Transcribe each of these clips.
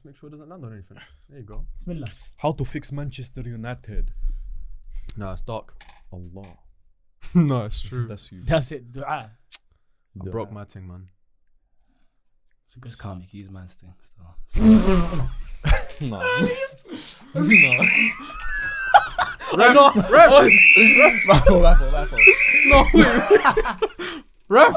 make sure it doesn't land on anything. There you go. Bismillah. How to fix Manchester United? Nah, it's dark. Allah. No, it's true. That's you. That's it. Dua. I broke my thing, man. It's a good It's calm. You can use man's thing still. No. No, wait. Ref,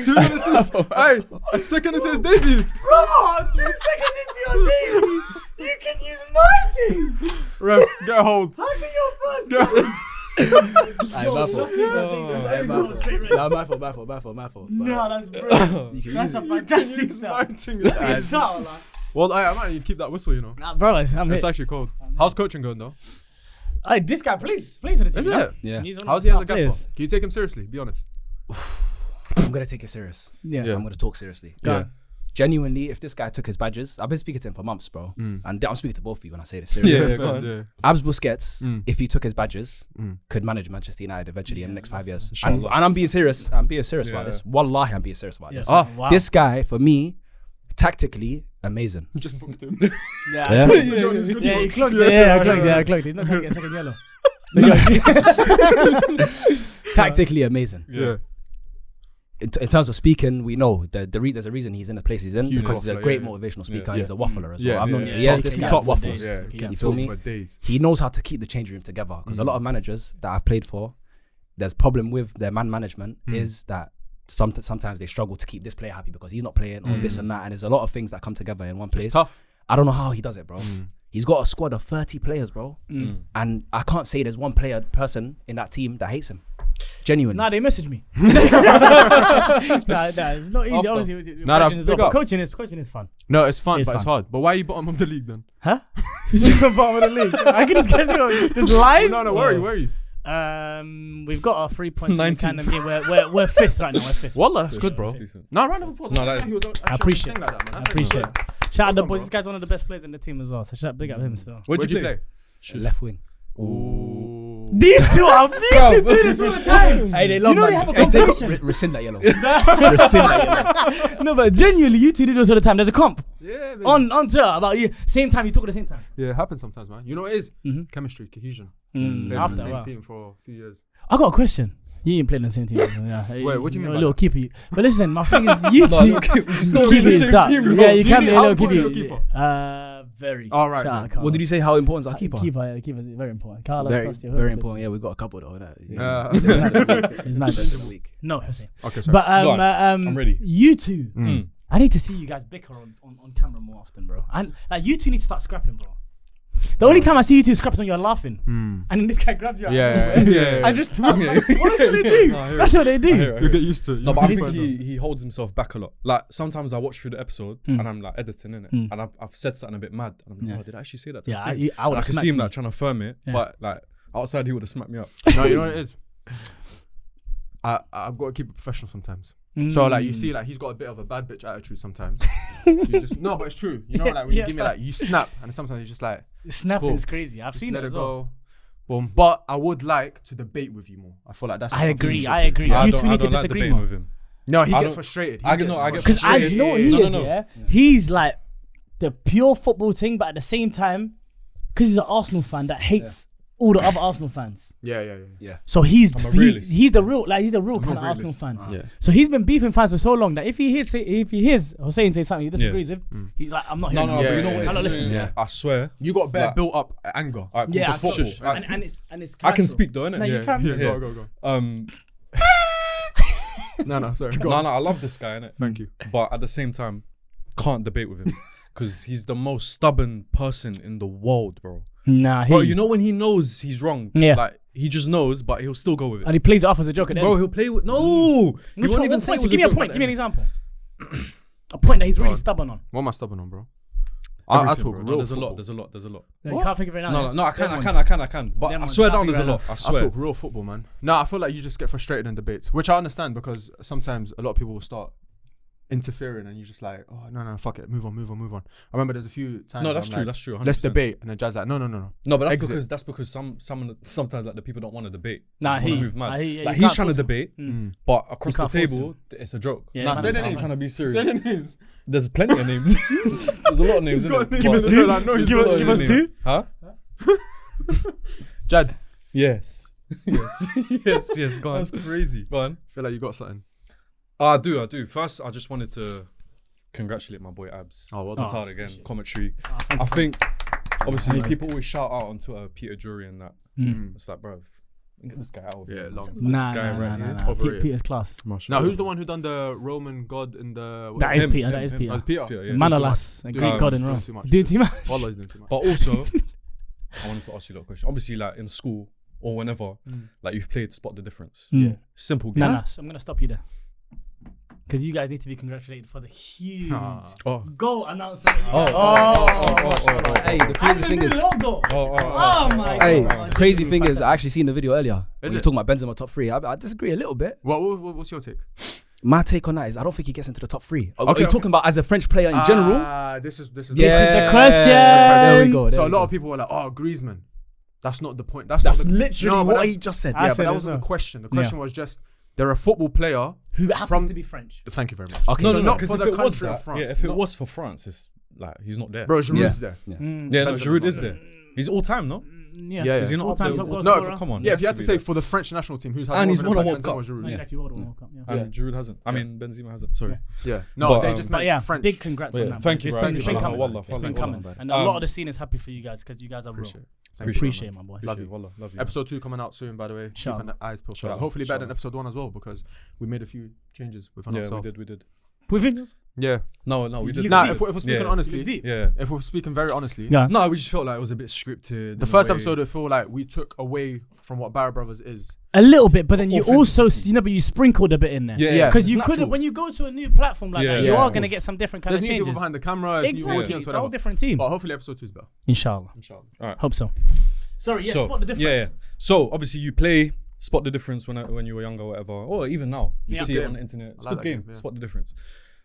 2 minutes in. Hey, a second into his debut. Bro, 2 seconds into your debut, you can use my team. Ref, get a hold. How can your first? My fault. No, that's brilliant. That's a fantastic start. Well, I might need to keep that whistle, you know. Nah, bro, I'm It's hit. actually cold. How's coaching going, though? Hey, this guy plays for the team. Is no? it? Yeah. He's one of How's the he as star a gaffer? players. Can you take him seriously? Be honest. I'm gonna take it serious. Yeah. Yeah. I'm gonna talk seriously. Yeah. Genuinely, if this guy took his badges, I've been speaking to him for months, bro. And I'm speaking to both of you when I say this seriously. Go on. Abz Busquets, if he took his badges, could manage Manchester United eventually in the next 5 years. And I'm being serious. I'm being serious about this. Wallahi, I'm being serious about this. Wow. This guy, for me, tactically, amazing. Just booked him. Yeah, Yeah. he clocked it. Yeah, I clocked it. He's not going to get a second yellow. Tactically amazing. Yeah. In terms of speaking, we know that there's a reason he's in the place he's in Huge because he's a waffler, great yeah. motivational speaker. Yeah. He's a waffler as well. Yeah, I've known yeah. for years. This He guy top waffles. Yeah, You keep feel talking me? for days. He knows how to keep the changing room together because a lot of managers that I've played for, there's problem with their man management is that sometimes they struggle to keep this player happy because he's not playing or this and that, and there's a lot of things that come together in one place. It's tough. I don't know how he does it, bro. He's got a squad of 30 players, bro, and I can't say there's one person in that team that hates him. Genuinely. Nah, they messaged me. Nah, it's not easy. Obviously, coaching is fun. No, it's fun, It's but it's fun. hard. But why are you bottom of the league then? Huh? Bottom of the league. I can just guess just live. No, where are you? We've got our 3 points in the 19th. tandem game. We're fifth right now. We're fifth. Wallah, that's good, bro. Decent. No, round of applause. No, that is- He was actually I appreciate on the thing like that, man. I That's appreciate actually it. Shout out the Welcome, boys. bro. This guy's one of the best players in the team as well. So shout big up him still. Where'd you play? Left wing. Ooh. These two do this all the time. Hey, they You love know they have a competition. Rescind that yellow. Rescind that yellow. No, but genuinely, you two do this all the time. There's a comp Yeah, baby. on Twitter about you. Same time you talk at the same time. Yeah, it happens sometimes, man. You know what it is? Chemistry, cohesion. Played in After the same wow. team for a few years. I got a question. You ain't playing in the same team. Yeah. Wait, what do you mean A by little that? keeper. But listen, my thing is you two. still in the same team, bro. Yeah, you Do can you be mean a how little important keeper. is your Very. All right, Shout man. out Carlos. What did you say? How important is our keeper? Keeper is very important. Carlos, Very, trust you. very important. Yeah, we got a couple though. It's nice. No, Hussein. Okay, sorry. But Go on. I'm ready. You two, I need to see you guys bicker on camera more often, bro. And like you two need to start scrapping, bro. The only time I see you two scrap is when you're laughing, and then this guy grabs you. Yeah. I just what do they do? That's what they do. You get used to it. No, but I think he holds himself back a lot. Like sometimes I watch through the episode and I'm like editing in it, and I've said something a bit mad, and I'm like, oh, did I actually say that? To Yeah, Hussein? I would And I have can smacked see him you. like trying to firm it, but like outside he would have smacked me up. No, you know what it is? I've got to keep it professional sometimes. So like you see like he's got a bit of a bad bitch attitude sometimes. You just, no, but it's true. You know like when you give me like you snap and sometimes you're just like Snapping cool. is crazy. I've just seen let it it as well. go. Boom. But I would like to debate with you more. I feel like that's I something we agree. should I do. agree. I You don't two need to like disagree debating more. with him. No, he I gets don't- frustrated. I get frustrated. Because I you know what he No, is, no. yeah? He's like the pure football thing, but at the same time, because he's an Arsenal fan that hates all the other Arsenal fans. Yeah. So he's I'm a realist. he's the real kind of Arsenal realist. fan. Yeah. So he's been beefing fans for so long that if he hears Hussein say something he disagrees with, he's like, I'm not No, hearing no, it. but you know Yeah, what? yeah, it's I'm not listening. Yeah. I swear. You got better Like- built up anger. Alright, Yeah, cool, football. shush. Alright, And it's I can collateral. speak though, innit? No, you can. Yeah. Go. No, sorry. Go No, on. I love this guy, innit? Thank you. But at the same time, can't debate with him because he's the most stubborn person in the world, bro. Nah, Bro, you know when he knows he's wrong, Yeah. like he just knows, but he'll still go with it. and he plays it off as a joke at the Bro, end. he'll play with he won't even say it was Give me a joke point. at Give me an the end. example. A point that he's really on. stubborn on. What am I stubborn on, bro? I Everything, talk bro. real No, there's football. a lot. Yeah, you can't think of it now. No, I Them ones. can. But Them I ones, swear can't down, there's a figure it lot. I I swear. talk real football, man. No, I feel like you just get frustrated in debates, which I understand because sometimes a lot of people will start interfering, and you're just like, oh no, fuck it, move on. I remember there's a few times. No, that's I'm true. like, that's true. 100%. Let's debate, and then Jazz like, no. No, but Exit. that's because sometimes like the people don't want to debate. Nah, They just wanna move mad. yeah, Like you he's can't trying to force him. debate, Mm. but across the can't force table, it's a joke. Yeah, Nah, man, say the I'm names. trying to be serious. Say the names. There's plenty of names. There's a lot of names. He's got innit? names. But- Give us two. I know he's Give got us- names. give us two. Huh? Jad. Yes. Yes. Go on. That's crazy. Go on. I feel like you got something. I do. First, I just wanted to congratulate my boy Abz. Oh, well done. Retard again. Commentary. Thank I you. think, obviously, Anyway. people always shout out on Twitter, Peter Drury and that. Mm. It's like, bruv, get this guy out of Yeah, here. long. Nah, guy right here. Overrated. Peter's class. Now, who's the one who done the Roman god in the? That is Him, Peter. him, That is him. Peter. That's Peter. Peter, yeah. Manolas, a Doing Greek too god much, in Rome. doing too much. Doing too much. Wallah, he's doing too much. But also, I wanted to ask you a little question. Obviously, like in school or whenever, like you've played Spot the Difference. Mm. Simple game. Nah, so I'm gonna stop you there. Because you guys need to be congratulated for the huge Oh. goal announcement. Oh. Hey, the crazy And the thing new is, logo. Oh. Oh my hey, god. crazy thing is, I actually seen the video earlier. When Is you're it? talking about Benzema top 3. I disagree a little bit. What's your take? My take on that is, I don't think he gets into the top 3. Are Okay, you talking about as a French player in general? This is This is the question. There we go. So there a we lot go. of people were like, "Oh, Griezmann." That's not the point. That's not the, literally No, but what that's- he just said. I Yeah, said but that it wasn't as the well. question. The question was just they're a football player Who happens from. to be French. Thank you very much. Okay. No, So no, not because for if the it was country of that, France, if it not- was for France, it's like he's not there. Bro, Giroud's Yeah. there. Yeah, no, Benzema's Giroud not is there. there. He's all time, no? Yeah. Yeah, Is he not All up time there? top goal No, scorer. Come on. Yeah, if he you has had to be say there. for the French national team, who's had And more he's of an won a impact, World Benzema Cup. or Giroud? No, Yeah. exactly. World Cup. Yeah. And Giroud hasn't. I mean, Benzema hasn't. Sorry. Yeah. No, But, they just But meant yeah, French. big congrats Yeah, on that. thank you, It's bro. been, it's been Wallah, coming. wallah, It's been wallah, coming. wallah. And a lot of the scene is happy for you guys because you guys are real. Appreciate it. Appreciate you, it, my boys. Love you. Wallah, love you. Episode 2 coming out soon, by the way. Inshallah. Keeping the eyes peeled for that. Inshallah, Hopefully better than inshallah. episode 1 as well, because we made a few changes within Yeah, ourselves. we did. We think this? Yeah. No, we did. Nah, deep. if we're speaking Yeah. honestly, Deep. Yeah. if we're speaking very honestly, Yeah. No, we just felt like it was a bit scripted. the first episode I feel like we took away from what Barra Brothers is. A little bit, but then you also, Authenticity. but you sprinkled a bit in there. Yeah, Because you it's couldn't, natural. when you go to a new platform like Yeah, that, you yeah, are of going to course. get some different kind There's of new people changes. behind the camera, it's new Exactly. audience, It's a whatever. whole different team. But hopefully episode 2 is better. Inshallah. Inshallah. All right. Hope so. Sorry, yeah, So, spot the difference. Yeah. So obviously you play Spot the Difference when you were younger or whatever, or even now. You Yeah. see Good it on game. the internet. It's I a like good that game. game, yeah. Spot the Difference.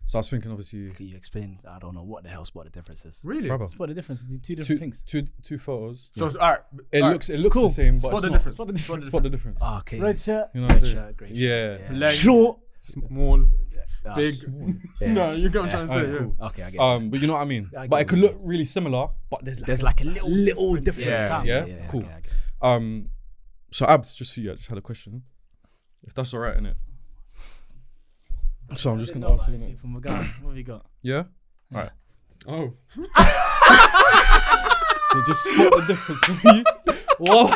So I was thinking, obviously, Can you explain? I don't know what the hell Spot the Difference is. Really? brother, Spot the difference. Two different things. two photos. So, alright. It looks Cool. the same, but Spot it's the not. difference. Spot the difference. Spot the difference. Ah, okay. Red shirt. You know what I'm Red saying? shirt, grey shirt. Yeah. Leg, Short. small, Ah, big. yeah. No, you get what I'm trying to say, Alright, yeah. cool. Okay, I get it. But you know what I mean. I But get it could it. look really similar, but there's like a little difference. Yeah. Yeah? Cool. Okay, I get it. So Abz, just for you, I just had a question. If that's alright, innit? So I'm just gonna ask you, innit? From Magana. What have you got? Yeah? Alright. Oh. So just spot the difference for me. Well,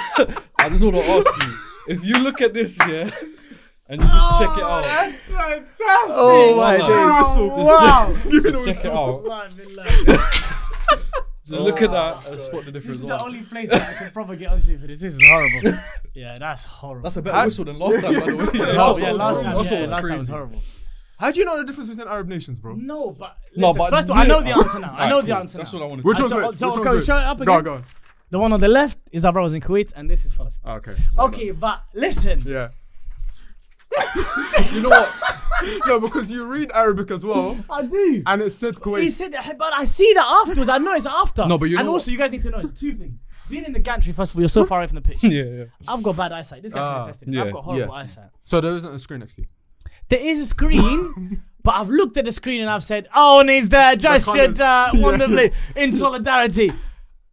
I just want to ask you, if you look at this, yeah, and you just check it out. That's fantastic. Oh my Wallah. days. Wow. Just check it out. Just look at that and spot the This difference. is the only place that I can probably get onto for this. This is horrible. Yeah, that's horrible. That's a better whistle than last time, by the way. last time Last was crazy. horrible. How do you know the difference between Arab nations, bro? No, but No, listen, but first of all, I know the answer now. I know Alright, the cool. answer That's now. what I wanted Which to one's say. which? so Which go one's show it up again. Go on. The one on the left is our brothers in Kuwait, and this is Palestine. Oh, okay. Okay, but listen. Yeah. You know what? No, because you read Arabic as well, I do. and it said He Kuwait. said that, but I see that afterwards. I know it's after. No, but you and know also, you guys need to know two things. Being in the gantry, first of all, you're so far away from the pitch. Yeah. I've got bad eyesight. This guy can attest to it. yeah, I've got horrible yeah. eyesight. So there isn't a screen next to you. There is a screen, but I've looked at the screen and I've said, "Oh, and he's there, gestured colours. wonderfully in solidarity."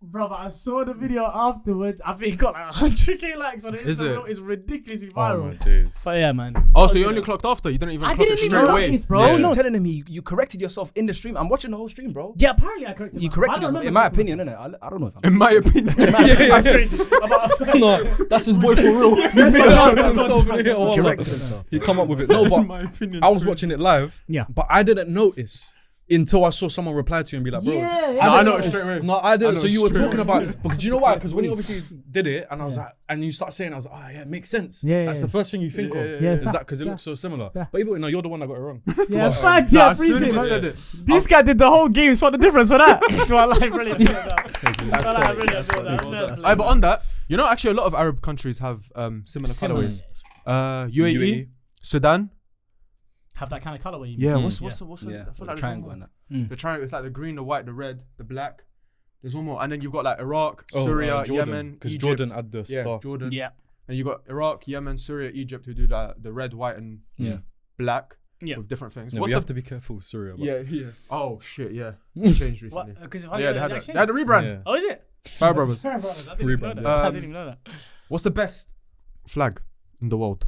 Brother, I saw the video afterwards. I think it got like 100k likes on it. Is it? It's ridiculously Oh my viral. days. But yeah, man. Oh, so you only clocked after? You didn't even I clock didn't it even straight know away? this, bro. Yeah. No. telling him you corrected yourself in the stream. I'm watching the whole stream, bro. Yeah, apparently I corrected. You myself. corrected I don't yourself. In remember my this opinion, innit? I don't know if I'm. In my opinion. I said about No, that's his boy for real. He made it up himself in here. Wallah. corrected himself. He come up with it. No, In but my opinion. I was watching it live. Yeah. But I didn't notice until I saw someone reply to you and be like, bro. Yeah, No, I know didn't it straight away. No, I didn't. know So you were straight talking away. about, because you know why? Because when he obviously did it, and I was like, and you start saying, I was like, oh yeah, it makes sense. Yeah, That's yeah. the first thing you think of. yeah. Is that because it looks so similar? But even no, you're the one that got it wrong. Yeah, But, fact, Nah, yeah, as soon as appreciate I it. said it. This guy did the whole game. Spot the difference for that. Do I like really do that? That's I like quality, really that's do quality. that. But on that, you know, actually a lot of Arab countries have similar colorways. UAE, UAE. Sudan, Have that kind of color. Yeah. What's Yeah, I feel with like the there's triangle one and more. that. The triangle. It's like the green, the white, the red, the black. There's one more, and then you've got like Iraq, Oh, Syria, Jordan, Yemen, because Egypt. Jordan had the Yeah, star. Jordan. Yeah. And you got Iraq, Yemen, Syria, Egypt, who do the red, white, and Yeah. black Yeah. with different things. No, What's we the have to be careful with Syria. But yeah. Oh shit, yeah. It changed recently. What? Because if Yeah, they had a rebrand. Yeah. Oh, is it? Fire Brothers. Fire Brothers. I didn't even know Rebrand, that. yeah. I didn't even know that. What's the best flag in the world?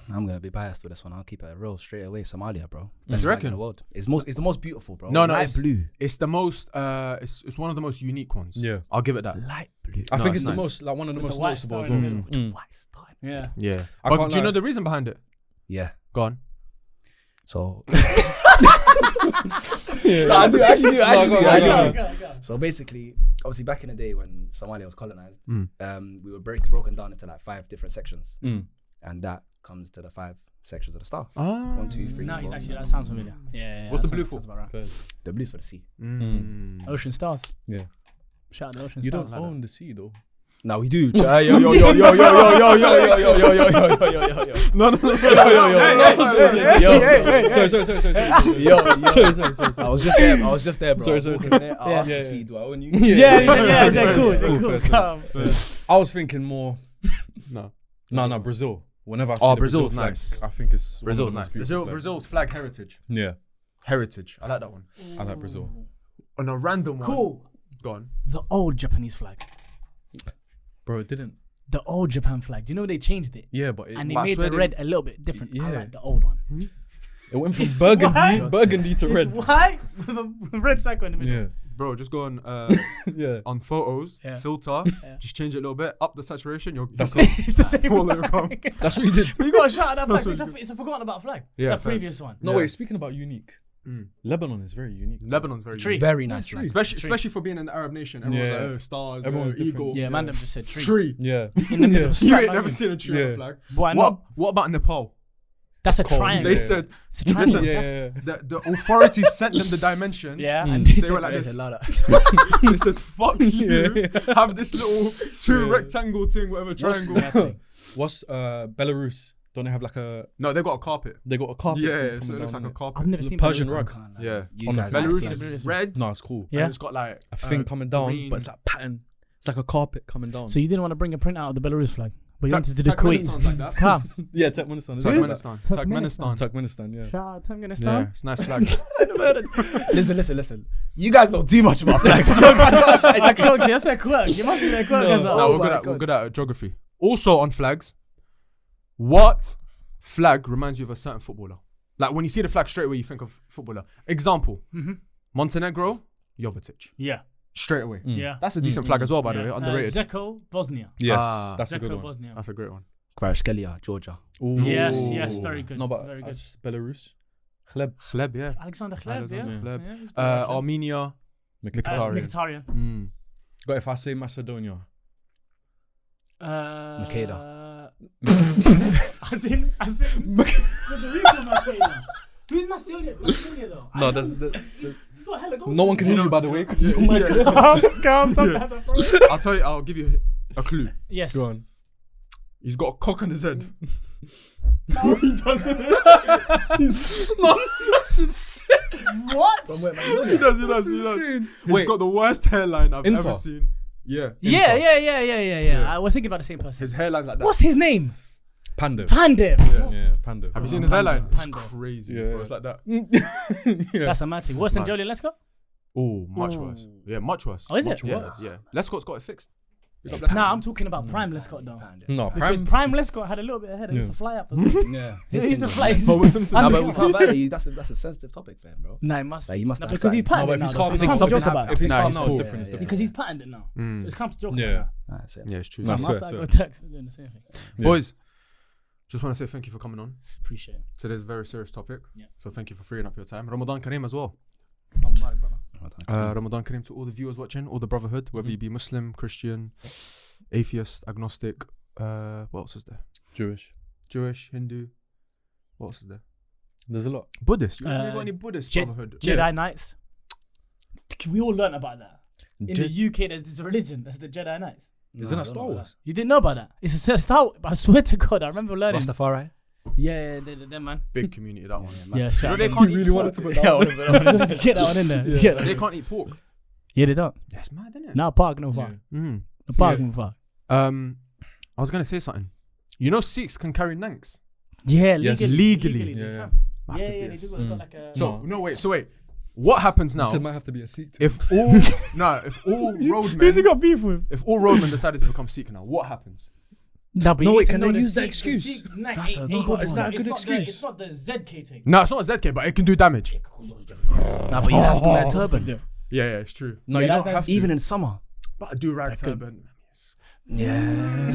I'm gonna be biased with this one. I'll keep it real straight away. Somalia, bro. You Best flag reckon? in the world. It's the most beautiful, bro. No, light it's blue. It's the most. It's one of the most unique ones. Yeah. I'll give it that. Light blue. I No, think it's it's the nice. most, like one of the With most the white noticeable star as in well. the middle. White star. Yeah. Yeah. I But can't do you know lie. the reason behind it? Yeah. Go on. So Yeah. No, I do. Go. Go. So basically, obviously, back in the day when Somalia was colonized, Mm. we were broken down into like 5 different sections, Mm. and that comes to the 5 sections of the star. Ah. 1, 2, 3. No, 4. he's actually, that sounds familiar. Yeah. What's that the blue sounds for? about right. The blue's for the sea. Ocean Stars. Yeah. Shout out to Ocean You Stars. don't own the sea though. Now we do. No. Sorry, I was just there, bro. Sorry. I asked Yeah. to see, do I own you? Yeah, he said Fair, cool. fair, He said fair, cool. fair. Come. I was thinking more. No. No, Brazil. Whenever I see Oh, the Brazil's Brazil flag, nice. I think it's one of Brazil's the most nice. beautiful flags. Brazil's flag heritage. Yeah, Heritage. I like that one. I like Brazil. On a random one. Cool. Gone. The old Japanese flag. Bro, it didn't. The old Japan flag. Do you know they changed it? Yeah, but it, And they But I made swear the they- red a little bit different. I Yeah. like the old one. it went from It's burgundy, white. to red. It's white with a red circle in the middle. Yeah, Bro, just go on yeah. on photos, Yeah. filter, Yeah. just change it a little bit, up the saturation. That's you're it. It's the same All over flag. That's what you did. You gotta shout out that That's flag. what It's a forgotten about flag. Yeah, The facts. previous one. No, Yeah. wait. Speaking about unique, Lebanon is very unique. Lebanon's very Tree. unique. Very nice flag. Especially for being an Arab nation. Everyone's Yeah. like, oh, stars, Everyone's different. eagle. Yeah, man, them just said tree. Tree. Yeah, In the middle of You slap ain't onion. never seen a tree on Yeah. a flag. Why not? What about Nepal? That's a cold. triangle. They said It's a triangle. listen, yeah. the authorities sent them the dimensions. Yeah, Mm. and They were like said, this. They said, fuck you. Yeah. Have this little 2 Yeah. rectangle thing, whatever triangle. What's Belarus? Don't they have like a? No, they got a carpet. They got a carpet. Yeah, coming so it looks down like a it. carpet. I've never The seen Persian Belarus. rug. I can't lie. Yeah. You On the guys flag. Belarus Yeah. is red. No, it's cool. Yeah. And it's got like A thing coming down, green. but it's like pattern. It's like a carpet coming down. So you didn't want to bring a print out of the Belarus flag, but you wanted to do the Turkmenistan's Kuwait. like that. Come. Yeah, Turkmenistan. Isn't it? Turkmenistan. Turkmenistan. Turkmenistan. Yeah. Shout out to Yeah, Turkmenistan. it's a nice flag. Listen. You guys know too much about flags. That's their quirk. You must be their quirk as No, well. we're my good at God. geography. Also on flags, what flag reminds you of a certain footballer? Like when you see the flag straight away, you think of footballer. Example: Montenegro, Jovetic. Yeah. Straight away. Yeah. That's a decent flag as well, by the way. Yeah. Underrated. Zeko, Bosnia. Yes, Ah. that's a good Zeko, one. Bosnia. That's a great one. Kvaratskhelia, Georgia. Ooh. Yes, very good. No, but very good. that's Belarus. Khleb. Khleb, yeah. Alexander Khleb, Alexander yeah. Khleb. Yeah, he's good, actually. Armenia, Mkhitaryan. Mkhitaryan. Mm. But if I say Macedonia, Makeda. As in, Federico Makeda. Who's Macedonia though? no, that's He's got hella goals. no one can hear you by the way. 'cause you're Yeah. mad. Calm, sometimes I throw. I'll give you a clue. Yes. Go on. He's got a cock on his head. No, he doesn't. That's insane. What? He does. Insane. He's Wait, got the worst hairline I've Inter. ever seen. Yeah. Yeah. Yeah. I was thinking about the same person. His hairline's like that. What's his name? Pandev. Pandev. Yeah. Yeah, Pandev. Have you seen his hairline? It's Panda. crazy. Yeah. Bro. It's like that. Yeah. That's a mad thing. Worse than mad. Jolien Lescott? Oh, much worse. Yeah, much worse. Oh, is it? Much Yeah, worse. yeah. Lescott's got it fixed. Nah, I'm talking about Prime Lescott though. No, Because Prime Lescott had a little bit of head. He used to fly up. Yeah. He used to fly. But with Simpson, Nah, but we can't value you. That's a sensitive topic for him, bro. Nah, he must. Like, he must Nah, have because he's excited. No, patterned but it if he's now, calm, so if it's something calm to joke about. if he's Nah, calm he's now, it's cool. different. It's Because different. he's patterned it now. Mm. So it's calm to joke Yeah. about That's it. Yeah, it's true. Nah, that. swear, After I swear. got text, we're doing the same thing. Yeah. Boys, just want to say thank you for coming on. Appreciate it. Today's a very serious topic. Yeah. So thank you for freeing up your time. Ramadan Kareem as well. Mubarak, brother. Ramadan Kareem to all the viewers watching, all the Bruvvahood, whether you be Muslim, Christian, atheist, agnostic. What else is there? Jewish, Hindu. What else is there? There's a lot. Buddhist. You got Uh, any Buddhist Je- Bruvvahood? Jedi Knights. We all learn about that. In Je- the UK, there's this religion. That's the Jedi Knights. Isn't No, I that don't Star know Wars? You didn't know about that? It's a Star. I swear to God, I remember learning. Rastafari. Yeah, them man. Big community, that one. Yeah, shout out they them. can't You eat really pork. wanted to put that one. Get that one in there. Yeah. Get that. They can't eat pork. Yeah, they don't. That's mad, isn't it? No park, no fuck. Mm. No park, Yeah. no fuck. I was gonna say something. You know, Sikhs can carry nanks. Yeah, Yes. Legally. they Yeah. can. Have Yeah, to be yeah, a they do. s- Got like a. So wait. What happens now This might have to be a Sikh. if all if all roadmen got beef with? decided to become Sikh now? What happens? No, but No, you wait, need to can know they the use that Sikh- excuse? the Sikh neck That's ain't- a ain't good good Is that a one. good It's not excuse? It's not the ZK thing. No, it's not a ZK, but it can do damage. Nah, but you have to wear a turban. Yeah, it's true. No, Yeah, you that- don't that's have to. Even in summer. But I do rag turban. Yeah.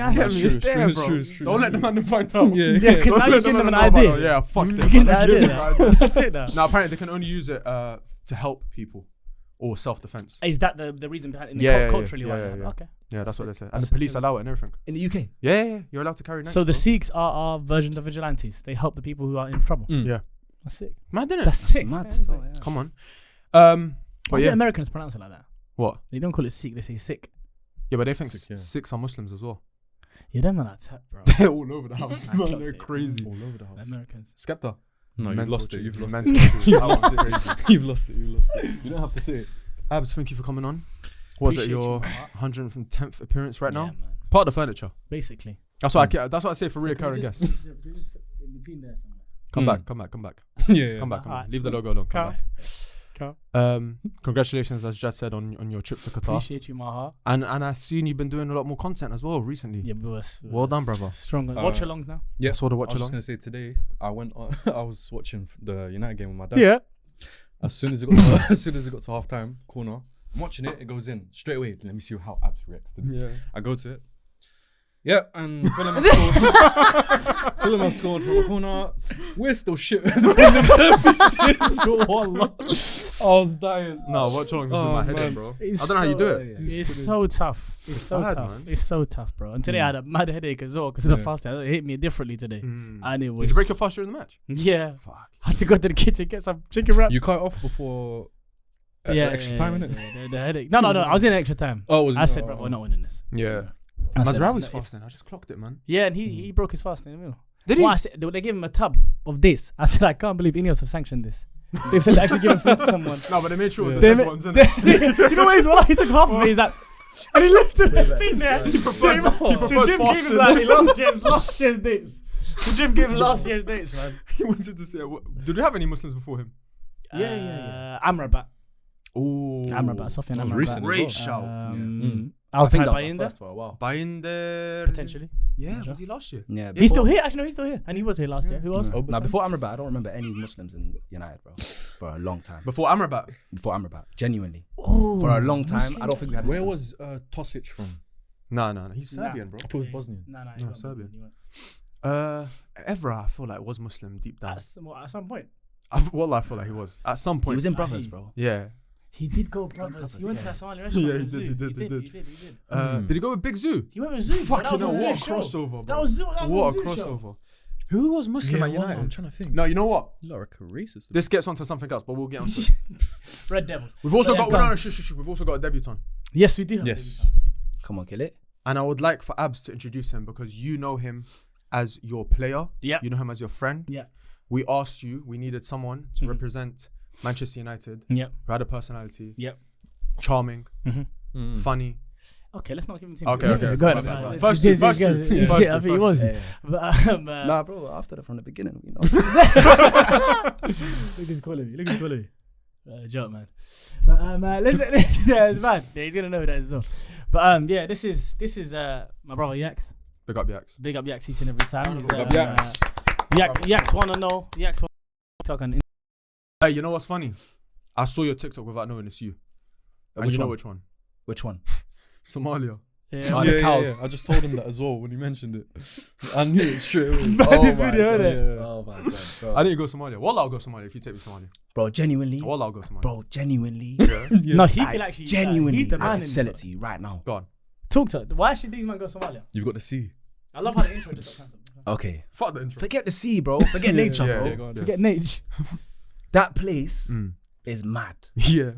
I That's true, It's it's there, true, it's bro. true, it's true. Don't let the man find out. Yeah. Yeah, Don't now let you the give them man an know about idea. it. Yeah, fuck them. You get the Give them idea. an idea. That's it now. Now, apparently, they can only use it to help people or self-defense. Is that the reason behind it? Yeah, Culturally, yeah, why? yeah, yeah. Okay. Yeah, that's what they say. And That's the police cool. allow it and everything. In the UK. Yeah, you're allowed to carry nanks. So the bro. Sikhs are our version of vigilantes. They help the people who are in trouble. Mm. Yeah. That's sick. Mad, didn't it? That's sick. Mad Yeah, still, yeah. yeah. Come on. Why But do yeah. Americans pronounce it like that? What? They don't call it Sikh. They say sick. Yeah, but they think Sick, yeah. Sikhs are Muslims as well. Yeah, them are that tap, bro. They're all over the house, I man. clocked They're it. crazy. All over the house. Americans. Skepta. No, you've Mental lost it. truth. You've lost Mental it. truth. You've That lost was it. crazy. You've lost it. You've lost it. You don't have to say it. Abs, thank you for coming on. Was it Appreciate your you, man. 110th appearance right now? Yeah, man. Part of the furniture. Basically. That's what I say for reoccurring guests. In between there somewhere. Come Mm. back. Come back. Yeah. Come back. Alright. Leave the logo alone. Come Come. back. Congratulations, as Jad said, on your trip to Qatar. Appreciate you, Maha. And I've seen you've been doing a lot more content as well recently. Yeah, boss. Well done, brother. Strong. Uh, Watch alongs now. Yeah. I saw the I watch was just along. gonna say today I went on. I was watching the United game with my dad. Yeah. As soon as it got to half time corner, I'm watching it. It goes in straight away. Let me see how Abs reacts to this. Yeah. I go to it. Yeah, and Fulham have scored. Fulham have scored from a corner. We're still shit. Wallah. I was dying. No, watch along with Oh, my head in, man. bro. It's I don't know how you do so- it. It's so tough. It's so bad, tough. man. It's so tough, bro. And today I had a mad headache as well because of the Yeah. fasting. It hit me differently today. And it was. Did you break your fast during the match? Yeah. Fuck. I had to go to the kitchen get some chicken wraps. You cut it off before extra time, innit? The headache. No. I was in extra time. Oh, was I said, bro, we're not winning this. Yeah. I Man's said, Rawi's if- fasting. I just clocked it, man. Yeah, and he broke his fast in the middle. Did he? Well, I said, they gave him a tub of this. I said, I can't believe Ineos have sanctioned this. They've said to actually give him food to someone. No, but they made sure it was They the dead ma- ones, innit? Do you know what it is? Well, he took half of it. He's like, and he left the rest in there. He preferred- So he so preferred Jim gave fasting. him like last year's dates. So Jim gave him last year's dates, man. He wanted to say, did we have any Muslims before him? Amrabat. Oh. Amrabat. Sofian That was Amrabat. recent as well. Great shout. I'll I think type that by was in our there. first for a while. Binder. Potentially. Yeah, Yeah. was he last year? Yeah. He's still here. Actually, no, he's still here. And he was here last year. Who else? Now, before Amrabat, I don't remember any Muslims in United, bro, for a long time. Before Amrabat. Before Amrabat, genuinely. Oh, For a long time, I don't think we had Where Muslims. was Tosic from? No. He's Nah. Serbian, bro. I thought it was Bosnian. No, No, Serbian. He went. Evra, I feel like was Muslim deep down. At some point. I feel like he was. At some He point. was in Nah, Brothers, he- bro. Yeah. He did go brothers. He went to that Somali restaurant. Yeah, with he Zoo. did, he did. He did. Did he go with Big Zoo? He went with Zoo. but that Fucking was hell, on what a Zoo's show. crossover, bro. That was Zoo. That was What on a Zoo's show. crossover. Who was Muslim at wallah, United? I'm trying to think. No, you know what? You lot are racist. This gets onto something else, but we'll get onto it. Red Devils. We've also Yeah, got go on. We've also got a debutant. Yes, we do. have Yes. them. Come on, kill it. And I would like for Abs to introduce him because you know him as your player. Yeah. You know him as your friend. Yeah. We asked you, we needed someone to represent Manchester United Yeah. who had a personality, Yep. charming, Mm. funny. Okay, let's not give him too Okay, much. okay. Go ahead, my man. bad. First two. Yeah, I think he was. But, Nah, bro, after that from the beginning, you know. Look who's calling me. Joke, man. But listen, man. Yeah, he's gonna know that as well. But yeah, this is my brother Yacz. Big up Yacz. Big up Yacz each and every time. He's, Big up Yacz. Yacz wanna know. Yacz TikTok and Hey, you know what's funny? I saw your TikTok without knowing it's you. And Which you know one? which one? Which one? Somalia. yeah. Oh, the cows. I just told him that as well when he mentioned it. I knew it straight away. This my video, God. innit? Oh my god, bro. I didn't go Somalia. Wallah, I'll go Somalia if you take me Somalia. Bro, genuinely. Wallah, I'll go Somalia. Bro, genuinely. Yeah. No, he I can actually genuinely, he's the I man. can in sell this. it to you right now. Go on. Talk to her. Why should these men go Somalia? You've got to see. I love how the intro just got cancelled. Okay. Fuck the intro. Forget the sea, bro. Forget nature, yeah, bro. yeah, go on. Forget Nate. That place Mm. is mad. Yeah.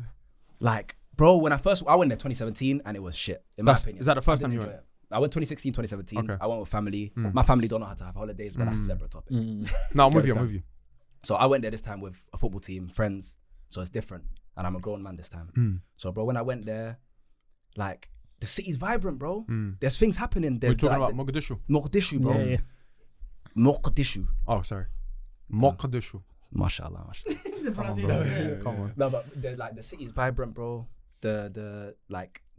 Like, bro, when I went there 2017 and it was shit. In my That's- opinion. is that the first I time didn't you enjoy went? it. I went 2016, 2017. Okay. I went with family. My family don't know how to have holidays, but that's a separate topic. No, I'm with you. So I went there this time with a football team, friends. So it's different. And I'm a grown man this time. So, bro, when I went there, like, the city's vibrant, bro. There's things happening. We're There's talking like, about Mogadishu. Mogadishu, bro. Yeah. Mogadishu. Oh, sorry. Mogadishu. Mashallah. Come on. No, but the city's vibrant, bro. The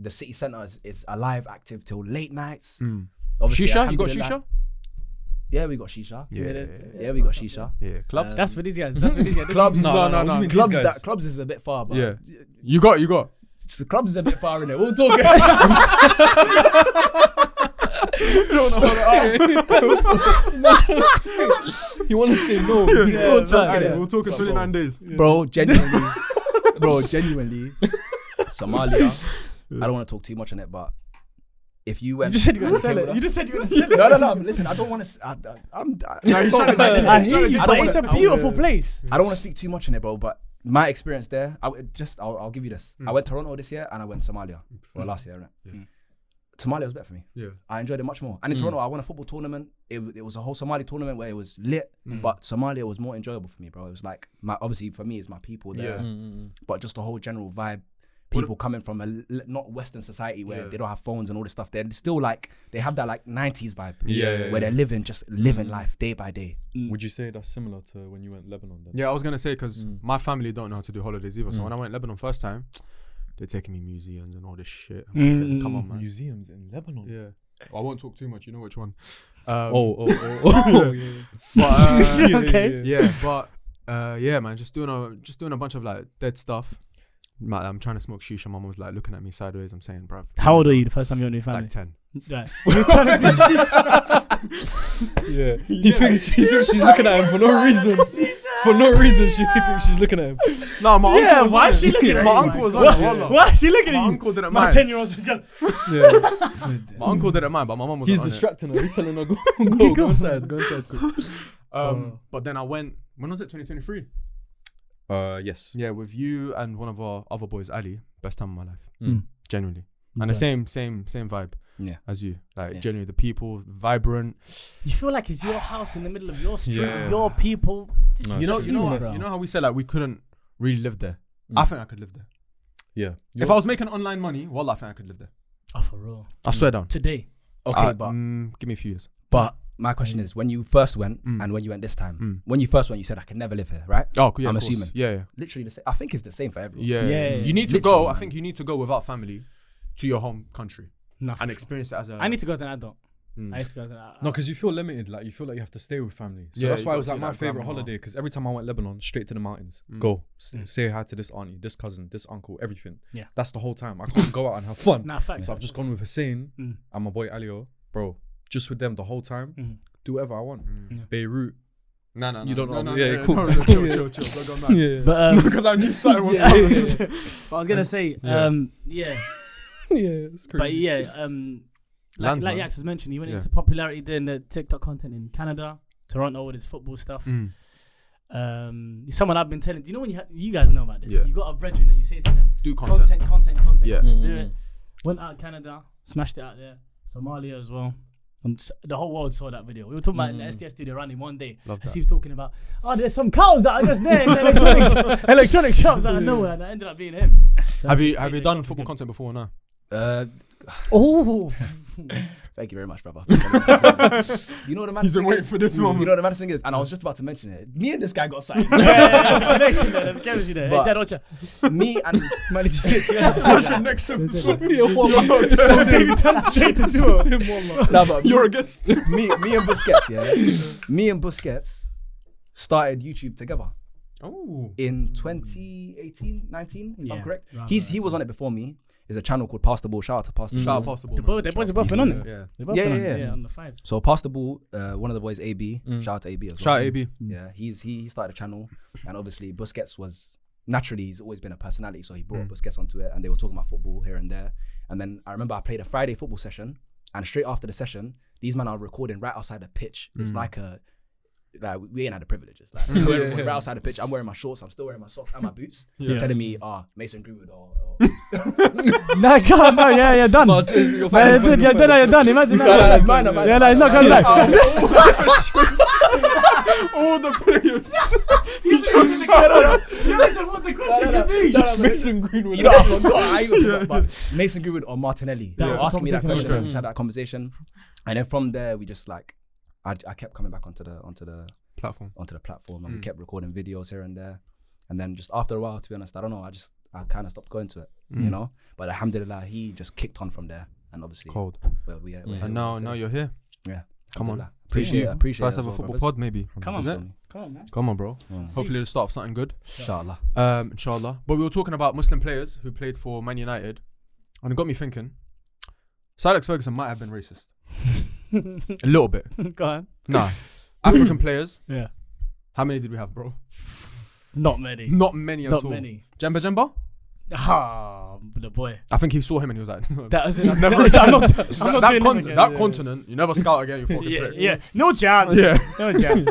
city centre is alive, active till late nights. Obviously, Shisha? You got alhamdulillah. shisha? Yeah, we got shisha. Yeah, we got shisha. Yeah, clubs. That's for these guys. Clubs. No. What do you mean Clubs. these guys? Clubs is a bit far, but Yeah. You got. the clubs is a bit far in it. We'll talk. You want to say no? We'll talk in 29 days. Bro, genuinely, Somalia. I don't want to talk too much on it, but if you went, You just said you're gonna sell it. You just said you're gonna sell it. no. Listen, I don't want to. No, he's trying to I hear you, but it's a beautiful place. I don't want to speak too much on it, bro. But my experience there, I'll give you this. I went to Toronto this year and I went to Somalia last year. Right? Somalia was better for me. Yeah. I enjoyed it much more. And in Toronto, I won a football tournament. It was a whole Somali tournament where it was lit, but Somalia was more enjoyable for me, bro. It was like obviously for me, it's my people there, but just the whole general vibe. People coming from a not Western society where they don't have phones and all this stuff. They're still like they have that like 90s vibe. Where they're living life day by day. Would you say that's similar to when you went Lebanon then? Yeah, I was gonna say because my family don't know how to do holidays either. So when I went Lebanon first time, they're taking me museums and all this shit. I'm like, come on, man. Museums in Lebanon. Yeah. I won't talk too much. You know which one. Okay. Yeah, but yeah, man, just doing a bunch of like dead stuff. Man, I'm trying to smoke shisha. My mom was like looking at me sideways. I'm saying, bruv. How old are you the first time you went with your family? Like 10. Right. You're trying to Yeah. He thinks she's looking at him for no reason. For no reason, she thinks she's looking at him. No, my uncle was why on is she it. looking at My you? uncle was on it. Wallah. Why is she looking My at you? uncle didn't My mind. 10-year-old's just going. Yeah. My uncle didn't mind, but my mom was He's on distracting her. He's telling her go inside. Go inside. Quick. But then I went. When was it? 2023. Yes. Yeah, with you and one of our other boys, Ali. Best time of my life. Genuinely. And the same vibe as you. Like genuinely, the people vibrant. You feel like it's your house in the middle of your street, Yeah. your people. This is You know bro. how we said like we couldn't really live there. I think I could live there. Yeah. If I was making online money, wallah, I think I could live there. Oh, for real. I swear down. Today. Okay, but give me a few years. but my question is, when you first went and when you went this time, when you first went, you said I can never live here, right? Oh, yeah. I'm of course. assuming. Yeah. Literally the same. I think it's the same for everyone. Yeah. You need to Literally, go. I man. think you need to go without family to your home country No, and experience it as a. I need to go as an adult. I need to go as an adult. No, because you feel limited. Like you feel like you have to stay with family. So Yeah, that's you why it gotta was like see my that favorite grandma. holiday. Because every time I went Lebanon, straight to the mountains, go say hi to this auntie, this cousin, this uncle, everything. Yeah. That's the whole time. I can't go out and have fun. Nah, facts. So I've just gone with Hussein and my boy Alio, bro. Just with them the whole time. Do whatever I want. Beirut. No. You don't know. No, Yeah, cool. Chill. Don't go mad. Yeah. But Because I knew something was coming. but I was gonna say, yeah, Yeah, it's crazy. but yeah, like man. Yacz was mentioned, he went into popularity doing the TikTok content in Canada, Toronto with his football stuff. Someone I've been telling. Do you know when you guys know about this? Yeah. You got a brethren that you say to them, Do content. content. Yeah. Do it. Went out Canada, smashed it out there. Somalia as well. And the whole world saw that video. We were talking about in the SDS studio running one day. Love And that. he was talking about, there's some cows that are just there in the electronic shops out of nowhere. And that ended up being him. Have you done football content before now? Oh, Thank you very much, brother. You know what the He's been thing waiting is? for this moment. You know what the maddest thing is? And I was just about to mention it. Me and this guy got signed. connection there. There's chemistry there. Hey, But- Chad, watch out. Me and Man, need to switch. Watch your next episode. no, but You're a guest. me and Busquets, me and Busquets started YouTube together Oh. in 2018, 19, if I'm Yeah, correct. right, He was on it before me. There's a channel called Pass the Ball. Shout out to Pass the Ball. Shout out possible. The boys have both been on it. Yeah. They've both Yeah, been on yeah, it. yeah. Yeah, on the fives. So Pass the Ball, one of the boys, AB. Shout out to AB as well. Shout out AB. Yeah, he started a channel, and obviously Busquets was naturally he's always been a personality, so he brought Busquets onto it, and they were talking about football here and there. And then I remember I played a Friday football session, and straight after the session, these men are recording right outside the pitch. It's like like we ain't had the privileges. Like we're outside the pitch. I'm wearing my shorts. I'm still wearing my socks and my boots. You're telling me, Mason Greenwood or No, God, no, yeah, you're done. No, seriously, you're fine. You're done. Imagine that. Yeah, no, he's not coming back. All the players. Listen, what the question could be? Just Mason Greenwood. You know, I forgot, but Mason Greenwood or Martinelli. They were Yeah, asking me that question. okay. We had that conversation, and then from there we just like, I kept coming back onto the platform, and we kept recording videos here and there, and then just after a while, to be honest, I don't know, I kind of stopped going to it, you know. But alhamdulillah, he just kicked on from there, and obviously, Cold. Well, we're And now you're here. yeah. Come on. Alhamdulillah. Appreciate First it ever as well, football brothers. pod, maybe. Come Is on, it? man. Come on, bro. Hopefully the start of something good. Inshallah. Inshallah. But we were talking about Muslim players who played for Man United, and it got me thinking. Sir Alex Ferguson might have been racist. A little bit. Go on. Nah. African players. Yeah. How many did we have, bro? Not many. Not many at all. Not many. Jemba? Ah, the boy. I think he saw him and he was like, That is it. I'm not doing this again, that yeah. continent, you never scout again, you fucking Yeah, prick. yeah. No chance. Yeah. No chance.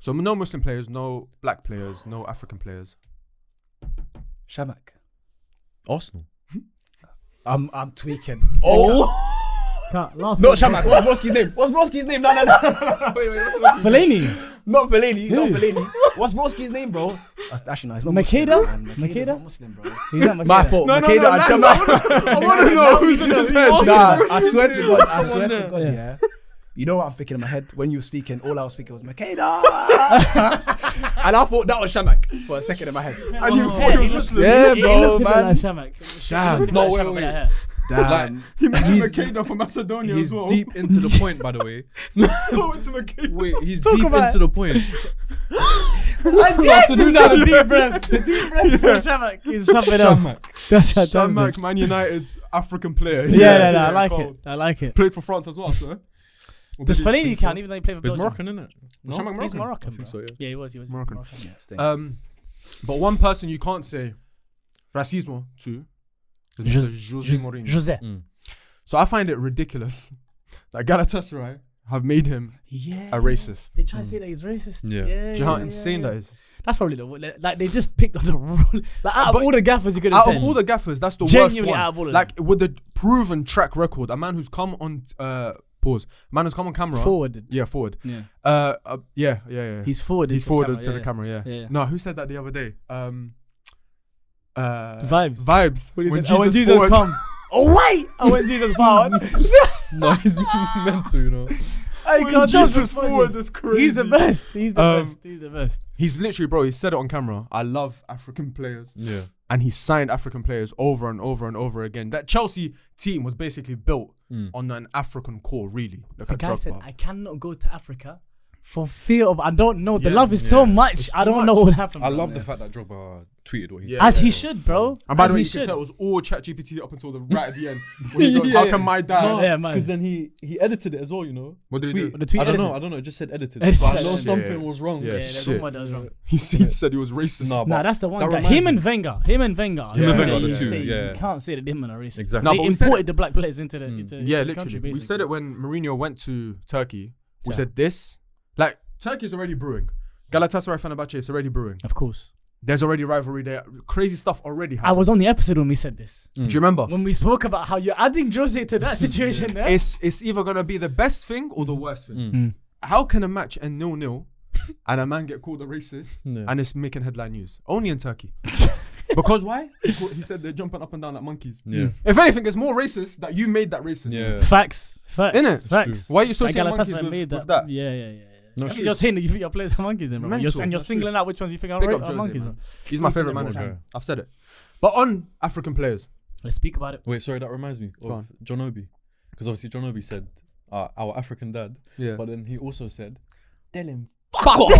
So no Muslim players, no black players, no African players. Shamak. Arsenal. I'm tweaking. Cut. Last Not one. Shamak. What's Broski's name? Wait. Fellaini. Not Fellaini. What's Broski's name, bro? Actually, no, it's not Makeda? Muslim, man. Makeda? Makeda's not Muslim, bro. He's not My Makeda. fault. No, Makeda and Shamak. I want to know who's in his head. Nah, I swear to God, Yeah. yeah. You know what I'm thinking in my head? When you were speaking, all I was thinking was Makeda. And I thought that was Shamak for a second in my head. And you thought he was Muslim. Yeah, He bro, looked a bit man. like Shamak. Damn. He looked a bit No, like wait, Shamak with wait. that hair. Damn. He mentioned He's- Makeda from Macedonia He's as well. deep into the point, by the way. So into Makeda. Wait, he's Talk deep about into it. the point. I have to do that. Deep breath. Deep breath for Shamak is something else. That's how Shamak, Man United's African player. Yeah, I like cold. it. I like it. Played for France as well, sir. Or Does did he? Fellaini Think count so? even though he played for He's Belgium? Moroccan, isn't it? Was Shamak He's Moroccan? Moroccan, I think bro. so, yeah. He was. Moroccan. Yeah, stay. But one person you can't say racismo to is Mr. Jose Mourinho. Jose. So I find it ridiculous that Galatasaray have made him Yeah. a racist. They try to say that he's racist. Yeah. Do you know how insane that is? That's probably like they just picked on the rule. Like out But of all the gaffers you could have Out said. of all the gaffers, that's the worst Genuinely one. out of all of Like with the proven track record, a man who's come on man who's come on camera. forward. Yeah, forward. Yeah. Yeah. He's forward. He's forwarded to the camera. Yeah. Yeah. No, who said that the other day? Vibes. Vibes. When When Jesus Jesus forward. come. Oh wait! Oh, when Jesus forward. No, he's meant to, you know. Hey, When God, Jesus Jesus forward is crazy. He's the best. He's the Um, best. He's the best. He's literally, bro, he said it on camera. I love African players. Yeah. And he signed African players over and over and over again. That Chelsea team was basically built on an African core, really. Look The at guy said, Drogba. I cannot go to Africa for fear of, I don't know. The Yeah, love is so yeah. much. It's I too don't know much. what would happen. I bro. love the fact that Drogba tweeted what he Yeah. As he should, bro. And by As the way, he you could should. tell it was all ChatGPT up until the right at the end. When he goes, how can my dad? No, yeah, man. Because then he edited it as well, you know. What did he do? The tweet I don't edited. know. I don't know. It just said edited. Edited. But I know Yeah. something was wrong. Yeah. Yeah, there's shit. one that was wrong. He said he was racist. No, Nah, that's the one. that That reminds him me. and Wenger. Him and Wenger. and Wenger are the you two, say- yeah. You can't say that them men are racist. Exactly. No, They but we said imported it- the black players into the into Yeah, the literally. country, We basically. said it when Mourinho went to Turkey. We Yeah. said this. Like, Turkey's already brewing. Galatasaray Fenerbahce is already brewing. Of course. There's already rivalry there. Crazy stuff already happens. I was on the episode when we said this. Do you remember? When we spoke about how you're adding Jose to that situation there. It's either going to be the best thing or the worst thing. How can a match end 0-0 and a man get called a racist and it's making headline news? Only in Turkey. Because why? He said they're jumping up and down like monkeys. Yeah. If anything, it's more racist that you made that racist. Yeah. Facts. Innit? Facts. Why are you Like associating monkeys Galatasaray made with that? Yeah. No, That means true. you're saying that you think your players are monkeys then, bro. Mental, And you're that's singling out which ones you think are Big up are Jose, monkeys. man. bro. He's my He's favourite saying it all manager. the time. I've said it. But on African players, Let's speak about it. Wait, sorry, that reminds me Go of on. John Obi. Because obviously John Obi said, our African dad. yeah. But then he also said, tell him, Fuck off.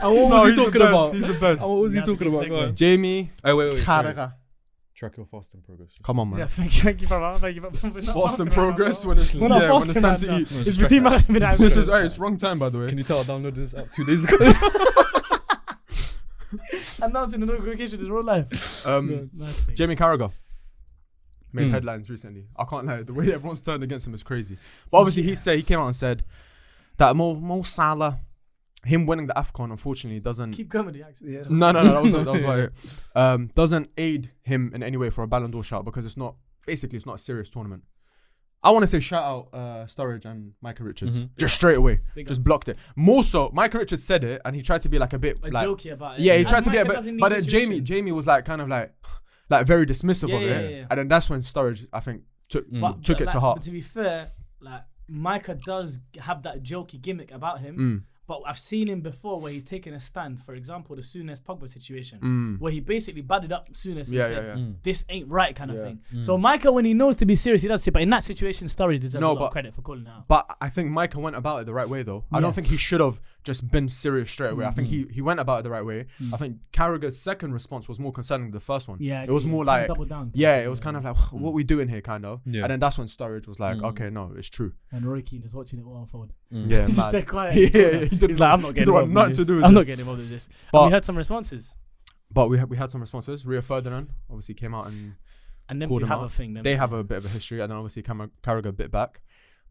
and what was he talking about? He's the best. And what was he That's a talking good about? Go segue. on. Jamie Hey, wait, sorry. Carragher. Track your fasting progress. Come on, man. Yeah, thank you for that. Thank you for Fasting progress when it's We're not when it's fasting time right to now. eat. No, It's just between track my and This is it's wrong time, by the way. Can you tell I downloaded this app 2 days ago? announcing the notification is real life. Jamie Carragher. made headlines recently. I can't lie, the way everyone's turned against him is crazy. But obviously he came out and said that Mo Salah, him winning the AFCON, unfortunately, doesn't... Keep going with the accent. Yeah, No, that was about it. Doesn't aid him in any way for a Ballon d'Or shout because it's not a serious tournament. I want to say shout out Sturridge and Micah Richards. Just straight away. Just blocked it. More so, Micah Richards said it and he tried to be like a bit like jokey about it. Yeah, he tried to be a Micah bit, but then Jamie was like kind of like very dismissive of it. Yeah. And then that's when Sturridge, I think, took it to heart. But to be fair, like Micah does have that jokey gimmick about him. But I've seen him before where he's taken a stand. For example, the Souness Pogba situation, where he basically batted up Souness and said, "This ain't right," kind of thing. So Micah, when he knows to be serious, he does it. But in that situation, Sturridge deserves a lot of credit for calling it out. But I think Micah went about it the right way, though. I don't think he should have just been serious straight away. I think he went about it the right way. I think Carragher's second response was more concerning than the first one. Yeah, it was more like, double down. Yeah, it was kind of like, what we doing here, kind of. Yeah. And then that's when Sturridge was like, okay, no, it's true. And Roy Keane is watching it all unfold. Yeah, he's just there quiet. He's like, I'm not getting involved nothing to do with I'm this. not getting involved with this. But we had some responses. But we had some responses. Rio Ferdinand obviously came out and them called two him have out. a thing. They have a bit of a history, and then obviously Carragher bit back.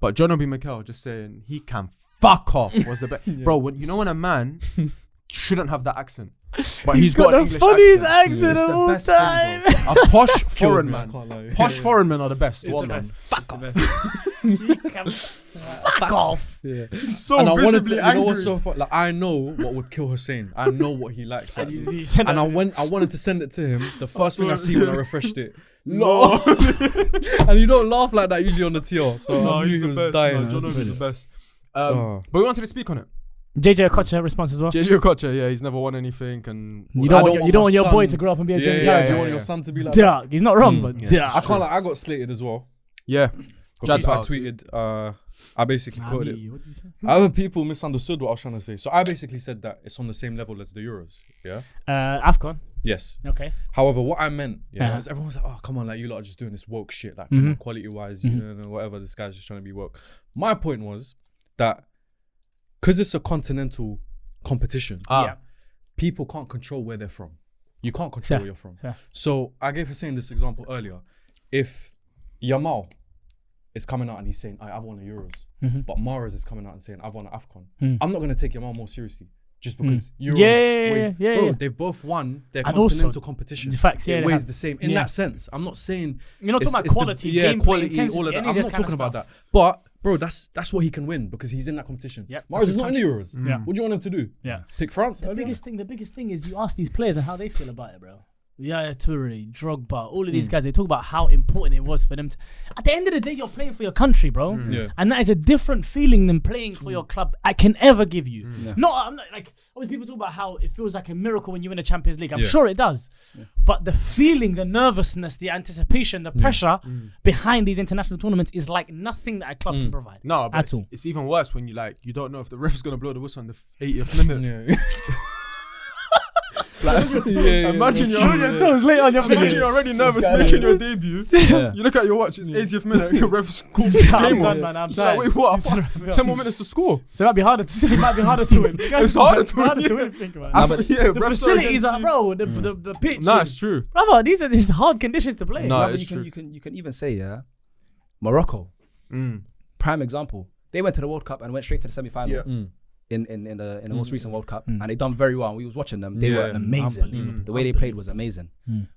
But John Obi Mikel just saying he can fuck off was the best. Bro, when a man shouldn't have that accent, but he's got an English funniest accent of all time. A posh foreign man. Posh Yeah. foreign men are the best. It's Well the done. best. Fuck off. He can fuck off. Yeah. So And I wanted visibly to, you know angry. what's so fun? Like, I know what would kill Hussein. I know what he likes. And Like, you said and I that. wanted to send it to him. The first thing I see when I refreshed it, No. and you don't laugh like that usually on the TR. So I knew he's he the was best. dying. No, John Obi's the best. But we wanted to speak on it. JJ Okocha response as well. JJ Okocha, yeah, he's never won anything, and You don't want my your boy son- to grow up and be a Yeah, Jamie yeah, Carragher. do you yeah, want yeah. your son to be like Duh. He's not wrong, but yeah. duh. I can't lie, I got slated as well. yeah, Because I out. tweeted, I basically quoted it. What did you say? Other people misunderstood what I was trying to say. So I basically said that it's on the same level as the Euros. Yeah. AFCON. Yes. Okay. However, what I meant, is everyone's like, oh, come on, like you lot are just doing this woke shit, like come on, quality-wise, you know, whatever. This guy's just trying to be woke. My point was that because it's a continental competition, people can't control where they're from. You can't control where you're from. Fair. So I gave Hussein this example earlier. If Yamal is coming out and he's saying, I've won the Euros, but Mahrez is coming out and saying, I've won an AFCON, I'm not going to take Yamal more seriously. Just because Euros Yeah. they've both won their And continental also, competition. the facts, it they weighs have- the same. In that sense, I'm not saying You're not talking about it's quality, gameplay, quality, intensity, all of that. any I'm of this not kind of talking about stuff. that. But bro, that's what he can win because he's in that competition. Yep. Mahrez That's is not in the Euros. Yeah. What do you want him to do? Yeah. Pick France? The biggest thing is you ask these players and how they feel about it, bro. Yaya Toure, Drogba, all of these guys, they talk about how important it was for them to... At the end of the day, you're playing for your country, bro. Yeah. And that is a different feeling than playing for your club I can ever give you. I'm not like... Always people talk about how it feels like a miracle when you win a Champions League. I'm sure it does. But the feeling, the nervousness, the anticipation, the pressure behind these international tournaments is like nothing that a club can provide. No, but it's even worse when you don't know if the ref's gonna blow the whistle on the 80th minute. Yeah. Imagine late on your imagine you're already nervous making your debut. You look at your watch, it's 80th minute, your ref's called the I'm game done, on. man. I'm Like, tired. wait, what? 10 more minutes to score. So it might be harder to win. It's harder to win, to win, think about it. Yeah, The refs are facilities against are, you. bro, the pitch. No, it's true. Brother, these are hard conditions to play. No, But it's true. you can even say Morocco, prime example. They went to the World Cup and went straight to the semi-final. Yeah. In the most recent World Cup, and they done very well. We was watching them; they were Yeah. amazing. The way they played was amazing,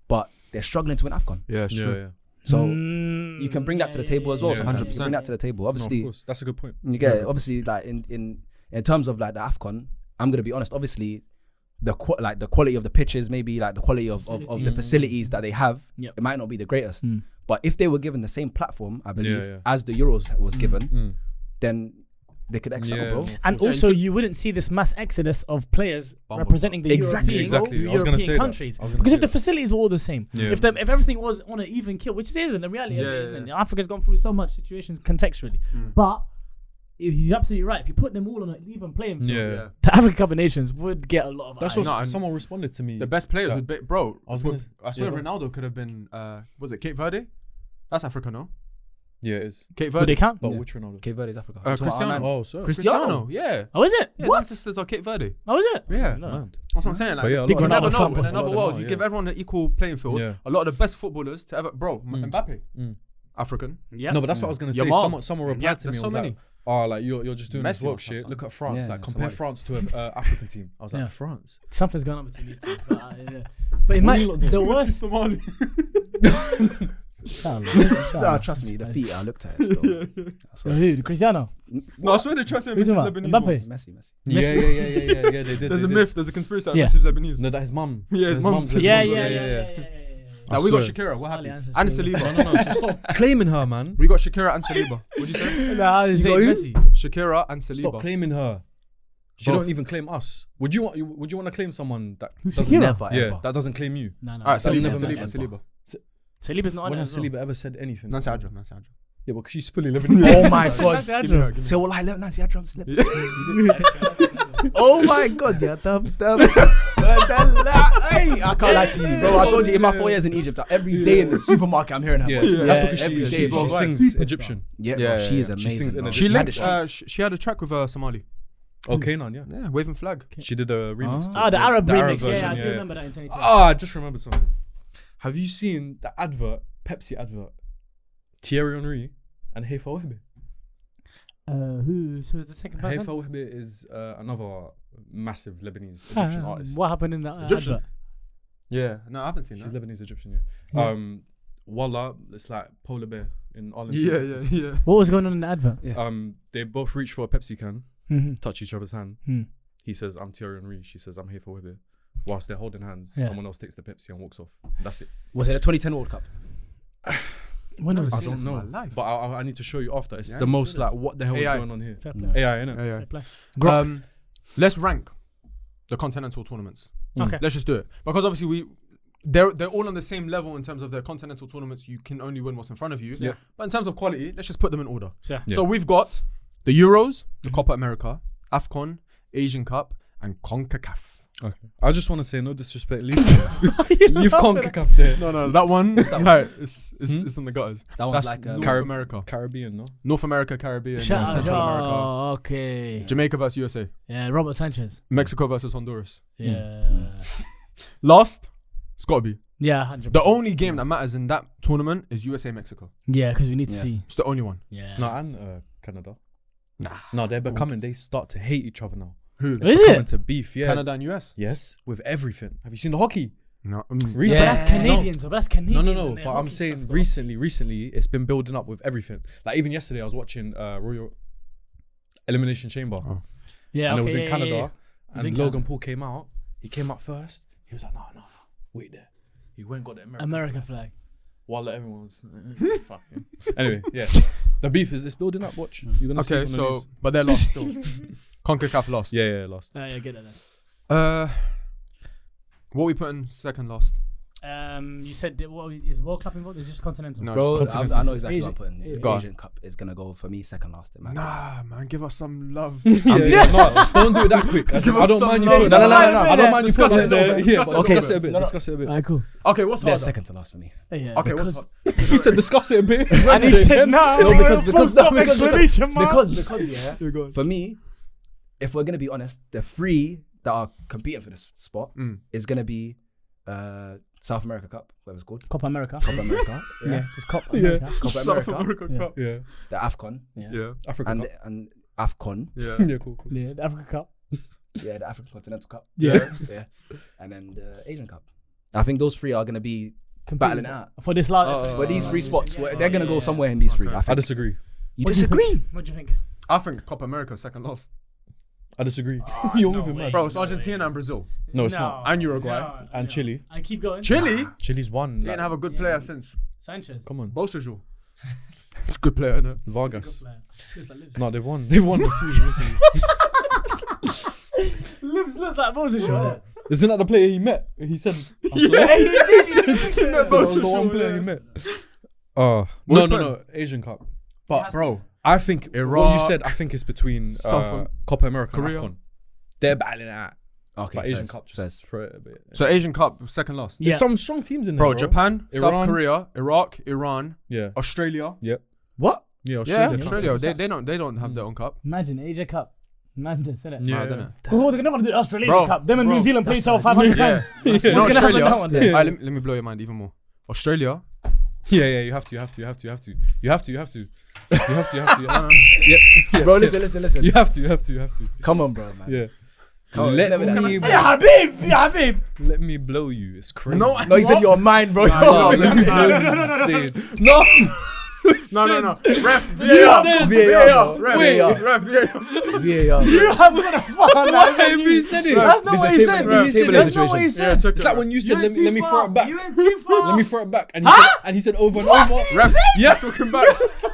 but they're struggling to win AFCON. Yeah, it's true. Yeah. So you can bring that to the table as well. yeah, Sometimes you 100%. can bring that to the table. No, of Obviously, course. That's a good point. you get it. Obviously, like in terms of like the AFCON, I'm gonna be honest. Obviously, the quality of the pitches, maybe like the quality of the facilities that they have, it might not be the greatest. But if they were given the same platform, I believe, as the Euros was given, then they could excel, bro. And also, you wouldn't see this mass exodus of players representing the Exactly. European I was gonna say that. countries. I was gonna Because say if the that. facilities were all the same, if everything was on an even kill, which it isn't, the reality of it, isn't it? Africa's gone through so much situations contextually. But you're absolutely right. If you put them all on an even playing field, the African Cup of Nations would get a lot of That's eyes. what someone responded to me. The best players would be, bro. I I swear Ronaldo could have been, was it Cape Verde? That's Africa, no? Yeah, it is. Cape Would they Verde. count? But Yeah. which Ronaldo? Cape Verde is Africa. Cristiano. Oh, sorry. Cristiano, yeah. Oh, is it? Yeah, his ancestors are Cape Verde. Oh, is it? Yeah. No. Man. That's what I'm saying. Like, But yeah, a Big lot you of Ronaldo never know. fan, In bro. another A lot world, of you them give are, everyone an equal playing field. Yeah. A lot of the best footballers to ever, bro. Mbappe, Mm. Yeah. No, but that's what I was gonna say. Yamal. Someone replied Yeah, to me. there's and was so like, many. "Oh, like you're just doing this Messi work must have shit. some. Look at France. Yeah, Like compare Somali. France to an African team." I was like, Yeah. France. Something's going on between these two. But it might, the worst. Somali. Nah, trust me, the feet. I looked at it still. Who? Cristiano? No, I swear they try to say Who's Mrs. that? Lebanese. Mbappe? once. Messi. Yeah. They did. There's a myth. There's a conspiracy that Yeah. Mrs. Lebanese. No, that his mum. Yeah, his mum's- his Yeah. mum's- Yeah. Now we got swear. Shakira. What Somali happened? ancestry. And Saliba. No. Just stop claiming her, man. We got Shakira and Saliba. What'd you say? Nah, it's got who? Messi. Shakira and Stop Saliba. claiming her. She Both. don't even claim us. Would you want to claim someone that Who's doesn't? Shakira? Never, Yeah, ever. that doesn't claim you. No. All right, Saliba, Saliba, never Saliba. Saliba's not on When it has as well. Saliba ever said anything? Nancy Adram. Yeah, because she's fully Lebanese. Oh my god. Nancy Adram. So well, I left Nancy Adram. Oh my god, yeah. Hey, I can't lie to you, bro. I told you in my 4 years in Egypt, every day in the supermarket, I'm hearing her Yeah, voice. that's because every she day. sings Egyptian. Yeah, Yeah, bro, she is yeah. amazing. She sings in bro. a- She She linked. had She had a track with Somali. Oh, Kanan, yeah. Yeah, waving flag. She did a remix. to Ah, it. the Arab remix. version, Yeah, I do remember that in 2010. Ah, I just remembered something. Have you seen the advert, Pepsi advert? Thierry Henry and Haifa Wahbi. Who? So the second person? Haifa Wahbi is another massive Lebanese Egyptian artist. What happened in that Egyptian? advert? Yeah, no, I haven't seen She's that. Lebanese Egyptian, yeah. Wallah, it's like polar bear in Arlington. Yeah, Texas. yeah. What was going on in the advert? They both reach for a Pepsi can, Mm-hmm. touch each other's hand. He says, "I'm Thierry Henry." She says, "I'm Haifa Wahbi." Whilst they're holding hands, Yeah. someone else takes the Pepsi and walks off. That's it. Was it a 2010 World Cup? When was I seen this? this don't in know, my life. but I need to show you after. It's Yeah, I the haven't most seen like, what the hell is AI. going on here? Fair play. AI, innit? Yeah, Fair play. yeah. Let's rank the continental tournaments. Okay. Let's just do it because obviously they're all on the same level in terms of their continental tournaments. You can only win what's in front of you. Yeah. But in terms of quality, let's just put them in order. Yeah. Yeah. So we've got the Euros, the Copa America, AFCON, Asian Cup, and CONCACAF. Okay. I just want to say no disrespect. Leave CONCACAF there. No, that one, right, it's in the gutters. That one's That's like North America. Caribbean, no? North America, Caribbean, Shout and out. Central America. Oh, okay. Jamaica versus USA. Yeah, Robert Sanchez. Mexico versus Honduras. Yeah. Last, it's got to be. Yeah, 100%. The only game that matters in that tournament is USA-Mexico. Yeah, because we need to Yeah. see. It's the only one. Yeah. No, and Canada. Nah. No, they're becoming. They start to hate each other now. Who? Is Becoming it? to beef? Yeah. Canada and US? Yes, with everything. Have you seen the hockey? No. Recently? Yeah, that's Canadians. But that's Canadians. No. and their But I'm hockey saying stuff, though. recently, it's been building up with everything. Like even yesterday, I was watching Royal Elimination Chamber, Oh. Yeah, and okay, it was in yeah, Canada, yeah, yeah. was in and Logan Canada. Paul came out. He came out first. He was like, no, wait there. He went and got the America flag. While everyone's fucking. Anyway, yeah, the beef is building up. Watch, you're gonna see. Okay, it on the so news. but they're lost still. CONCACAF lost. Yeah, lost. Yeah, get that then. What we put in second lost? You said that what is World Cup involved? It's just continental. No. Bro, Continental. I know exactly Asian- what I'm putting. Go on. Asian Cup is gonna go for me second last. In my opinion. Nah, man, give us some love. No, don't do it that quick. I Give don't us some mind you. love. putting No, that. no, no, I don't mind you Discuss putting it that a there. little bit. Yeah, Discuss but it a discuss it a little bit. bit. Discuss it a bit. Alright, cool. Okay, what's They're harder? second to last for me. Yeah. Okay, what's because- hard? He said discuss it a bit. And he said no. because You're going. for me, if we're gonna be honest, the three that are competing for this spot is gonna be South America Cup, whatever it's called. Copa America. Copa America. Yeah, just Copa America. Copa South America. America Cup. Yeah, The AFCON. Yeah. Africa. And Cup. and AFCON. Yeah. Yeah, cool. Yeah, the Africa Cup. Yeah, the African Continental Cup. Yeah. Yeah. And then the Asian Cup. I think those three are gonna be battling it out. For this last. For these three spots, yeah, they're gonna yeah, go yeah. somewhere in these three. Okay. I I think. disagree. You What do you disagree? What do you think? I think Copa America second lost. I disagree. no You're moving way. mad. Bro, it's Argentina and Brazil. No, it's not. And Uruguay. And Chile. I keep going. Chile? Chile's won. They didn't have a good player since Sanchez. Come on, Bosejo. It's a good player, isn't it? Vargas. Looks like Lives. No, they've won. They've won the season recently. Lives looks like Moses. Yeah. Isn't that the player he met? He said. Yeah, He said that was the one Bosejo, player yeah. he met. What No. Asian Cup. But, bro, I think what you Iraq, said. I think it's between South Copa America Korea. and AFCON. They're battling it out. Okay. But Asian first, Cup just first. throw it a bit. so Asian Cup second lost. Yeah. There's some strong teams in there, Bro, Japan, South Iran. Korea, Iraq, Iran, Yeah. Australia, Yep. What? Yeah, Yeah, Australia. Australia. They don't have their own cup. Imagine Asia Cup. Madness, innit? Yeah. Mad, innit? Oh, they're not gonna do the Australian Bro, Cup. Them and bro, New Zealand play that's till right. 500 Yeah. times. You What's know gonna happen Australia. with that one? Yeah. Alright, let me blow your mind even more. Australia. Yeah, you have to. Bro, listen. You have to. Come on, bro, man. Yeah. Let me. Yeah, Habib. Let me blow you. It's crazy. No, No, you said your mind, bro. No, let me blow you. It's insane. No. No. Ref, VAR, bro. VAR. You have gonna fuck What have you said it? That's not what he said. That's not what he said. It's like when you said, let me throw it back. You went too far. Let me throw it back. And he said over and What over. did he Ref, say? yeah, talking back.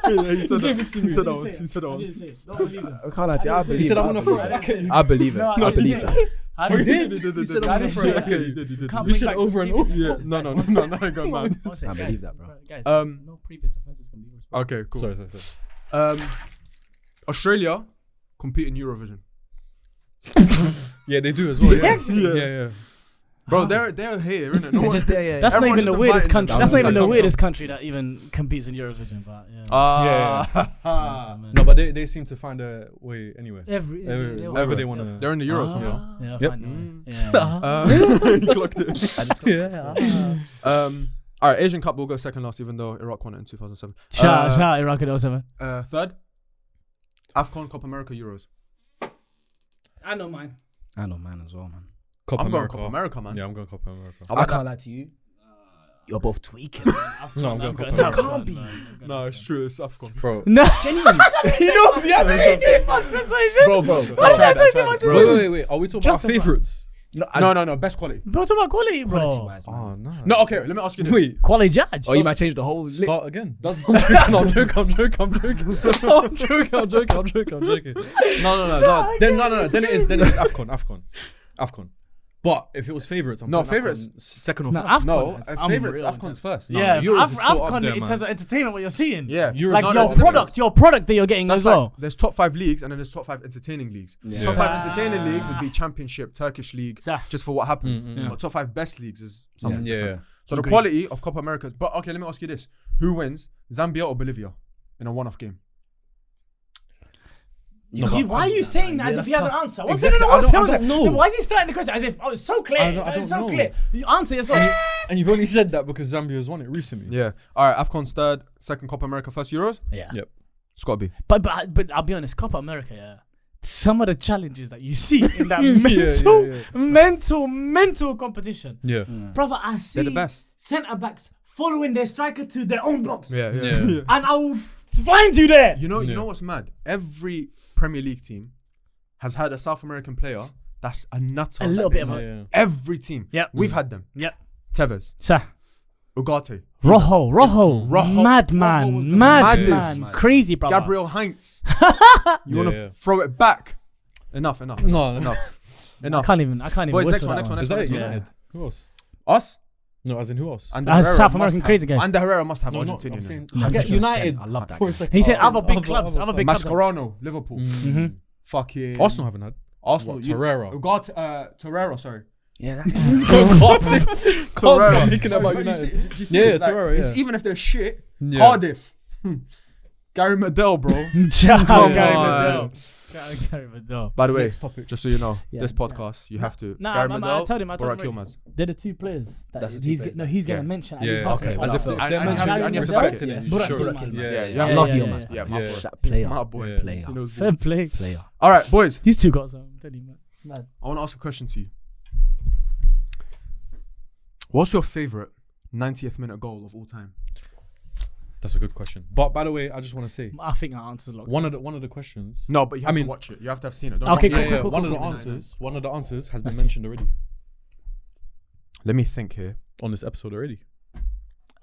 He said Give it to me. He said What that. did He said I that. didn't say it. Don't believe him. I can't lie to you. I believe He said, it. I'm gonna throw it back at you. I believe it. No, I believe didn't that. say it. I You didn't. did. He said, I I'm gonna didn't throw say it back that. at you. Can't You bring said back over and previous over. Yeah, offences, no, guys. I got mad. One second, I guys. believe that, bro. Guys, no previous offences can be responsible. Okay, cool. Sorry. Australia compete in Eurovision. Yeah, they do as well. Yeah. Bro, they're here, innit? No They're one- just there, yeah. That's not Everyone's even the just weirdest inviting country. them. That's not It's even like, the come, weirdest country that even competes in Eurovision. But yeah. No, but they seem to find a way anyway. Wherever they want to. They're in the Euros somehow. Yeah, Yep. fine. Yeah. Clocked it. All right, Asian Cup will go second last, even though Iraq won it in 2007. Shout out Iraq in 07. Third, AFCON, Copa America, Euros. I know mine. I know, man, as well, man. Copa I'm going America. Copa America, man. Yeah, I'm going Copa America. I can't lie to you. You're both tweaking. No, I'm going Copa No, America. Can't be. No, it's true. It's AFCON. Bro. No. He knows, yeah. Bro. Wait. Are we talking about favourites? No. Best quality. Bro, talk about quality, bro. Quality-wise, man. Oh, no. No, okay. Let me ask you this. Wait. Quality judge. Oh, you might change the whole list. Start again. I'm joking. No. Then it is AFCON. But if it was favourites, I'm No, putting favourites. AFCON second or No, first. AFCON No, is favourites. unreal AFCON's first. Yeah, Euros is still up AFCON there, in man. terms of entertainment, what you're seeing. Yeah. Euros Like is there's a your difference. product that you're getting That's as like, well. there's top 5 leagues and then there's top 5 entertaining leagues. Yeah. Top 5 entertaining leagues would be Championship, Turkish League, Sah. just for what happens. Mm-mm. But top 5 best leagues is something Yeah. different. So the Agreed. quality of Copa America. But okay, let me ask you this: who wins, Zambia or Bolivia, in a one-off game? Why are you saying that as if he has an answer? One Exactly. second, I don't know. Why is he starting the question as if it's so clear? I don't It's so know. clear. You answer yourself. And you've only said that because Zambia has won it recently. Yeah. All right. AFCON's third, second Copa America, first Euros. Yeah. Yep. It's got to be. But I'll be honest, Copa America, yeah. Some of the challenges that you see in that mental competition. Yeah. Brother, I see They're the best. centre backs following their striker to their own box. Yeah. And I will find you there. You know what's mad? Every Premier League team has had a South American player that's a nutter. A little bit of a. Yeah. Every team. Yep. We've had them. Yep. Tevez, Sir. Ugarte, Rojo. Rojo Madman. was the Madman. maddest. Crazy, brother. Gabriel Heinz. You want to Yeah. throw it back? Enough. No. I can't even Boys, whistle next one. Is that it? Yeah. United? Who else? Us? No, as in who else? And As Herrera South must American have- crazy guys. And Herrera must have No, Argentinian. I'm in saying him. No, United. I love that For a guy. second. He said Oh, other big clubs. Other big clubs. Mascherano, Liverpool. Mhm. Fucking Arsenal haven't had. Arsenal. What, Torreira? Ugarte, Torreira, sorry. Yeah, that Can't stop thinking about But you see- United. do you see Yeah, it? Like, Torreira, it's yeah. even if they're shit, Yeah. Cardiff. Gary Medel, bro. Shout Come out Gary on. Medel. Shout out Gary Medel. By the way, Next topic. just so you know, Yeah. this podcast, you have to. Nah, Gary man, Medel, I told him Burak already. Yilmaz. They're the two players that That's the two he's players. he's gonna Yeah. mention. Yeah. Okay, As if And- they're and- mentioning and it, you have to back respecting it. it. You Burak should. Yilmaz. Yeah. You have to love yeah, Yilmaz, Yeah, man. my Yeah. boy. That player. My boy. Yeah. Player. He knows Fair ball. play. Player. All right, boys. These two got some. I'm telling you, man. It's mad. I want to ask a question to you. What's your favorite 90th minute goal of all time? That's a good question. But by the way, I just want to say I think our answer's locked. one of the questions. No, but you have I mean- to watch it. You have to have seen it. Don't Okay, don't- cool, cool, One cool, of the cool. answers has been That's mentioned already Let me think here. on this episode already.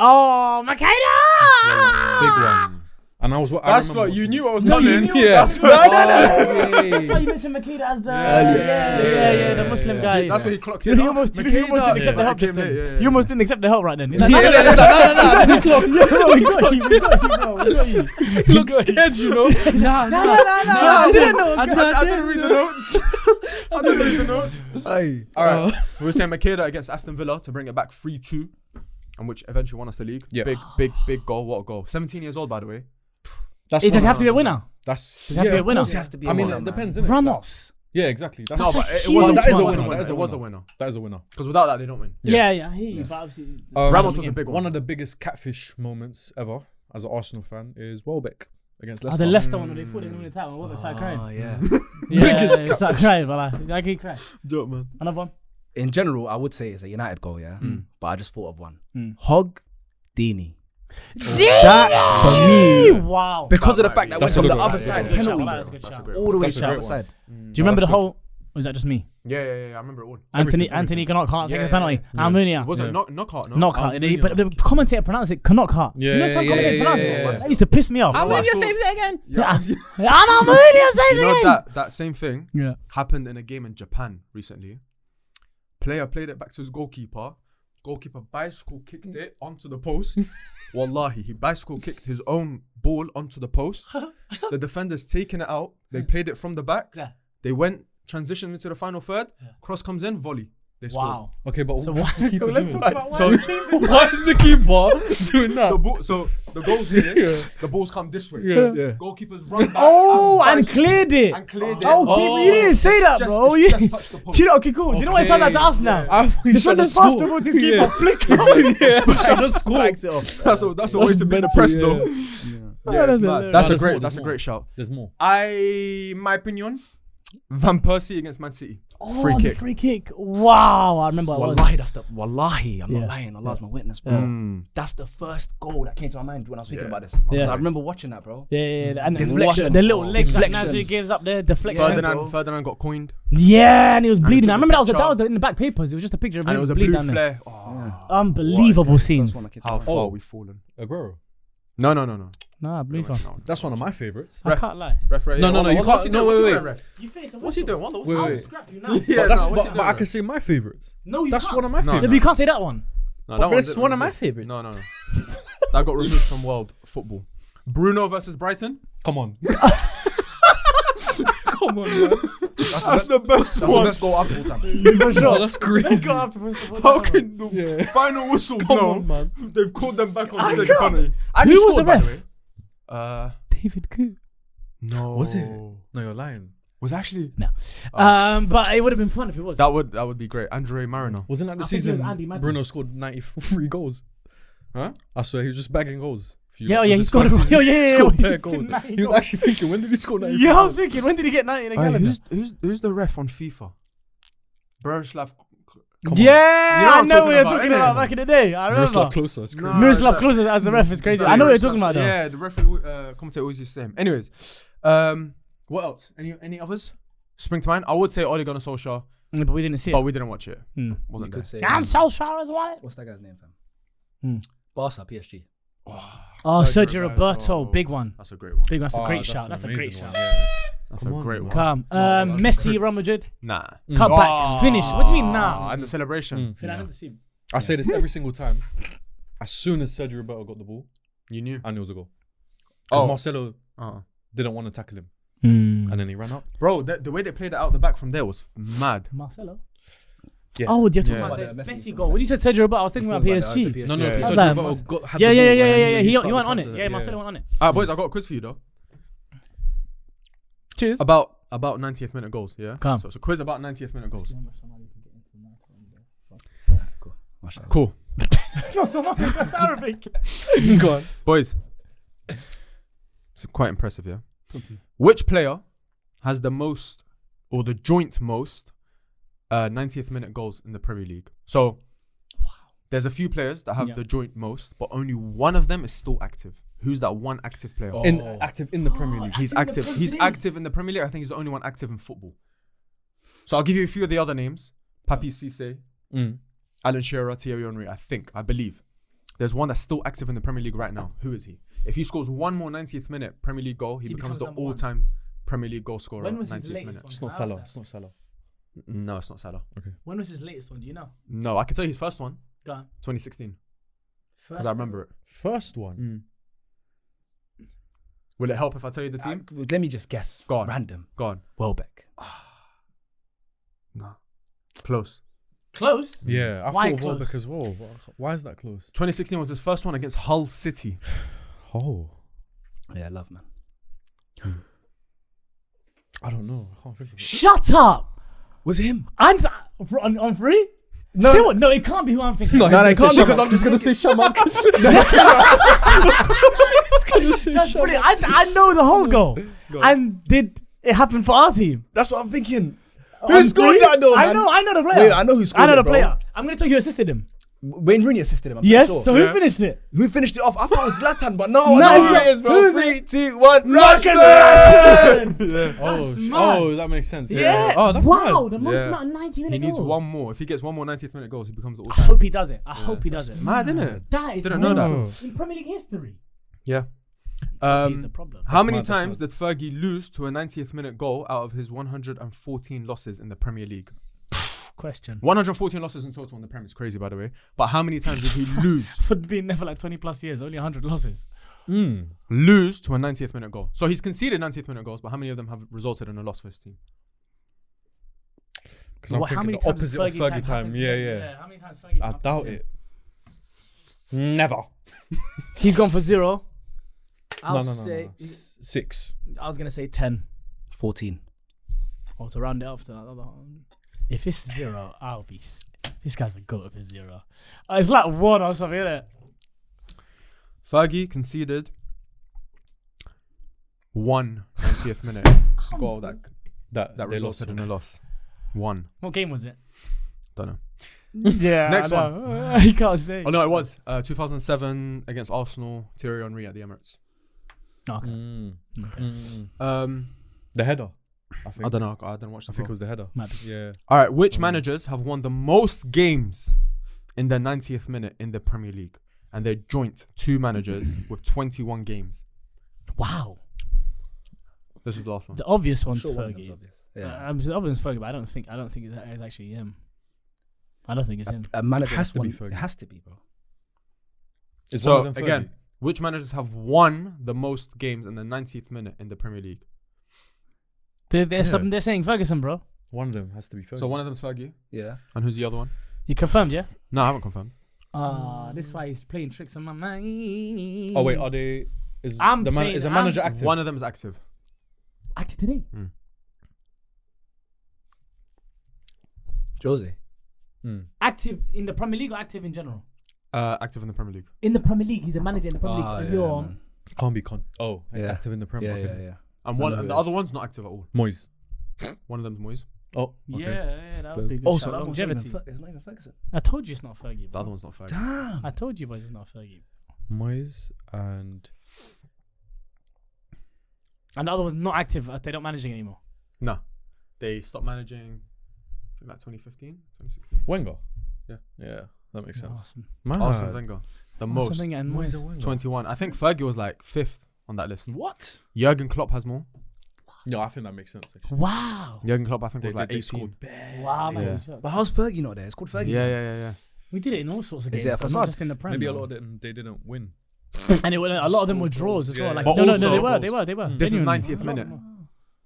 Oh, Makeda! Big one. And I was what That's what you knew what was No, you coming. knew Yeah. That's what, That's why you mentioned Makeda as the Earlier. the Muslim guy. That's what he clocked You in. almost didn't accept the help. Came late, yeah, yeah. You almost didn't accept the help right then. Yeah, no. We got you. He looks scared, you know. No. I didn't know. I didn't read the notes. I didn't read the notes. Hey. All right. We were saying Makeda against Aston Villa to bring it back 3-2, and which eventually won us the league. Yeah. Big goal. What a goal. 17 years old, by the way. It does have to be a winner. That's Does it have to be a winner? It has to be a I mean, winner, it man. depends, innit? Ramos. Yeah, exactly. That's No, but a it huge wasn't. one. That is a It winner. It was a winner. That is a winner. Because without that, they don't win. Yeah, I hear you, but obviously Ramos was a big one. One of the biggest catfish moments ever as an Arsenal fan is Welbeck against Oh, Leicester. the Leicester one where they thought they were going to win the title. What started crying? Oh, yeah. Biggest Yeah, started crying, but I keep crying. Joke, man. Another one. In general, I would say it's a United goal, yeah. But I just thought of one. Mm. Hog Dini. That for me, Wow. because of the That fact might that be- went from the That's a other good side one. penalty, That's a good shout. all the way That's to a the great other one. side. Do you remember the whole? Was that just me? Yeah. I remember it all. Anthony Everything. can't take Yeah, the penalty. yeah. Almunia. Was it Yeah. knockout? No. Knockout. Almunia. But the commentator pronounced it knockout. Yeah, You know some yeah, commentators yeah, pronounce yeah, it? yeah. That used to piss me off. Almunia Almunia saves saves it again. Yeah. Almunia saves You it know again. that same thing Yeah. happened in a game in Japan recently. Player played it back to his goalkeeper. Goalkeeper bicycle kicked it onto the post. Wallahi, he bicycle kicked his own ball onto the post. The defenders taking it out. They played it from the back. Yeah. They went transition into the final third. Cross comes in, volley. They scored. Wow. Okay, but So what's the keeper let's doing? talk about So Why is the keeper doing that? so the goal's here. The balls come this way. Yeah. Goalkeepers run back. Oh, and bicycle cleared it. and cleared it. Oh, keeper, you didn't say that, Just- bro. it's You- just touched the post. Do you know? Okay, cool. Do you know what it sounds like to us now? I thought he The shot defender's the fast score. to his keeper, flick. Yeah, shot the score. Flags it off. That's a way to be depressed though. Yeah, It's that's mad. a- That's a There's more, great. That's a there's great shout. There's more. My opinion, Van Persie against Man City. Oh, Free the kick. free kick. Wow, I remember. What it was. Wallahi, I'm Yeah. not lying. Allah's my witness, bro. Mm. That's the first goal that came to my mind when I was thinking Yeah. about this. Yeah. I remember watching that, bro. Yeah. And Deflection. the little leg that Deflection. Nazu gives up there, deflection. Ferdinand got coined, Yeah, and he was he bleeding. took I the remember that was picture. in the back papers. It was just a picture of and it him was a bleeding blue down there. flare. Oh, Unbelievable scenes. First one that came to how mind. far we've fallen. Aguero. No. Nah, blue one. That's one of my favorites. I can't lie. Referee. No, you can't- no, wait. You face What's he doing? Wait, I'll wait. scrap you now. Yeah, But that's what's he but doing, I ref? can say my favorites. No, you That's can't. one of my No, Yeah, favorites. but you can't say that one. No, But it's didn't one of my exist. favourites. No. That got removed from world football. Bruno versus Brighton. Come on. Come on, man. That's the best That's the one. best goal after all time. For sure. Oh, that's crazy. How can the final whistle blow? on, man. They've called them back on to take a penalty. Who was the ref? David Coo. No. Was it? No, you're lying. Was actually No. But it would have been fun if it was. that would be great. Andre Marino. Wasn't that the I think it was season Andy Madden. Bruno scored 93 goals? Huh? I swear, he was just bagging goals. Yeah, It was he his scored. first season. Yeah. Scored He bare did goals. 90 He was goals. actually thinking, when did he score 93 Yeah, I was goals? thinking, when did he get 90 in a Hey, calendar? who's the ref on FIFA? Berislav. Come on. Yeah, You know I what know I'm what you're talking talking about, about back in the day. I remember. Miroslav Klose, it's crazy. No. Miroslav it's Klose as the ref is crazy. I know what you're talking about though. Yeah, the referee commentator always used to say him. Anyways, what else? Any others spring to mind? I would say Ole Gunnar Solskjaer, But we didn't see but it. we didn't watch it. Wasn't good. And Solskjaer as well. What's that guy's name, fam? Hmm. Barca, PSG. Oh, Sergio Roberto, big one. That's a great one. Big one. That's a Oh, great shout. an That's a great amazing shout. one, yeah. That's Come a on, great man. one. Come. that's Messi, great. Real Madrid. Nah. Cut back. Finish. What do you mean now? And the celebration. Feel I never see. I say this every single time. As soon as Sergio Roberto got the ball, You knew. I knew it was a goal. Because Oh. Marcelo Uh-uh. didn't want to tackle him. Mm. And then he ran up. Bro, the way they played it out the back from there was mad. Marcelo. Yeah. Oh, you're talking Yeah. about Yeah, the Messi. Messi goal. When you said Sergio Roberto, I was thinking about PSG. No, Yeah. because How's Sergio that? Roberto had Yeah. the ball and He started went on the it. counter. Yeah, Marcelo went on it. Alright, boys, I got a quiz for you though. Cheers. About 90th minute goals, yeah? Come. So it's a quiz about 90th minute goals. Cool. Mashallah. Cool. That's Arabic. Go on. Boys. It's quite impressive, yeah? Which player has the most or the joint most 90th minute goals in the Premier League? So there's a few players that have Yeah. the joint most, but only one of them is still active. Who's that one active player? Active in the Premier League. He's active. He's active in the Premier League. I think he's the only one active in football. So I'll give you a few of the other names. Papi Cisse, Alan Shearer, Thierry Henry, I believe. There's one that's still active in the Premier League right now. Who is he? If he scores one more 90th minute Premier League goal, he becomes the number one. all-time Premier League goal scorer. When was his 90th latest minute. one? It's not Salah. It's not Salah. No, it's not Salah. When was his latest one? Do you know? No, I can tell you his first one, Go on. 2016, because First I remember it. First one. Will it help if I tell you the team? Let me just guess. Go on. Random. Go on. Welbeck. No. Close. Close. Yeah, I Why thought of close? Welbeck as well. Why is that close? 2016 was his first one against Hull City. Oh. Yeah, love, man. I don't know. I can't think of it. Shut up! Was it him? And on free? No. Say what? No, it can't be who I'm thinking. No, of. it can't be because I'm just gonna say Shaman. That's brilliant. I know the whole goal. And did it happen for our team? That's what I'm thinking. On Who scored free? that though, man? I know the player. Wait, I know who scored I know it, the bro. player. I'm gonna tell you who assisted him. Wayne Rooney assisted him. I'm Yes. pretty So sure. who finished it? Who finished it off? I thought it was Zlatan, but no, No, no, it's it is, not. bro. Who is 3, 2, 1. Marcus Rashford! Rashford. Oh, mad. that makes sense. Yeah. Oh, that's wow. mad. The most Yeah. amount of 90-minute He needs goals. one more. If he gets one more 90th minute goals, he becomes the I all-time. hope he does it. I hope he does it. Mad, isn't it? That is Didn't know that. mental. In Premier League history. Yeah. He's the problem. How many mad, that's times did Fergie lose to a 90th minute goal out of his 114 losses in the Premier League? Question. 114 losses in total in the Premier. It's crazy, by the way. But how many times did he lose? For being there for like 20 plus years, only 100 losses. Lose to a 90th minute goal. So he's conceded 90th minute goals, but how many of them have resulted in a loss for his team? Because I'm How thinking many the times has opposite of Fergie happened time. to Yeah, him? yeah. How many times Fergie I happened doubt to him? it. Never. He's gone for 0. I'll No. say 6. I was gonna say 10. 14. Or to round it off. If it's 0, I'll be. This guy's the goat if it's 0. It's like 1 or something, isn't it? Fergie conceded 1 90th minute goal that That resulted in a loss. 1. What game was it? Don't know. Yeah. Next one. You can't say. Oh no, it was 2007 against Arsenal. Thierry Henry at the Emirates. Okay. The header. I think. I don't know. I didn't watch the I think it film. was the header. Might be. Yeah. All right, which managers have won the most games in their 90th minute in the Premier League? And they're joint 2 managers with 21 games. Wow. This is the last one. The obvious one's Sure, one of Fergie. them's obvious. Yeah. The obvious one's Fergie, but I don't think it's actually him. I don't think it's him. A manager Has to be that's won- Fergie. It has to be, bro. It's So one of them again, Fergie. which managers have won the most games in the 90th minute in the Premier League? They're saying Ferguson, bro. One of them has to be Fergie. So one of them's Fergie, Yeah. and who's the other one? You confirmed, yeah? No, I haven't confirmed. This is why he's playing tricks on my mind. Oh wait, are they? Is I'm the saying- is the manager active? One of them is active. Active today. Jose. Active in the Premier League or active in general? Active in the Premier League. In the Premier League, he's a manager in the Premier League. And you're man. Can't be Yeah. active in the Premier. Yeah, Okay. yeah. And I one, know and who the it other is. one's not active at all. Moyes. One of them's Moyes. Oh, okay. yeah, that would be a good Oh, shout. so that one's not Longevity. even it's not even Ferguson. I told you it's not Fergie. The Bro. other one's not Fergie. Damn. I told you, boys, it's not Fergie. Moyes and And the other one's not active. They're not managing anymore. No, they stopped managing. I think like 2015, 2016. Wenger. Yeah. Yeah, that makes sense. Awesome. Man. Arsene Wenger, the most. Something and Moyes Moyes. and Wenger. 21. I think Fergie was like 5th on that list. What? Jurgen Klopp has more. No, I think that makes sense. Actually. Wow. Jurgen Klopp, I think, was like they 18. scored bare. Wow, man. Yeah. Shut- But how's Fergie not there? It's called Fergie. Yeah. We did it in all sorts of Is games, it a but not facade? just in the Premier. Maybe a lot of them they didn't win. And a lot of them were draws as well. Yeah. Like, But no, also- they were. This is Genuinely. 90th minute.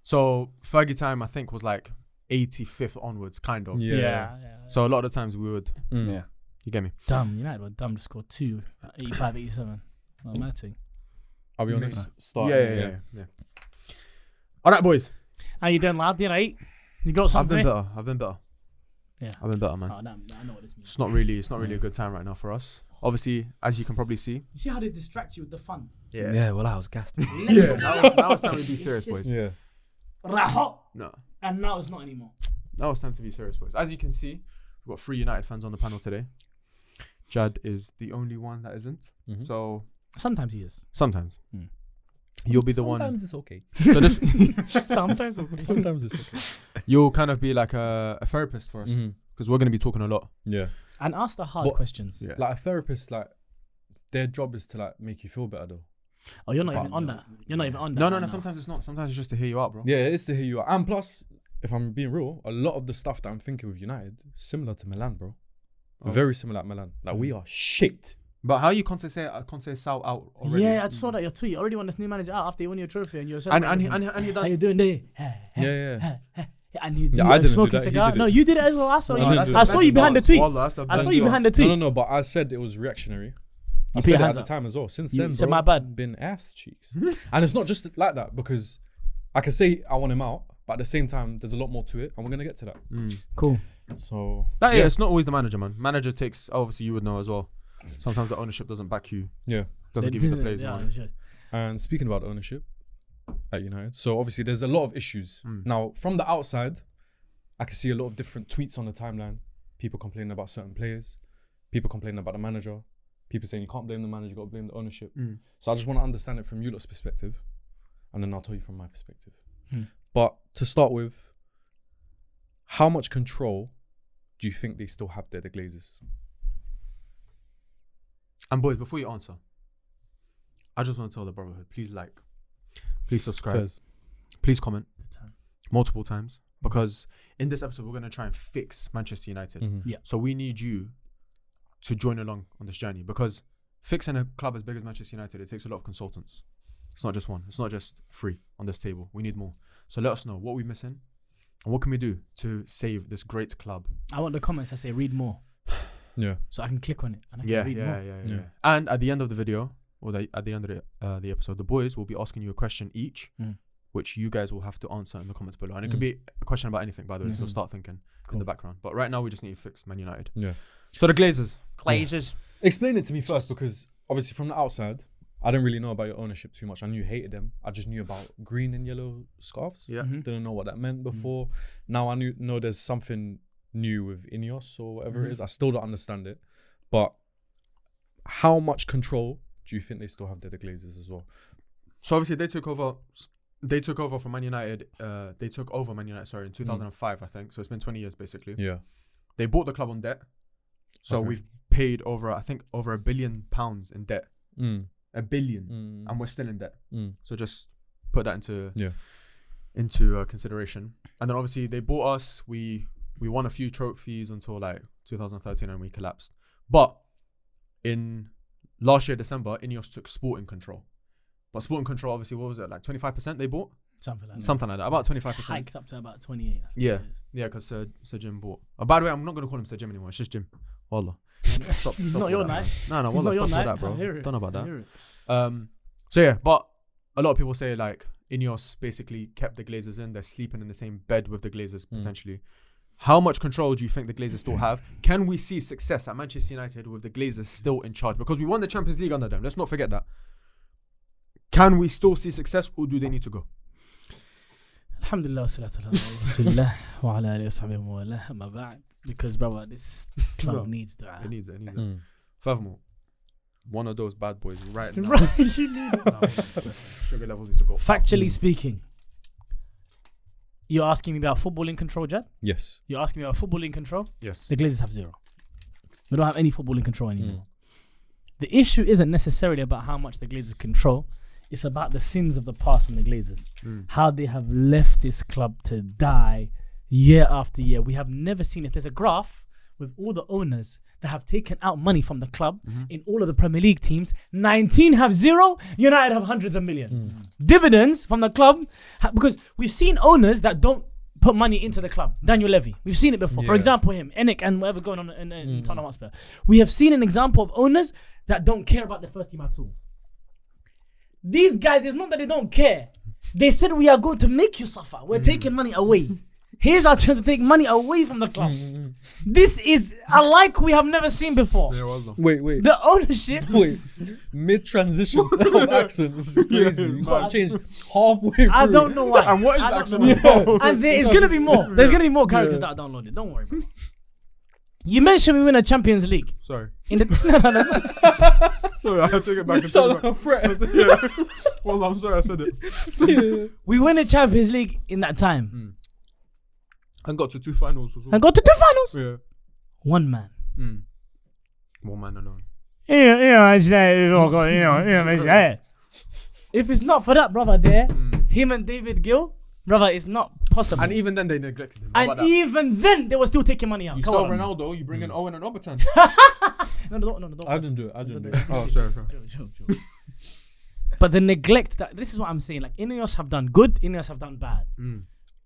So Fergie time, I think, was like 85th onwards, kind of. Yeah. So a lot of the times we would, Yeah. you get me? Dumb. United were dumb to score 2, 85, 87. Well, mad thing. I'll be honest. Start. Yeah. All right, boys. How you doing, lad? You right? You got I've something? been better. Yeah. I've been better, man. Oh, no, I know what this means. It's not really a good time right now for us. Obviously, as you can probably see. You see how they distract you with the fun? Yeah. Well, I was gassed. Yeah. Now it's time to be serious, just- boys. Yeah. Raho. No. And now it's not anymore. Now it's time to be serious, boys. As you can see, we've got 3 United fans on the panel today. Jad is the only one that isn't. Mhm. So Sometimes he is. sometimes you'll be the one. Sometimes it's okay. So this, Sometimes. Sometimes it's okay. you'll kind of be like a therapist for us because we're going to be talking a lot. Yeah. And ask the hard What- questions. Yeah. Like a therapist, like their job is to like make you feel better though. Oh, you're not even on that. You're not even on that. No. Sometimes it's not. Sometimes it's just to hear you out, bro. Yeah, it is to hear you out. And plus, if I'm being real, a lot of the stuff that I'm thinking with United similar to Milan, bro. Oh. Very similar at Milan. Like we are shit. But how you Conte Sal out already? Yeah, I saw that your tweet. You already want this new manager out after you won your trophy and you're And he How done. you doing there? Yeah. And you Yeah, I didn't do smoking that. He cigar. did it. No, you did it as well. I saw No, you. I didn't do I it. saw you behind the tweet. Wallah, that's the I best saw you one. behind the tweet. No, but I said it was reactionary. I said it at the time as well. Since then, said bro, my bad. been ass cheeks. And it's not just like that, because I can say I want him out, but at the same time, there's a lot more to it, and we're gonna get to that. Cool. So it's not always the manager, man. Manager takes, obviously you would know as well. Sometimes the ownership doesn't back you. Yeah. Doesn't give you the players. And speaking about ownership at United, so obviously there's a lot of issues. Now, from the outside, I can see a lot of different tweets on the timeline. People complaining about certain players. People complaining about the manager. People saying you can't blame the manager, you got to blame the ownership. So I just want to understand it from you lot's perspective, and then I'll tell you from my perspective. But to start with, how much control do you think they still have there, the Glazers? And boys, before you answer, I just want to tell the Bruvvahood, please like, please subscribe, please comment multiple times, because in this episode we're going to try and fix Manchester United. So we need you to join along on this journey, because fixing a club as big as Manchester United, it takes a lot of consultants. It's not just one. It's not just free on this table. We need more. So let us know what we're missing and what can we do to save this great club. I want the comments that say read more. Yeah. So I can click on it and I can read more. Yeah. And at the end of the video, or at the end of the episode, the boys will be asking you a question each, which you guys will have to answer in the comments below. And it could be a question about anything, by the way. So start thinking in the background. But right now we just need to fix Man United. Yeah. So the Glazers. Explain it to me first, because obviously from the outside, I didn't really know about your ownership too much. I knew you hated them. I just knew about green and yellow scarves. Yeah. Didn't know what that meant before. Now I know there's something new with Ineos or whatever it is. I still don't understand it. But how much control do you think they still have there, the Glazers as well? So obviously they took over from Man United. They took over Man United, in 2005, I think. So it's been 20 years basically. Yeah. They bought the club on debt. So we've paid over £1 billion in debt. $1 billion, and we're still in debt. So just put that into consideration. And then obviously they bought us. We won a few trophies until like 2013, and we collapsed. But in last year December, Ineos took Sporting control. But Sporting control, obviously, what was it, like 25% they bought? Something like that. About 25%. Hiked up to about 28. Yeah, because Sir Jim bought. By the way, I'm not going to call him Sir Jim anymore. It's just Jim. Wallah. Stop not your night. No, Wallah, stop with that, bro. Don't know about that. So yeah, but a lot of people say like Ineos basically kept the Glazers in. They're sleeping in the same bed with the Glazers potentially. How much control do you think the Glazers still have? Can we see success at Manchester United with the Glazers still in charge? Because we won the Champions League under them. Let's not forget that. Can we still see success, or do they need to go? Alhamdulillah, salatu ala rasulillah wa ala alihi wa sahbihi wa ala amma ba'd. Because brother, this club needs dua. It needs it. Furthermore, one of those bad boys right now. You need it. Sugar levels need to go. Factually speaking, you're asking me about footballing control, Jad? Yes. You're asking me about footballing control? Yes. The Glazers have zero. They don't have any footballing control anymore. The issue isn't necessarily about how much the Glazers control. It's about the sins of the past on the Glazers. How they have left this club to die year after year. We have never seen it. There's a graph with all the owners that have taken out money from the club in all of the Premier League teams. 19 have zero. United have hundreds of millions. Dividends from the club, because we've seen owners that don't put money into the club. Daniel Levy. We've seen it before. For example, him, Enik, and whatever going on in Tottenham Hotspur. We have seen an example of owners that don't care about the first team at all. These guys, it's not that they don't care. They said we are going to make you suffer. We're taking money away. Here's our chance to take money away from the club. This is a like we have never seen before. Wait. The ownership. Wait. Mid-transition of accent. This is crazy. You can't change halfway through. I don't know why. And what is the accent? And there's going to be more. There's going to be more characters that are downloaded. Don't worry, bro. You mentioned we win a Champions League. Sorry. No. Sorry, I take it back. You sound like a threat. Well, I'm sorry I said it. We win a Champions League in that time. And got to 2 finals as well. Yeah. One man. One man alone. If it's not for that brother there, him and David Gill, brother, it's not possible. And even then they neglected him. And even then they were still taking money out. You saw Ronaldo, you bring in Owen and Obertan. No, don't. I didn't do it. Oh, sorry. But the neglect, this is what I'm saying. Like, Ineos have done good, Ineos have done bad.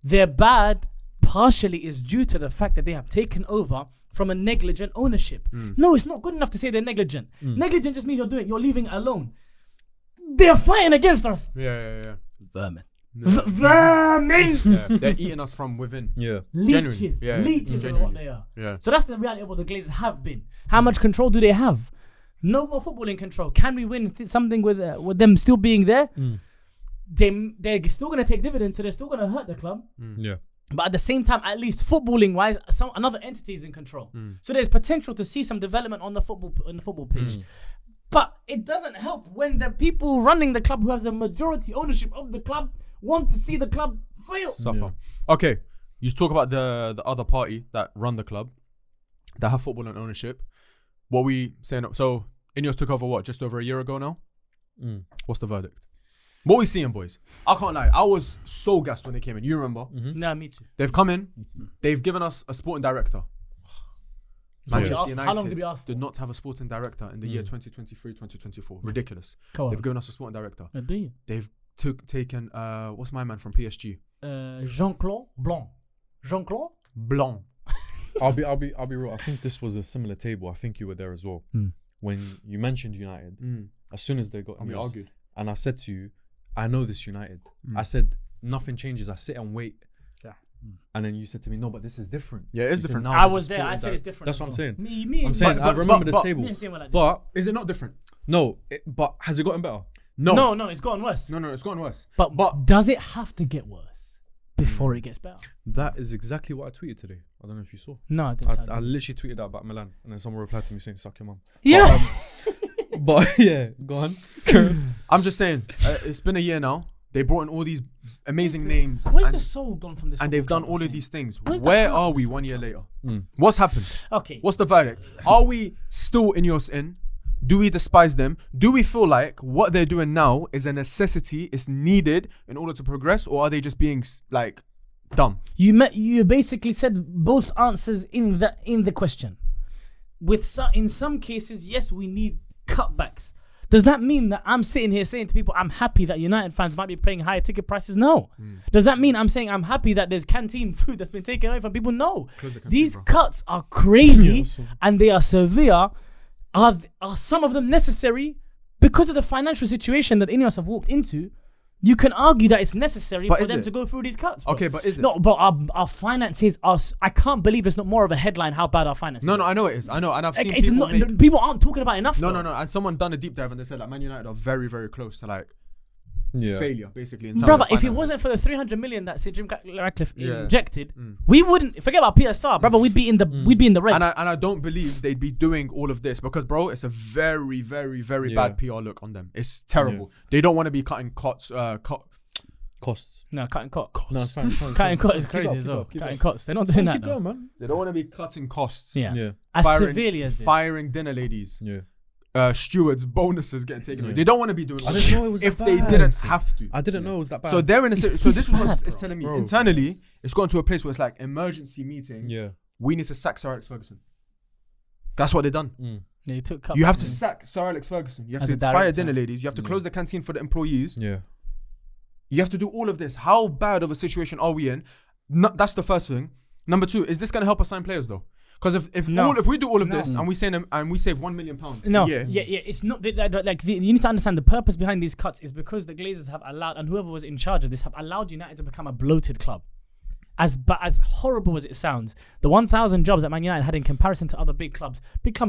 Their bad partially is due to the fact that they have taken over from a negligent ownership. No, it's not good enough to say they're negligent. Negligent just means you're leaving it alone. They're fighting against us. Yeah. Vermin. Vermin. Yeah. They're eating us from within. Yeah. Leeches. Yeah, Leeches are what they are. Yeah. So that's the reality of what the Glazers have been. How much control do they have? No more footballing control. Can we win something with them still being there? They're still going to take dividends, so they're still going to hurt the club. Yeah. But at the same time, at least footballing wise, another entity is in control. So there's potential to see some development on the football pitch. But it doesn't help when the people running the club, who has a majority ownership of the club, want to see the club fail. Suffer. Yeah. Okay, you talk about the other party that run the club, that have football and ownership. What we saying? So Ineos took over what, just over a year ago now? What's the verdict? What we seeing, boys? I can't lie. I was so gassed when they came in. You remember? Nah, me too. They've come in. They've given us a sporting director. Manchester United how long did we ask for? did not have a sporting director in the year 2023-2024. Ridiculous. They've given us a sporting director. Do you? They've taken what's my man from PSG? Jean-Claude Blanc. Jean-Claude Blanc. I'll be real. I think this was a similar table. I think you were there as well. When you mentioned United, as soon as they got, and we argued, and I said to you, I know this United. I said nothing changes. I sit and wait. And then you said to me, no, but this is different. Yeah, it's different. I was there. I said it's different. That's what I'm saying. I'm saying I remember this table. But is it not different? No. But has it gotten better? No, it's gotten worse. No, it's gotten worse. But does it have to get worse before it gets better? That is exactly what I tweeted today. I don't know if you saw. No, I didn't. I literally tweeted that about Milan, and then someone replied to me saying, "Suck your mum." Yeah. But yeah, go on. I'm just saying, it's been a year now. They brought in all these amazing names. Where's the soul gone from this? And they've done all of these things. Where's Where are we 1 year later? What's happened? Okay. What's the verdict? Are we still Ineos in? Do we despise them? Do we feel like what they're doing now is a necessity, is needed in order to progress? Or are they just being like dumb? You basically said both answers in the question. In some cases, yes, we need cutbacks. Does that mean that I'm sitting here saying to people, I'm happy that United fans might be paying higher ticket prices? No. Does that mean I'm saying I'm happy that there's canteen food that's been taken away from people? No. These cuts are crazy and they are severe. Are some of them necessary? Because of the financial situation that Ineos have walked into, you can argue that it's necessary for them to go through these cuts. Bro. Okay, but is it? No, but our finances are... I can't believe it's not more of a headline how bad our finances are. No, I know it is. I know, and I've seen it's people not, people aren't talking about it enough. No. And someone done a deep dive and they said like Man United are very, very close to like failure, basically. In brother, if it wasn't for the 300 million that Sir Jim Ratcliffe injected, we wouldn't forget about PSR, brother. We'd be in the red. And I don't believe they'd be doing all of this because, bro, it's a very, very, very bad PR look on them. It's terrible. They don't want to be cutting costs. No, cutting costs. No, it's fine. Cutting costs is crazy as well. Cutting costs. They're not doing that. Keep going, man. They don't want to be cutting costs. Yeah. As severely as this. Firing dinner ladies. Yeah. Stewards, bonuses getting taken away. They don't want to be doing all I this didn't know it was if that they bad. didn't have to. I didn't know it was that bad. So they're in a so this is what it's telling me. Bro. Internally, it's gone to a place where it's like emergency meeting. Yeah. We need to sack Sir Alex Ferguson. That's what they've done. They took you have to sack Sir Alex Ferguson. You have to fire dinner ladies. You have to close the canteen for the employees. Yeah. You have to do all of this. How bad of a situation are we in? That's the first thing. Number two, is this going to help us sign players though? Because if we do all of this and we save £1 million a year. Yeah, it's not like you need to understand the purpose behind these cuts is because the Glazers have allowed, and whoever was in charge of this have allowed United to become a bloated club. As horrible as it sounds, the 1,000 jobs that Man United had in comparison to other big clubs